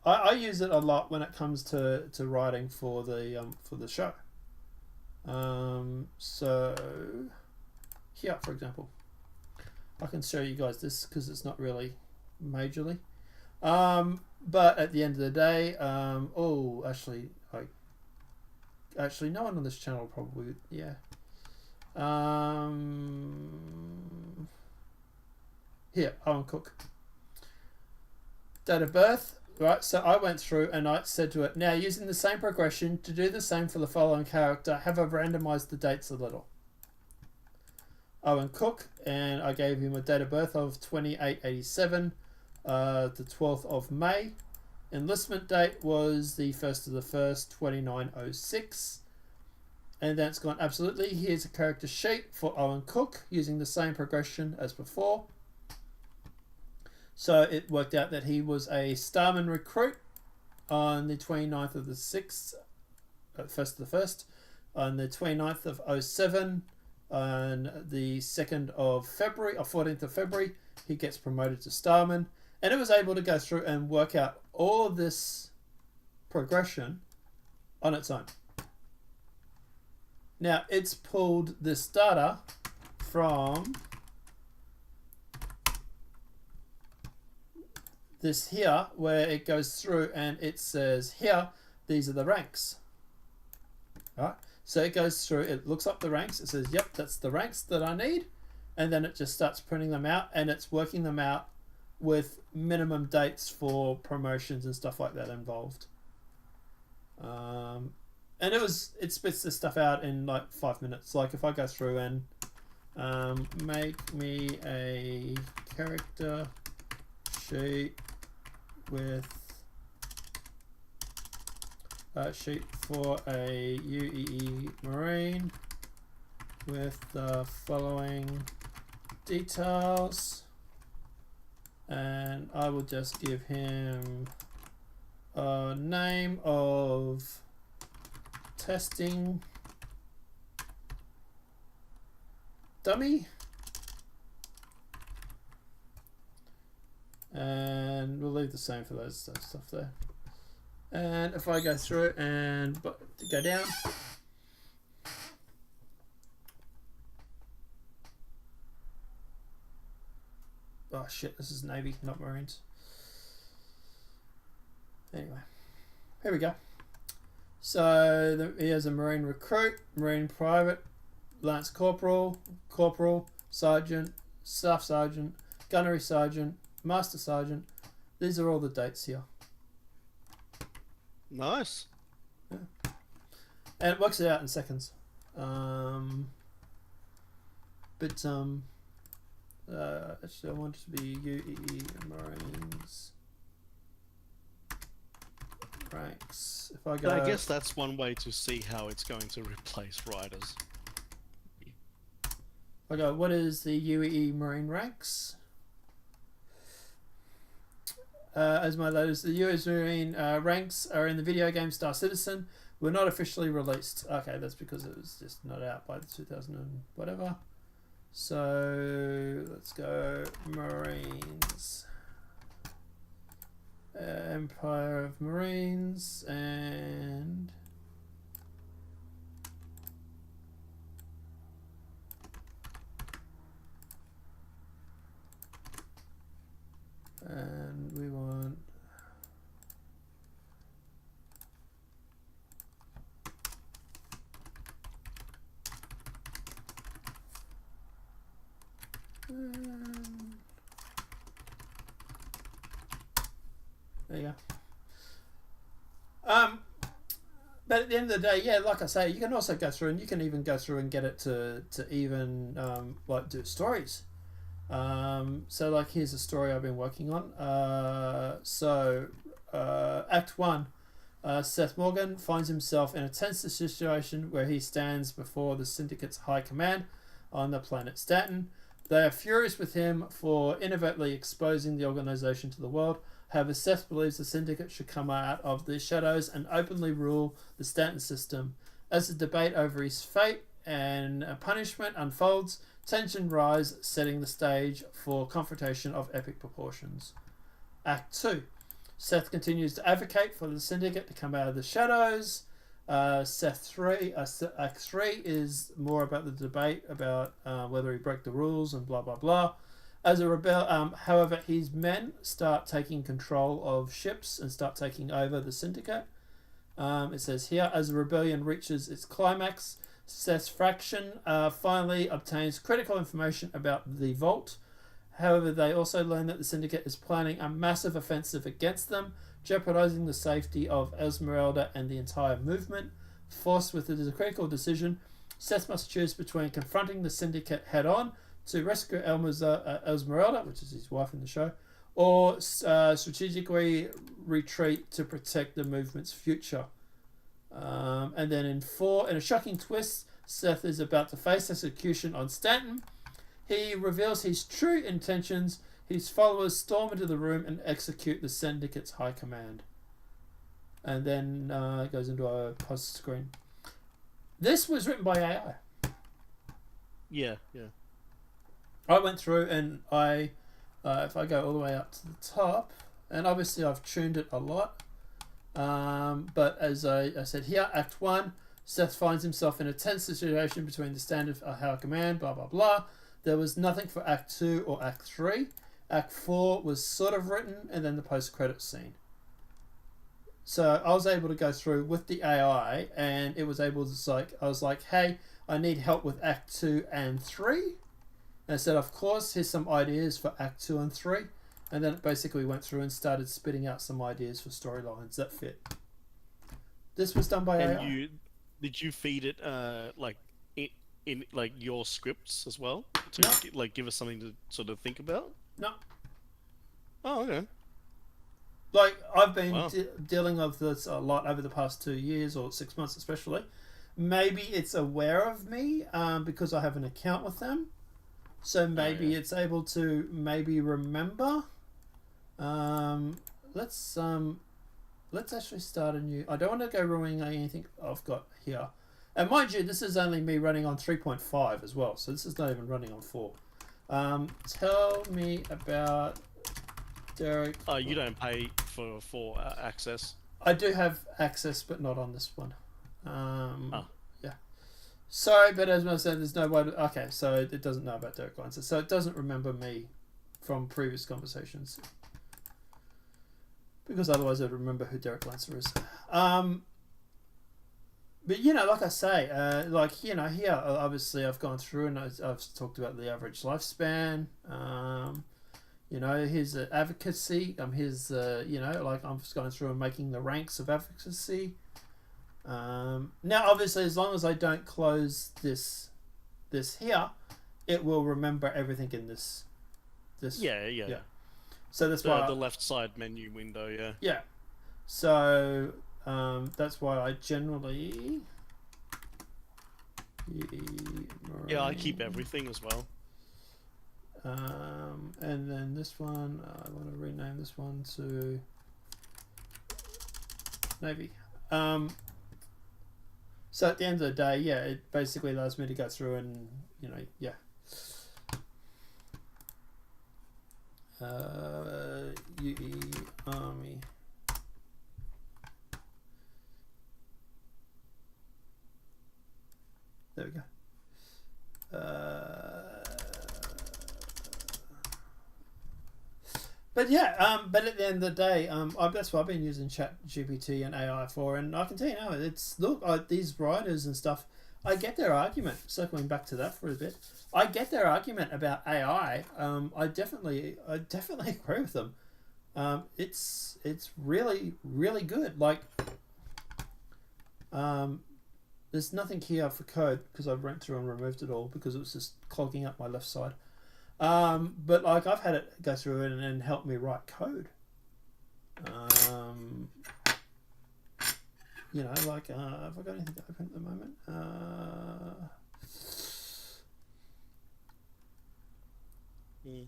I use it a lot when it comes to writing for the show. So here, for example, I can show you guys this because it's not really majorly. But at the end of the day, actually, no one on this channel probably, yeah. Here, Owen Cook. Date of birth. Right, so I went through and I said to it, now using the same progression to do the same for the following character, have I randomized the dates a little? Owen Cook, and I gave him a date of birth of 2887, the 12th of May. Enlistment date was the 1st of the 1st, 2906. And then it's gone, absolutely, here's a character sheet for Owen Cook using the same progression as before. So it worked out that he was a Starman recruit on the 29th of the 6th, 1st of the 1st, on the 29th of 07, on the 2nd of February, or 14th of February, he gets promoted to Starman. And it was able to go through and work out all of this progression on its own. Now, it's pulled this data from this here, where it goes through and it says here, these are the ranks. All right. So it goes through, it looks up the ranks, it says, yep, that's the ranks that I need. And then it just starts printing them out, and it's working them out with minimum dates for promotions and stuff like that involved. And it spits this stuff out in like 5 minutes. Like if I go through and make me a character sheet with sheet for a UEE Marine with the following details, and I will just give him a name of testing dummy, and we'll leave the same for those stuff there. And if I go through and go down, oh shit, this is Navy, not Marines. Anyway, here we go. So he has a Marine recruit, Marine private, Lance Corporal, Corporal, Sergeant, Staff Sergeant, Gunnery Sergeant, Master Sergeant. These are all the dates here. Nice. Yeah. And it works it out in seconds. Actually I want it to be UEE Marines ranks. If I go, I guess that's one way to see how it's going to replace writers. I go, what is the UEE Marine ranks? As my latest, the US Marine ranks are in the video game Star Citizen. Were not officially released. Okay, that's because it was just not out by the 2000 and whatever. So let's go Marines. Empire of Marines, and we want There you go. But at the end of the day, yeah, like I say, you can also go through, and you can even go through and get it to even like do stories. So like here's a story I've been working on. Act 1, Seth Morgan finds himself in a tense situation where he stands before the Syndicate's high command on the planet Stanton. They are furious with him for inadvertently exposing the organization to the world. However, Seth believes the Syndicate should come out of the shadows and openly rule the Stanton system. As the debate over his fate and punishment unfolds, tension rises, setting the stage for confrontation of epic proportions. Act 2. Seth continues to advocate for the Syndicate to come out of the shadows. Act 3 is more about the debate about whether he broke the rules and blah blah blah. As a rebel, however, his men start taking control of ships and start taking over the Syndicate. It says here, as the rebellion reaches its climax, Seth's faction finally obtains critical information about the Vault. However, they also learn that the Syndicate is planning a massive offensive against them, jeopardizing the safety of Esmeralda and the entire movement. Forced with a critical decision, Seth must choose between confronting the Syndicate head-on to rescue Esmeralda, which is his wife in the show, or strategically retreat to protect the movement's future. And then in 4, in a shocking twist, Seth is about to face execution on Stanton. He reveals his true intentions. His followers storm into the room and execute the Syndicate's high command. And then it goes into a post screen. This was written by AI. Yeah. I went through and I, if I go all the way up to the top, and obviously I've tuned it a lot, but as I said here, Act 1, Seth finds himself in a tense situation between the standard high command, blah blah blah. There was nothing for Act 2 or Act 3. Act 4 was sort of written, and then the post-credits scene. So I was able to go through with the AI, and it was able to I was like, hey, I need help with Act 2 and 3. And I said, of course, here's some ideas for Act 2 and 3. And then it basically went through and started spitting out some ideas for storylines that fit. This was done by AI. Did you feed it in like your scripts as well to give us something to sort of think about? No. Oh, okay. Like I've been dealing with this a lot over the past 2 years or 6 months, especially. Maybe it's aware of me because I have an account with them. So maybe it's able to maybe remember. Let's actually start a new. I don't want to go ruining anything I've got here. And mind you, this is only me running on 3.5 as well, so this is not even running on 4. Tell me about Derek. Oh, you don't pay for access. I do have access, but not on this one. Yeah. Sorry, but as I said, there's no way to... Okay, so it doesn't know about Derek Lancer. So it doesn't remember me from previous conversations. Because otherwise I'd remember who Derek Lancer is. But, you know, like I say, here, obviously I've gone through and I've talked about the average lifespan. Here's advocacy. Here's, I'm just going through and making the ranks of advocacy. Now, obviously, as long as I don't close this here, it will remember everything in this. Yeah. So that's why the left side menu window. Yeah. Yeah. So that's why I generally. Yeah, I keep everything as well. And then this one, I want to rename this one to Navy. So at the end of the day, yeah, it basically allows me to go through and, yeah. UE Army. There we go. But yeah, but at the end of the day, that's what I've been using ChatGPT and AI for, and I can tell you now, these writers and stuff, I get their argument. Circling back to that for a bit, I get their argument about AI. I definitely agree with them. It's really, really good. Like, there's nothing here for code because I went through and removed it all because it was just clogging up my left side. But like I've had it go through it and help me write code. You know, like have I got anything open at the moment? Yeah,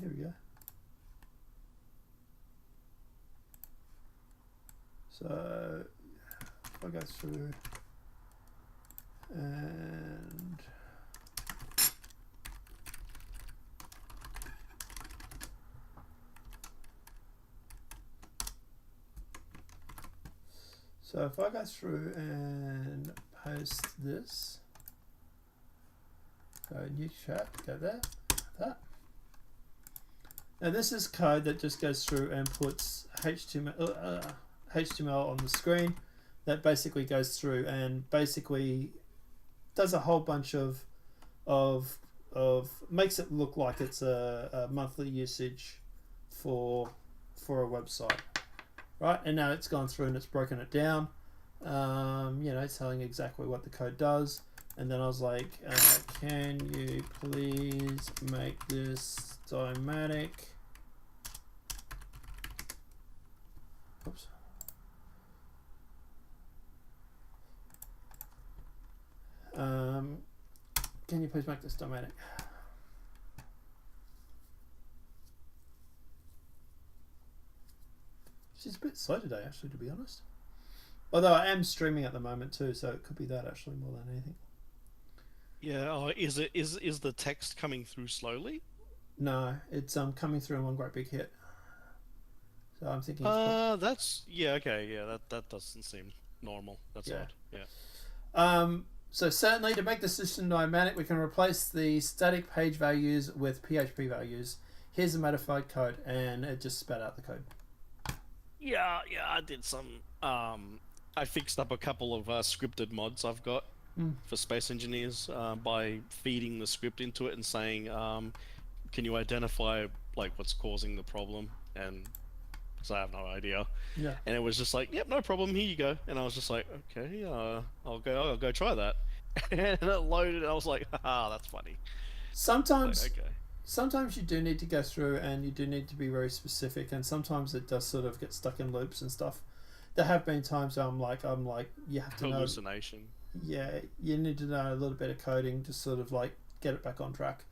here we go. So if I go through and so if I go through and post this, go new chat, go there, that. Now this is code that just goes through and puts HTML on the screen that basically goes through and basically does a whole bunch of makes it look like it's a monthly usage for a website, right? And now it's gone through and it's broken it down, you know, telling exactly what the code does. And then I was like, can you please make this dynamic? Oops. Can you please make this dynamic? She's a bit slow today, actually, to be honest. Although I am streaming at the moment too, so it could be that actually more than anything. Yeah. Oh, is the text coming through slowly? No, it's coming through in one great big hit. So I'm thinking. That's okay. Yeah, that doesn't seem normal. That's odd. Yeah. So certainly to make the system dynamic, we can replace the static page values with PHP values. Here's the modified code, and it just spat out the code. Yeah, I did some. I fixed up a couple of scripted mods I've got for Space Engineers by feeding the script into it and saying, "Can you identify like what's causing the problem?" And because I have no idea. Yeah. And it was just like, "Yep, no problem. Here you go." And I was just like, "Okay, I'll go try that." And it loaded. And I was like, "Ah, that's funny." Sometimes. Like, okay. Sometimes you do need to go through and you do need to be very specific, and sometimes it does sort of get stuck in loops and stuff. There have been times where I'm like, you have to hallucination. Yeah, you need to know a little bit of coding to sort of like get it back on track.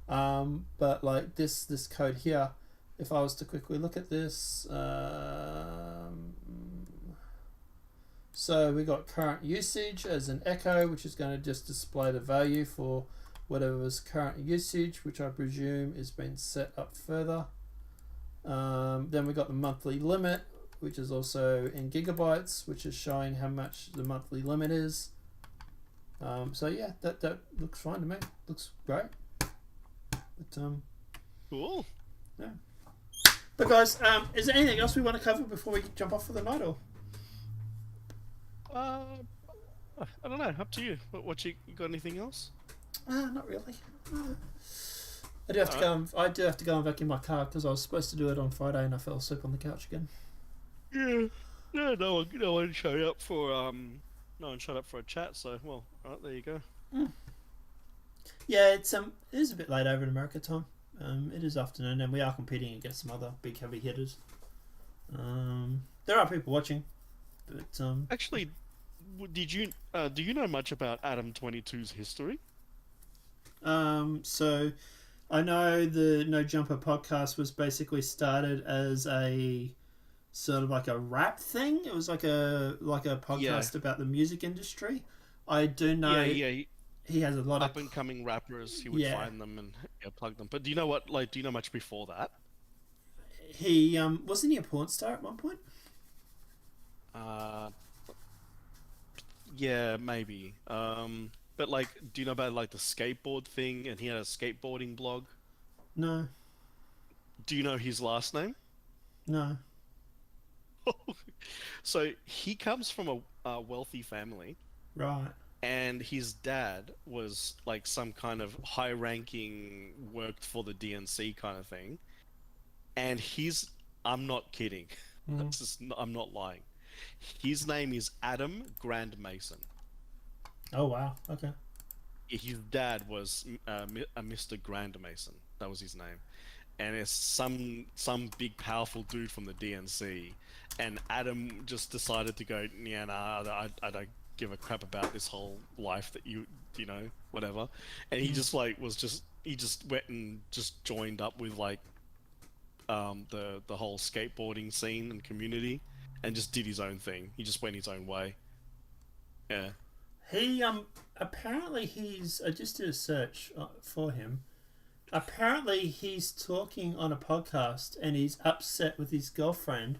But like this code here, if I was to quickly look at this, so we got current usage as an echo, which is going to just display the value for whatever's current usage, which I presume is being set up further. Then we got the monthly limit, which is also in gigabytes, which is showing how much the monthly limit is. So yeah, that looks fine to me. Looks great. But, cool. Yeah. But guys, is there anything else we want to cover before we jump off for the night, or? I don't know. Up to you. What you got? Anything else? Not really. I do have to go and vacuum my car because I was supposed to do it on Friday and I fell asleep on the couch again. Yeah. No one showed up for a chat. So well, right there you go. Yeah, it is a bit late over in America time. It is afternoon and we are competing against some other big heavy hitters. There are people watching, but actually, do you know much about Adam 22's history? So I know the No Jumper podcast was basically started as a sort of like a rap thing. It was like a podcast about the music industry. I do know he has a lot of up and coming rappers. He would find them and plug them. But do you know what? Like, do you know much before that? He wasn't he a porn star at one point? Yeah, maybe. But like, do you know about like the skateboard thing? And he had a skateboarding blog. No. Do you know his last name? No. So he comes from a wealthy family. Right. and his dad was like some kind of high-ranking, worked for the DNC kind of thing, and I'm not kidding. I'm not lying. His name is Adam Grand Mason. Oh wow. Okay. His dad was a Mr. Grand Mason. That was his name, and it's some big powerful dude from the DNC. And Adam just decided to go, yeah, nah, I don't give a crap about this whole life that you know, whatever. And he just like he just went and just joined up with like the whole skateboarding scene and community, and just did his own thing. He just went his own way. Yeah. He apparently I just did a search for him. Apparently he's talking on a podcast and he's upset with his girlfriend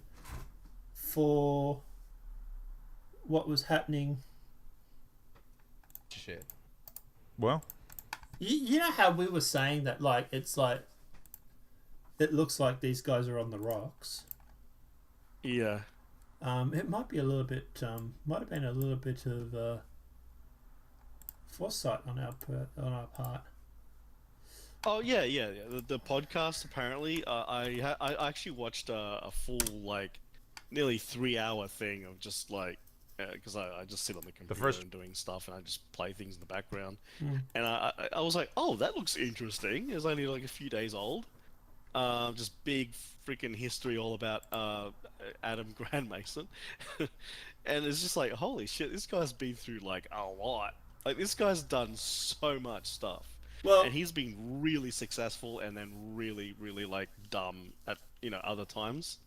for what was happening. Shit. Well, you know how we were saying that like it's like it looks like these guys are on the rocks. Yeah. It might be a little bit might have been a little bit of foresight on our part. Oh yeah. The podcast apparently. I actually watched a full like nearly 3-hour thing of just like because I just sit on the computer and doing stuff, and I just play things in the background. And I was like, oh, that looks interesting. It's only like a few days old. Just big freaking history all about Adam Grand Mason. And it's just like, holy shit, this guy's been through like a lot. Like this guy's done so much stuff. Well, and he's been really successful and then really, really like dumb at other times.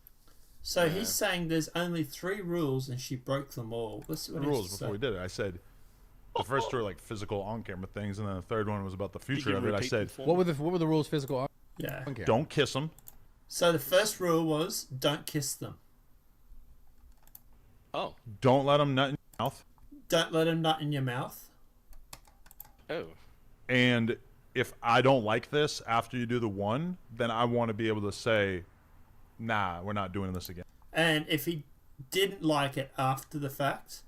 So he's saying there's only 3 rules and she broke them all. Let's see what rules before we did it. I said the first 2 were like physical on-camera things, and then the third one was about the future of it. I said, what were the rules physical? Yeah. Okay. Don't kiss them. So the first rule was don't kiss them. Oh. Don't let them nut in your mouth. Don't let them nut in your mouth. Oh. And if I don't like this after you do the one, then I want to be able to say, nah, we're not doing this again. And if he didn't like it after the fact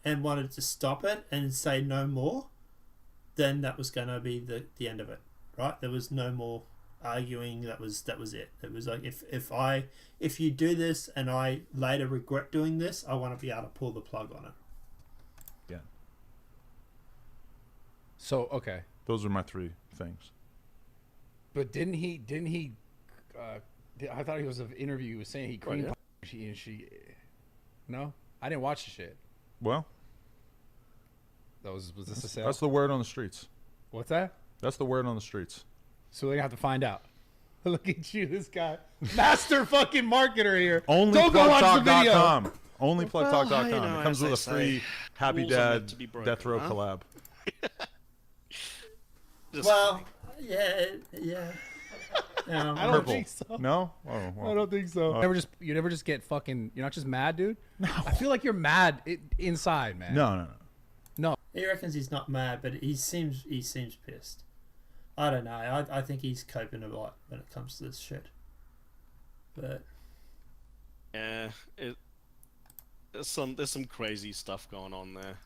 and wanted to stop it and say no more, then that was going to be the end of it, right? There was no more arguing. That was it. It was like if you do this and I later regret doing this, I want to be able to pull the plug on it. Yeah. So okay. Those are my 3 things. But didn't he? I thought he was an interview. He was saying he creamed she. No, I didn't watch the shit. Well, was this a sale? That's the word on the streets. What's that? That's the word on the streets. So they have to find out. Look at you, this guy, master fucking marketer here. OnlyPlugTalk.com. OnlyPlugTalk.com. Well, it comes with a free Happy Dad Death Row collab. Well, yeah. I don't think so. No? Oh, well. I don't think so. You never just get fucking. You're not just mad, dude. No. I feel like you're mad inside, man. No. He reckons he's not mad, but he seems pissed. I don't know. I think he's coping a lot when it comes to this shit. But yeah, there's some crazy stuff going on there.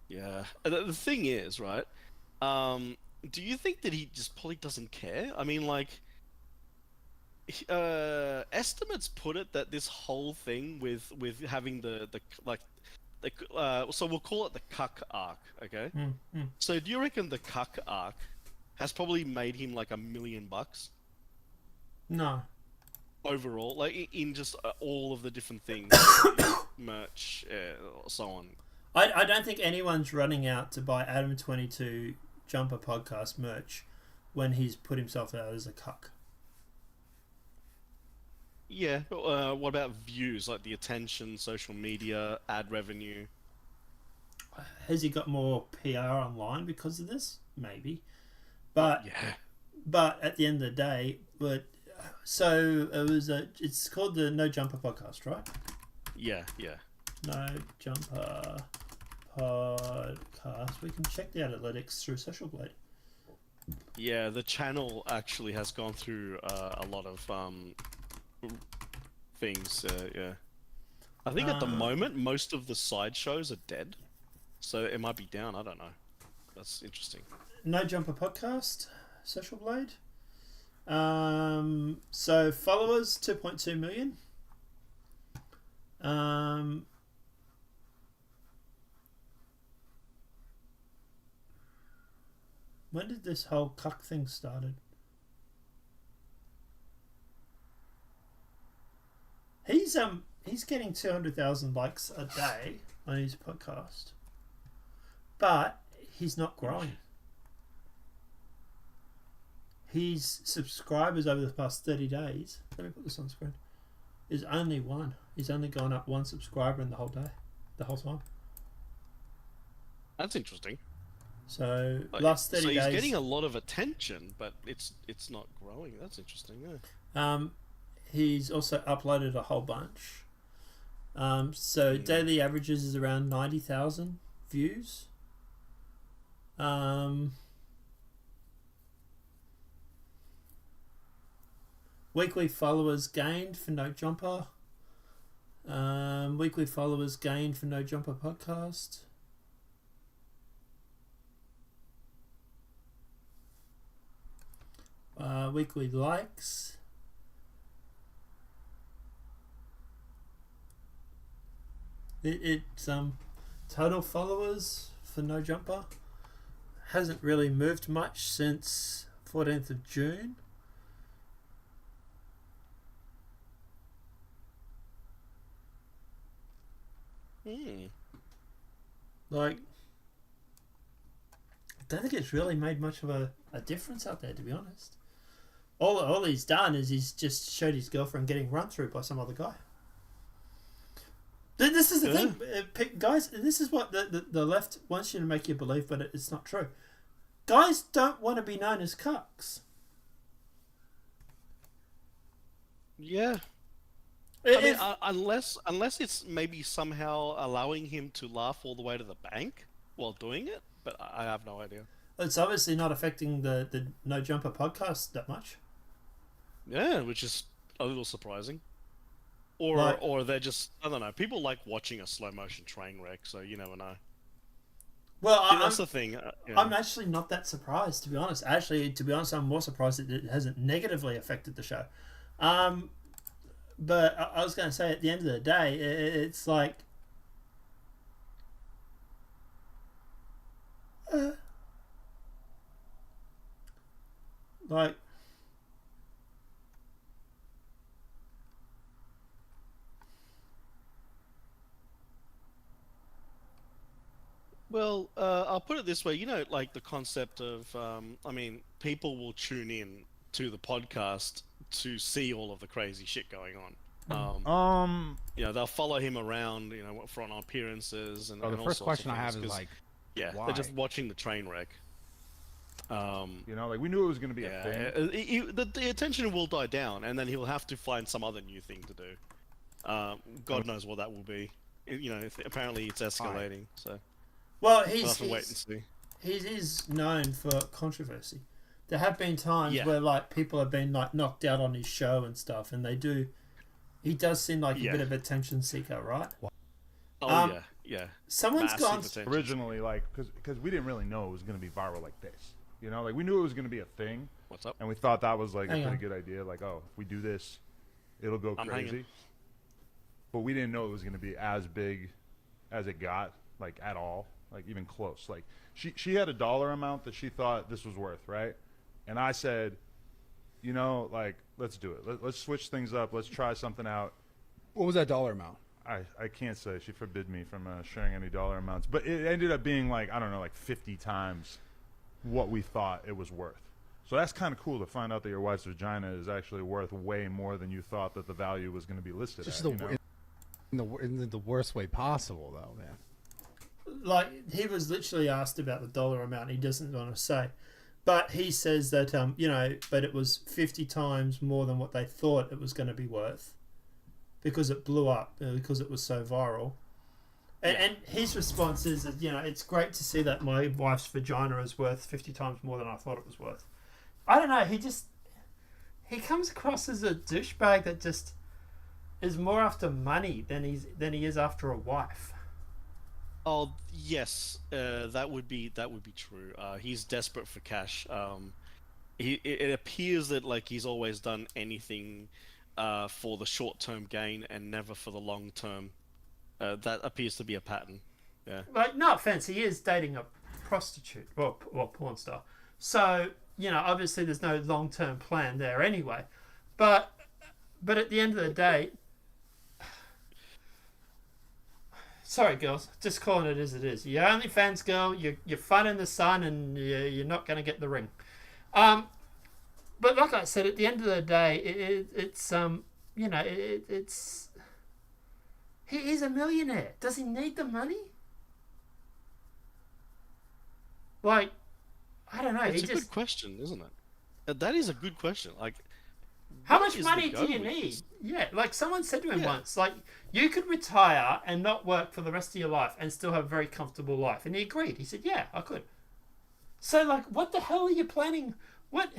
Yeah. The thing is, right? Do you think that he just probably doesn't care? I mean, like, estimates put it that this whole thing with having so we'll call it the cuck arc, okay? So do you reckon the cuck arc has probably made him like $1 million? No. Overall, like in just all of the different things, merch, so on. I don't think anyone's running out to buy Adam 22 Jumper Podcast merch when he's put himself out as a cuck. Yeah, what about views, like the attention, social media, ad revenue? Has he got more PR online because of this? Maybe. But yeah. But at the end of the day, so it's called the No Jumper Podcast, right? Yeah. No Jumper Podcast. We can check the analytics through Social Blade. Yeah, the channel actually has gone through a lot of things. Yeah. I think at the moment most of the side shows are dead, so it might be down. I don't know. That's interesting. No Jumper Podcast, Social Blade. So followers 2.2 million. When did this whole cuck thing started? He's getting 200,000 likes a day on his podcast, but he's not growing. His subscribers over the past 30 days, let me put this on screen, is only one. He's only gone up one subscriber in the whole day, the whole time. That's interesting. So last 30 days. So he's getting a lot of attention, but it's not growing. That's interesting. Yeah. He's also uploaded a whole bunch. So daily averages is around 90,000 views. Weekly followers gained for No Jumper. Weekly followers gained for No Jumper Podcast. Weekly likes. It's total followers for No Jumper hasn't really moved much since 14th of June. Like, I don't think it's really made much of a difference out there, to be honest. All he's done is he's just showed his girlfriend getting run through by some other guy. This is the thing, guys. This is what the left wants you to make you believe, but it's not true. Guys don't want to be known as cucks. Yeah. I mean, unless it's maybe somehow allowing him to laugh all the way to the bank while doing it, but I have no idea. It's obviously not affecting the No Jumper podcast that much. Yeah, which is a little surprising. Or they're just, I don't know, people like watching a slow motion train wreck, so you never know. Well, that's the thing. I'm actually not that surprised, to be honest. Actually, to be honest, I'm more surprised that it hasn't negatively affected the show. But I was going to say, at the end of the day, it's like... Well, I'll put it this way. You know, like the concept of, I mean, people will tune in to the podcast to see all of the crazy shit going on. You know, they'll follow him around, you know, for on appearances and. The and all first sorts question of I have things, is 'cause, like, yeah, why? they're just watching the train wreck. You know, like we knew it was going to be a thing. The attention will die down, and then he'll have to find some other new thing to do. God knows what that will be. You know, apparently it's escalating. So. Well, we'll have to wait and see. He is known for controversy. There have been times where like people have been like knocked out on his show and stuff, and he does seem like a bit of a attention seeker, right? Oh yeah. Someone's gone originally, like, because we didn't really know it was going to be viral like this. You know, like we knew it was going to be a thing. What's up? And we thought that was like a pretty good idea. Like, oh, if we do this, it'll go crazy. But we didn't know it was going to be as big as it got, like at all. Like even close. Like she had a dollar amount that she thought this was worth, right? And I said, you know, like let's do it. Let's switch things up. Let's try something out. What was that dollar amount? I can't say. She forbid me from sharing any dollar amounts. But it ended up being like, I don't know, like 50 times what we thought it was worth. So that's kind of cool to find out that your wife's vagina is actually worth way more than you thought that the value was going to be listed Just at. in the worst way possible, though, man. Like, he was literally asked about the dollar amount. He doesn't want to say. But he says that, you know, but it was 50 times more than what they thought it was going to be worth. Because it blew up. Because it was so viral. And his response is that, you know, it's great to see that my wife's vagina is worth 50 times more than I thought it was worth. I don't know. He comes across as a douchebag that just... is more after money than he is after a wife. Oh yes, that would be true. He's desperate for cash. It appears that like he's always done anything for the short-term gain and never for the long-term. That appears to be a pattern. Yeah. Like, no offense, he is dating a prostitute or porn star. So, you know, obviously there's no long-term plan there anyway. But at the end of the day, sorry girls, just calling it as it is. You're OnlyFans girl, you're fun in the sun, and you're not going to get the ring. But like I said, at the end of the day, it's you know, it's he's a millionaire. Does he need the money? Like, I don't know. It's a good question, isn't it? That is a good question. Like, how much money do you need? Yeah, like someone said to him once, like, you could retire and not work for the rest of your life and still have a very comfortable life. And he agreed. He said, yeah, I could. So, like, what the hell are you planning? What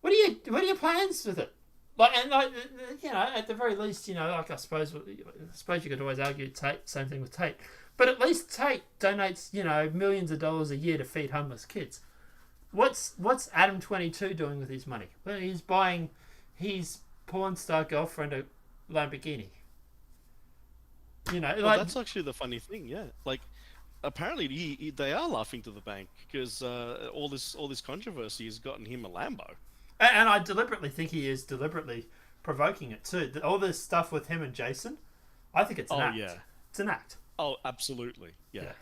are your plans with it? Like, and like, you know, at the very least, you know, like I suppose you could always argue Tate, same thing with Tate. But at least Tate donates, you know, millions of dollars a year to feed homeless kids. What's Adam 22 doing with his money? Well, he's buying his porn star girlfriend a Lamborghini. You know, well, that's actually the funny thing, yeah. Like, apparently they are laughing to the bank because all this controversy has gotten him a Lambo. And I deliberately think he is deliberately provoking it too. All this stuff with him and Jason, I think it's an act. Yeah. It's an act. Oh, absolutely. Yeah.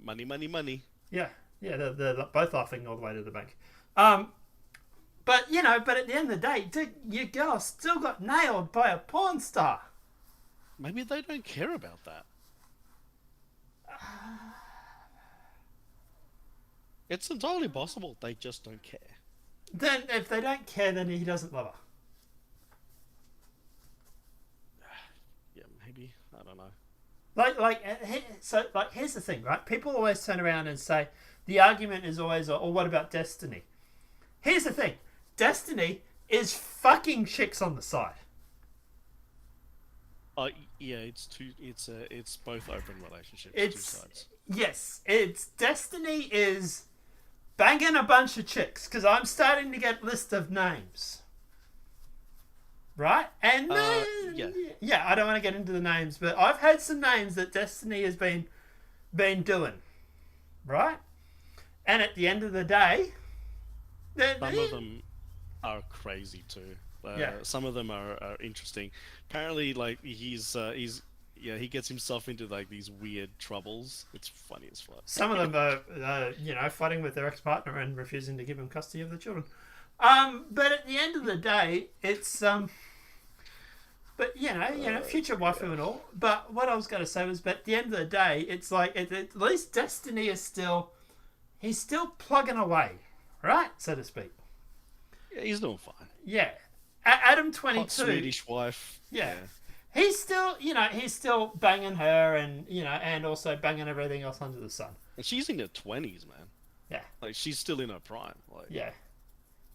Money, money, money. Yeah. They're both laughing all the way to the bank. But you know, but at the end of the day, your girl still got nailed by a porn star. Maybe they don't care about that. It's entirely possible they just don't care. Then, if they don't care, then he doesn't love her. Yeah, maybe. I don't know. Like, here's the thing, right? People always turn around and say the argument is always, "Oh, what about Destiny?" Here's the thing: Destiny is fucking chicks on the side. Yeah, it's both open relationships. It's two sides. Yes, it's Destiny is banging a bunch of chicks because I'm starting to get list of names. Right? And yeah, I don't want to get into the names, but I've had some names that Destiny has been doing. Right? And at the end of the day, some of them are crazy too. Some of them are interesting. Apparently, like he gets himself into like these weird troubles. It's funny as fuck. Some of them are you know, fighting with their ex-partner and refusing to give him custody of the children. But at the end of the day, it's but you know, future waifu and all. But what I was going to say was, but at the end of the day, it's like at least Destiny is he's still plugging away, right, so to speak. Yeah, he's doing fine. Yeah, Adam 22, hot Swedish wife. Yeah. He's still, you know, banging her and, you know, and also banging everything else under the sun. And she's in her 20s, man. Yeah. Like, she's still in her prime. Like, yeah.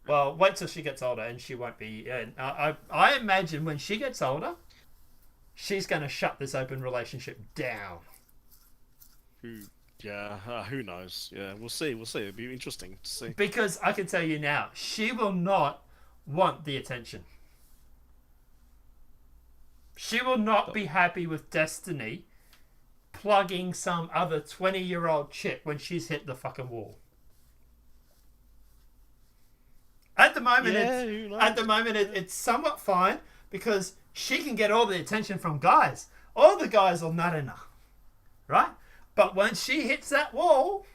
Well, wait till she gets older and she won't be... I imagine when she gets older, she's going to shut this open relationship down. Who knows? Yeah, we'll see. It'll be interesting to see. Because I can tell you now, she will not want the attention. She will not be happy with Destiny plugging some other 20-year-old chick when she's hit the fucking wall. At the moment, it's somewhat fine because she can get all the attention from guys. All the guys will nut in her, right? But when she hits that wall,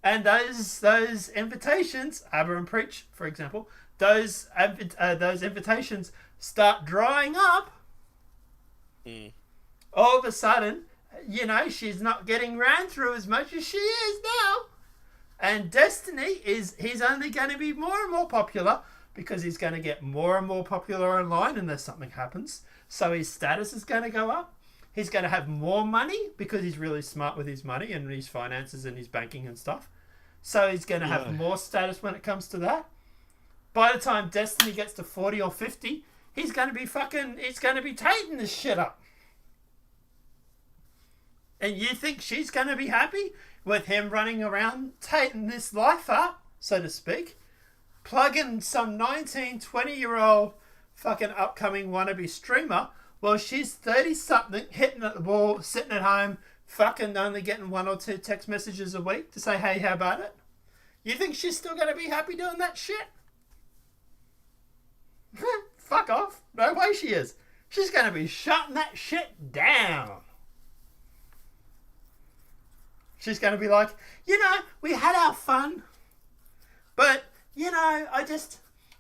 and those invitations, Aber and Preach, for example, those invitations start drying up. All of a sudden, you know, she's not getting ran through as much as she is now. And Destiny he's only going to be more and more popular because he's going to get more and more popular online unless something happens. So his status is going to go up. He's going to have more money because he's really smart with his money and his finances and his banking and stuff. So he's going to have more status when it comes to that. By the time Destiny gets to 40 or 50, he's going to be tating this shit up. And you think she's going to be happy with him running around tating this life up, so to speak, plugging some 19, 20-year-old fucking upcoming wannabe streamer while she's 30-something, hitting at the wall, sitting at home, fucking only getting 1 or 2 text messages a week to say, hey, how about it? You think she's still going to be happy doing that shit? Fuck off. No way she is. She's going to be shutting that shit down. She's going to be like, we had our fun, but, I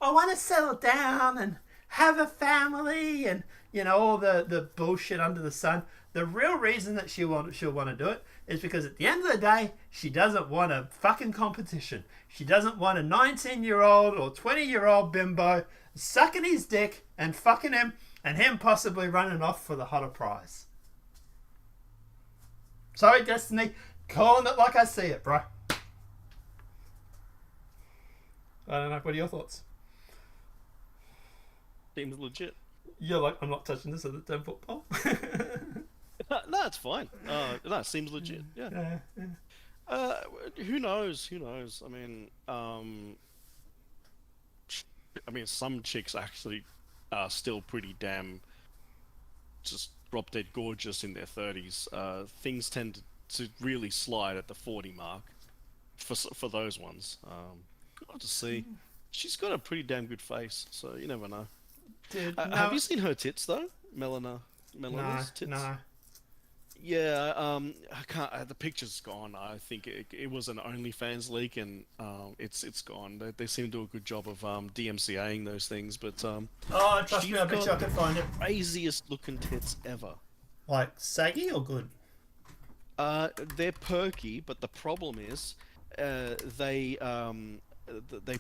want to settle down and have a family and, all the bullshit under the sun. The real reason that she'll want to do it is because at the end of the day, she doesn't want a fucking competition. She doesn't want a 19-year-old or 20-year-old bimbo sucking his dick and fucking him and him possibly running off for the hotter prize. Sorry, Destiny. Calling it like I see it, bro. I don't know. What are your thoughts? Seems legit. You're like, I'm not touching this at the 10 football. No, it's fine. No, it seems legit. Yeah. Who knows? I mean, some chicks actually are still pretty damn just drop dead gorgeous in their 30s. Things tend to really slide at the 40 mark for those ones. I'll just see. She's got a pretty damn good face, so you never know. Dude, have you seen her tits though, Melanie's tits? No. Yeah, I can't. The picture's gone. I think it was an OnlyFans leak, and it's gone. They seem to do a good job of DMCAing those things, but trust me, I bet you I can find it. Craziest looking tits ever. Like saggy or good? They're perky, but the problem is, they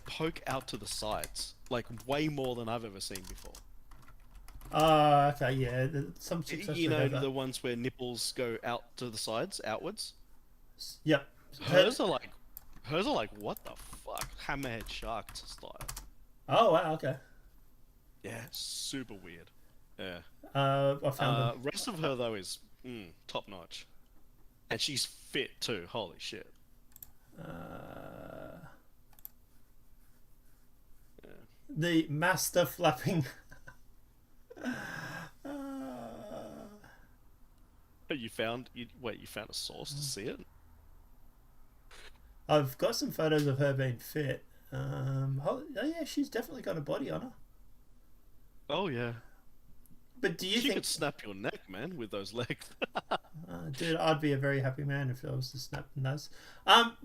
poke out to the sides, like way more than I've ever seen before. Okay, yeah. Some chicks the ones where nipples go out to the sides, outwards. Yep. Hers are like what the fuck, hammerhead shark style. Oh wow, okay. Yeah, super weird. Yeah. I found them. Rest of her though is top notch, and she's fit too. Holy shit. The master flapping. You found a source to see it? I've got some photos of her being fit. Oh yeah, she's definitely got a body on her. Oh yeah. But do you think she could snap your neck, man, with those legs? Dude, I'd be a very happy man if I was to snap those.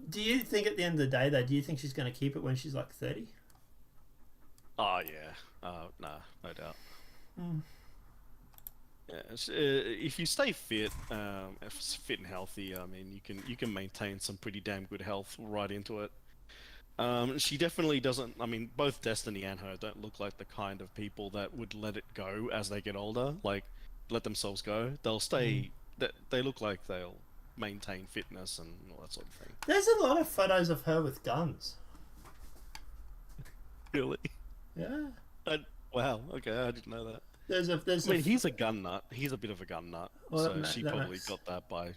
Do you think at the end of the day, though, do you think she's going to keep it when she's like 30? Oh yeah. No doubt. Yeah, if you stay fit, fit and healthy, I mean, you can maintain some pretty damn good health right into it. She definitely doesn't. I mean, both Destiny and her don't look like the kind of people that would let it go as they get older. Like, let themselves go. They'll stay. They look like they'll maintain fitness and all that sort of thing. There's a lot of photos of her with guns. Really? Yeah. Wow. Okay, I didn't know that. I mean, he's a gun nut. He's a bit of a gun nut. Well, so she probably got that by.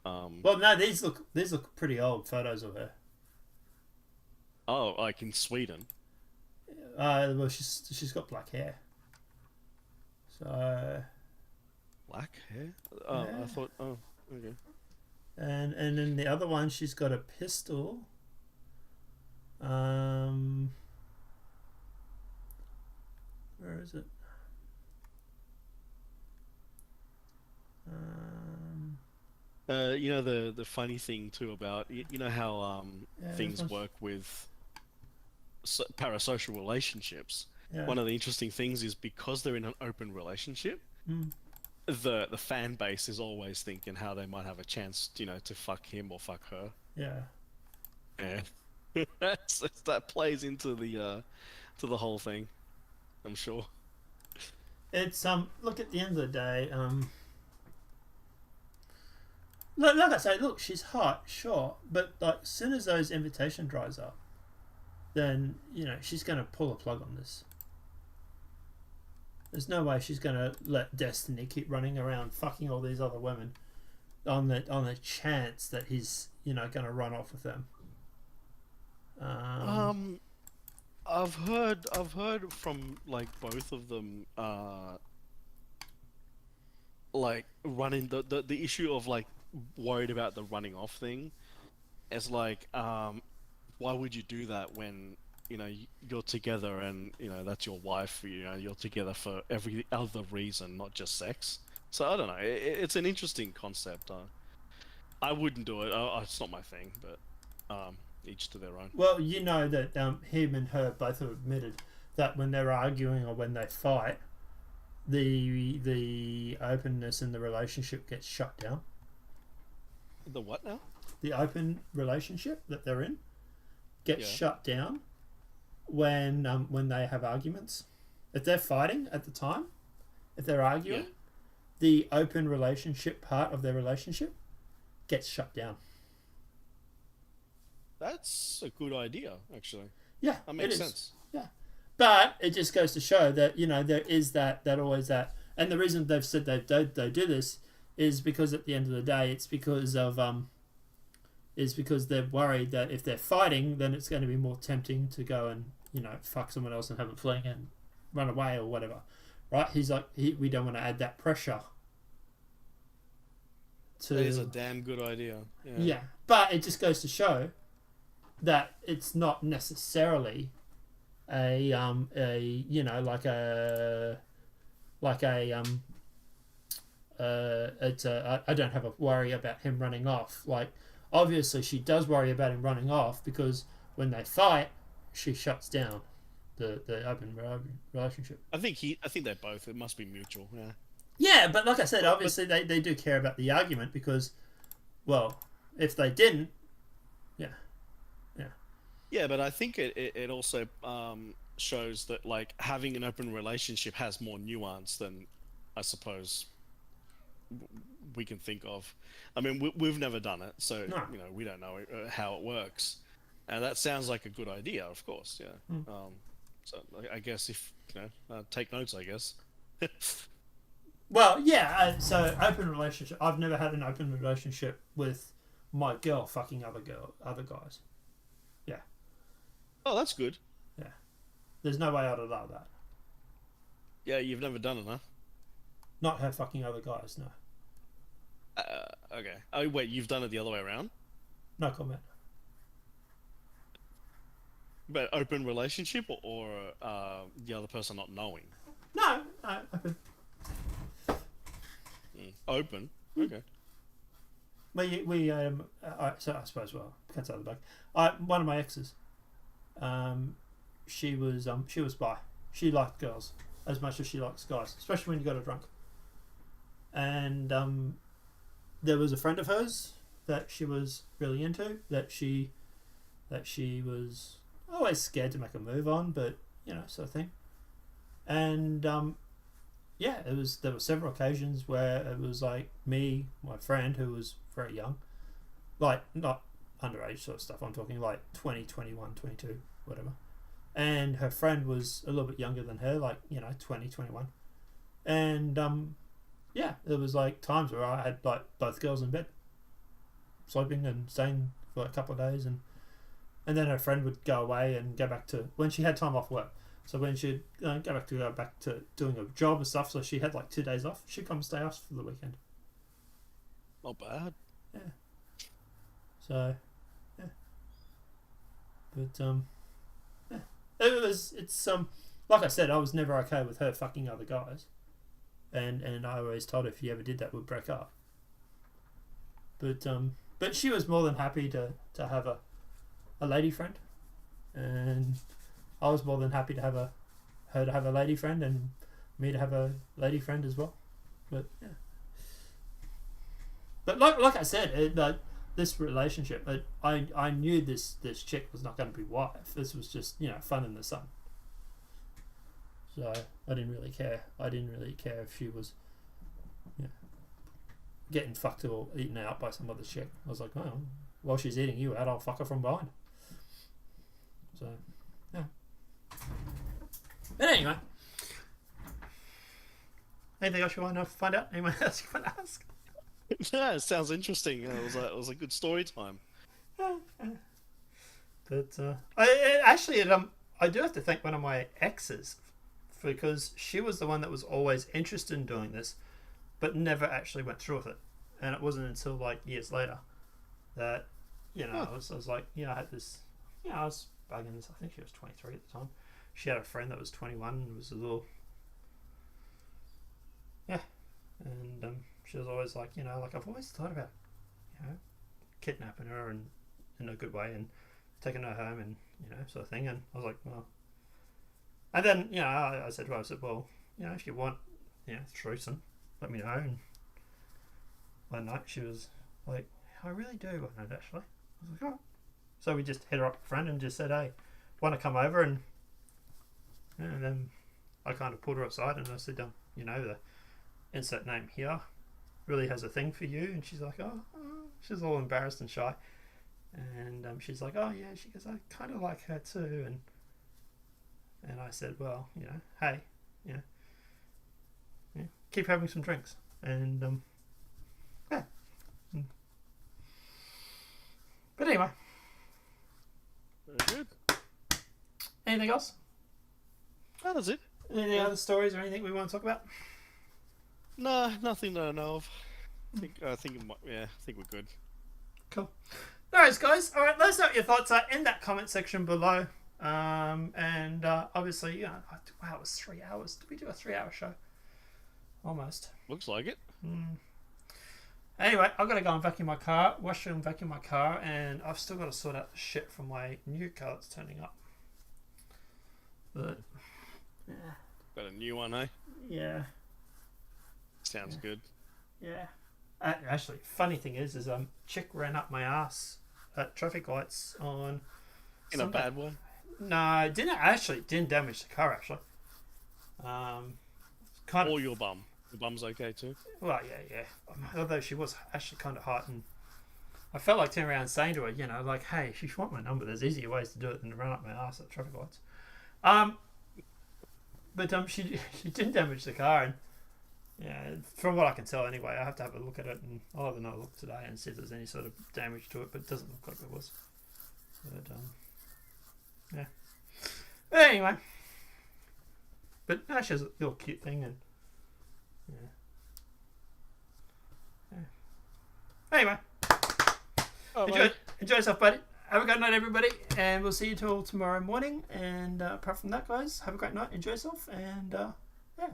Well, no, these look pretty old photos of her. Oh, like in Sweden. Well, she's got black hair. So. Black hair? Oh, yeah. I thought. Oh, okay. And then the other one, she's got a pistol. Where is it? You know the funny thing too about you know how things work with parasocial relationships. Yeah. One of the interesting things is because they're in an open relationship, the fan base is always thinking how they might have a chance, to fuck him or fuck her. Yeah. Yeah. That plays into the to the whole thing, I'm sure. It's look, at the end of the day, like I say, look, she's hot, sure, but like as soon as those invitation dries up, then she's gonna pull a plug on this. There's no way she's going to let Destiny keep running around fucking all these other women on the chance that he's, you know, going to run off with them. I've heard from like both of them, like running the issue of like worried about the running off thing. It's like, why would you do that when, you know, you're together and, you know, that's your wife, you know, you're together for every other reason, not just sex. So I don't know. It's an interesting concept. I wouldn't do it. It's not my thing, but each to their own. Well, you know that him and her both have admitted that when they're arguing or when they fight, the openness in the relationship gets shut down. The what now? The open relationship that they're in gets shut down when they have arguments. If they're fighting at the time, if they're arguing, the open relationship part of their relationship gets shut down. That's a good idea, actually. Yeah, that makes sense. Yeah, but it just goes to show that, you know, there is that always that, and the reason they've said they do this is because at the end of the day, it's because of because they're worried that if they're fighting, then it's going to be more tempting to go and, you know, fuck someone else and have a fling and run away or whatever, right? He's like, we don't want to add that pressure. That is a damn good idea. Yeah, but it just goes to show that it's not necessarily a you know, I don't have a worry about him running off. Like, obviously she does worry about him running off because when they fight, she shuts down the open relationship. I think they're both. It must be mutual. Yeah. Yeah, but like I said, obviously they do care about the argument because, well, if they didn't, yeah, but I think it also shows that like having an open relationship has more nuance than I suppose we can think of. I mean, we've never done it, so you know, we don't know how it works, and that sounds like a good idea, of course. Yeah. So I guess if you know, take notes, I guess. Well, yeah. So open relationship. I've never had an open relationship with my girl fucking other guys. Yeah. Oh, that's good. Yeah. There's no way I'd allow that. Yeah, you've never done it, huh? Not her fucking other guys, no. Okay. Oh, wait, you've done it the other way around? No comment. But open relationship or the other person not knowing? No, open. Open? Okay. We so I suppose, well, cat's out of the bag. One of my exes, she was bi. She liked girls as much as she likes guys, especially when you got her drunk. And there was a friend of hers that she was really into, that she was always scared to make a move on, but you know, sort of thing. And yeah, there were several occasions where it was like me, my friend who was very young, like not underage sort of stuff, I'm talking like 20, 21, 22, whatever. And her friend was a little bit younger than her, like, you know, 20, 21. And yeah, there was like times where I had like both girls in bed, sleeping and staying for like a couple of days, and then her friend would go away and go back to when she had time off work. So when she'd go back to doing a job and stuff, so she had like 2 days off, she'd come stay off for the weekend. Not bad. Yeah. So, yeah. But yeah, it's like I said, I was never okay with her fucking other guys, and I always told her if you ever did that, we'd break up. But she was more than happy to have a lady friend, and I was more than happy to have her to have a lady friend and me to have a lady friend as well. But yeah. But like I said, this relationship, I knew this chick was not going to be wife. This was just, you know, fun in the sun. So I didn't really care. I didn't really care if she was, you know, getting fucked or eaten out by some other chick. I was like, well, while she's eating you out, I'll fuck her from behind. So, yeah. But anyway, Anything else you want to find out? Anyone else you want to ask? Yeah, it sounds interesting. It was a good story time. But I do have to thank one of my exes, because she was the one that was always interested in doing this, but never actually went through with it. And it wasn't until like years later that, I was like, I had this, I was bugging this. I think she was 23 at the time. She had a friend that was 21 and was a little, and she was always like, like I've always thought about, kidnapping her and in a good way and taking her home and sort of thing. And I was like, well, and then I said to her, well, if you want, threesome, let me know. And one night she was like, I really do want it actually. I was like, oh. So we just hit her up a friend and just said, hey, want to come over? And then I kind of pulled her aside and I said, the insert name here really has a thing for you. And she's like, oh. She's all embarrassed and shy. And she's like, oh yeah. She goes, I kind of like her too. And I said, well, hey, keep having some drinks. And yeah. But anyway. Very good. Anything else? That was it. Any other stories or anything we want to talk about? No, nothing that I know of. I think we're good. Cool. Alright, guys. Alright, let us know what your thoughts are in that comment section below. And obviously, wow, it was 3 hours. Did we do a 3-hour show? Almost. Looks like it. Anyway, I've got to go and vacuum my car, wash and vacuum my car, and I've still got to sort out the shit from my new car that's turning up. But, yeah. Got a new one, eh? Yeah. Sounds good. Yeah. Actually, funny thing is chick ran up my ass at traffic lights on... In a bad way? No, it didn't damage the car, actually. Or your bum. The bum's okay too? Well, yeah. Although she was actually kind of hot, and I felt like turning around and saying to her, like, hey, if you want my number, there's easier ways to do it than to run up my ass at traffic lights. But she didn't damage the car, and yeah, from what I can tell anyway, I have to have a look at it, and I'll have another look today and see if there's any sort of damage to it, but it doesn't look like there was. But yeah. But anyway. But no, she has a little cute thing, and yeah. Anyway. Enjoy yourself, buddy. Have a great night, everybody, and we'll see you till tomorrow morning. And apart from that, guys, have a great night, enjoy yourself, and yeah.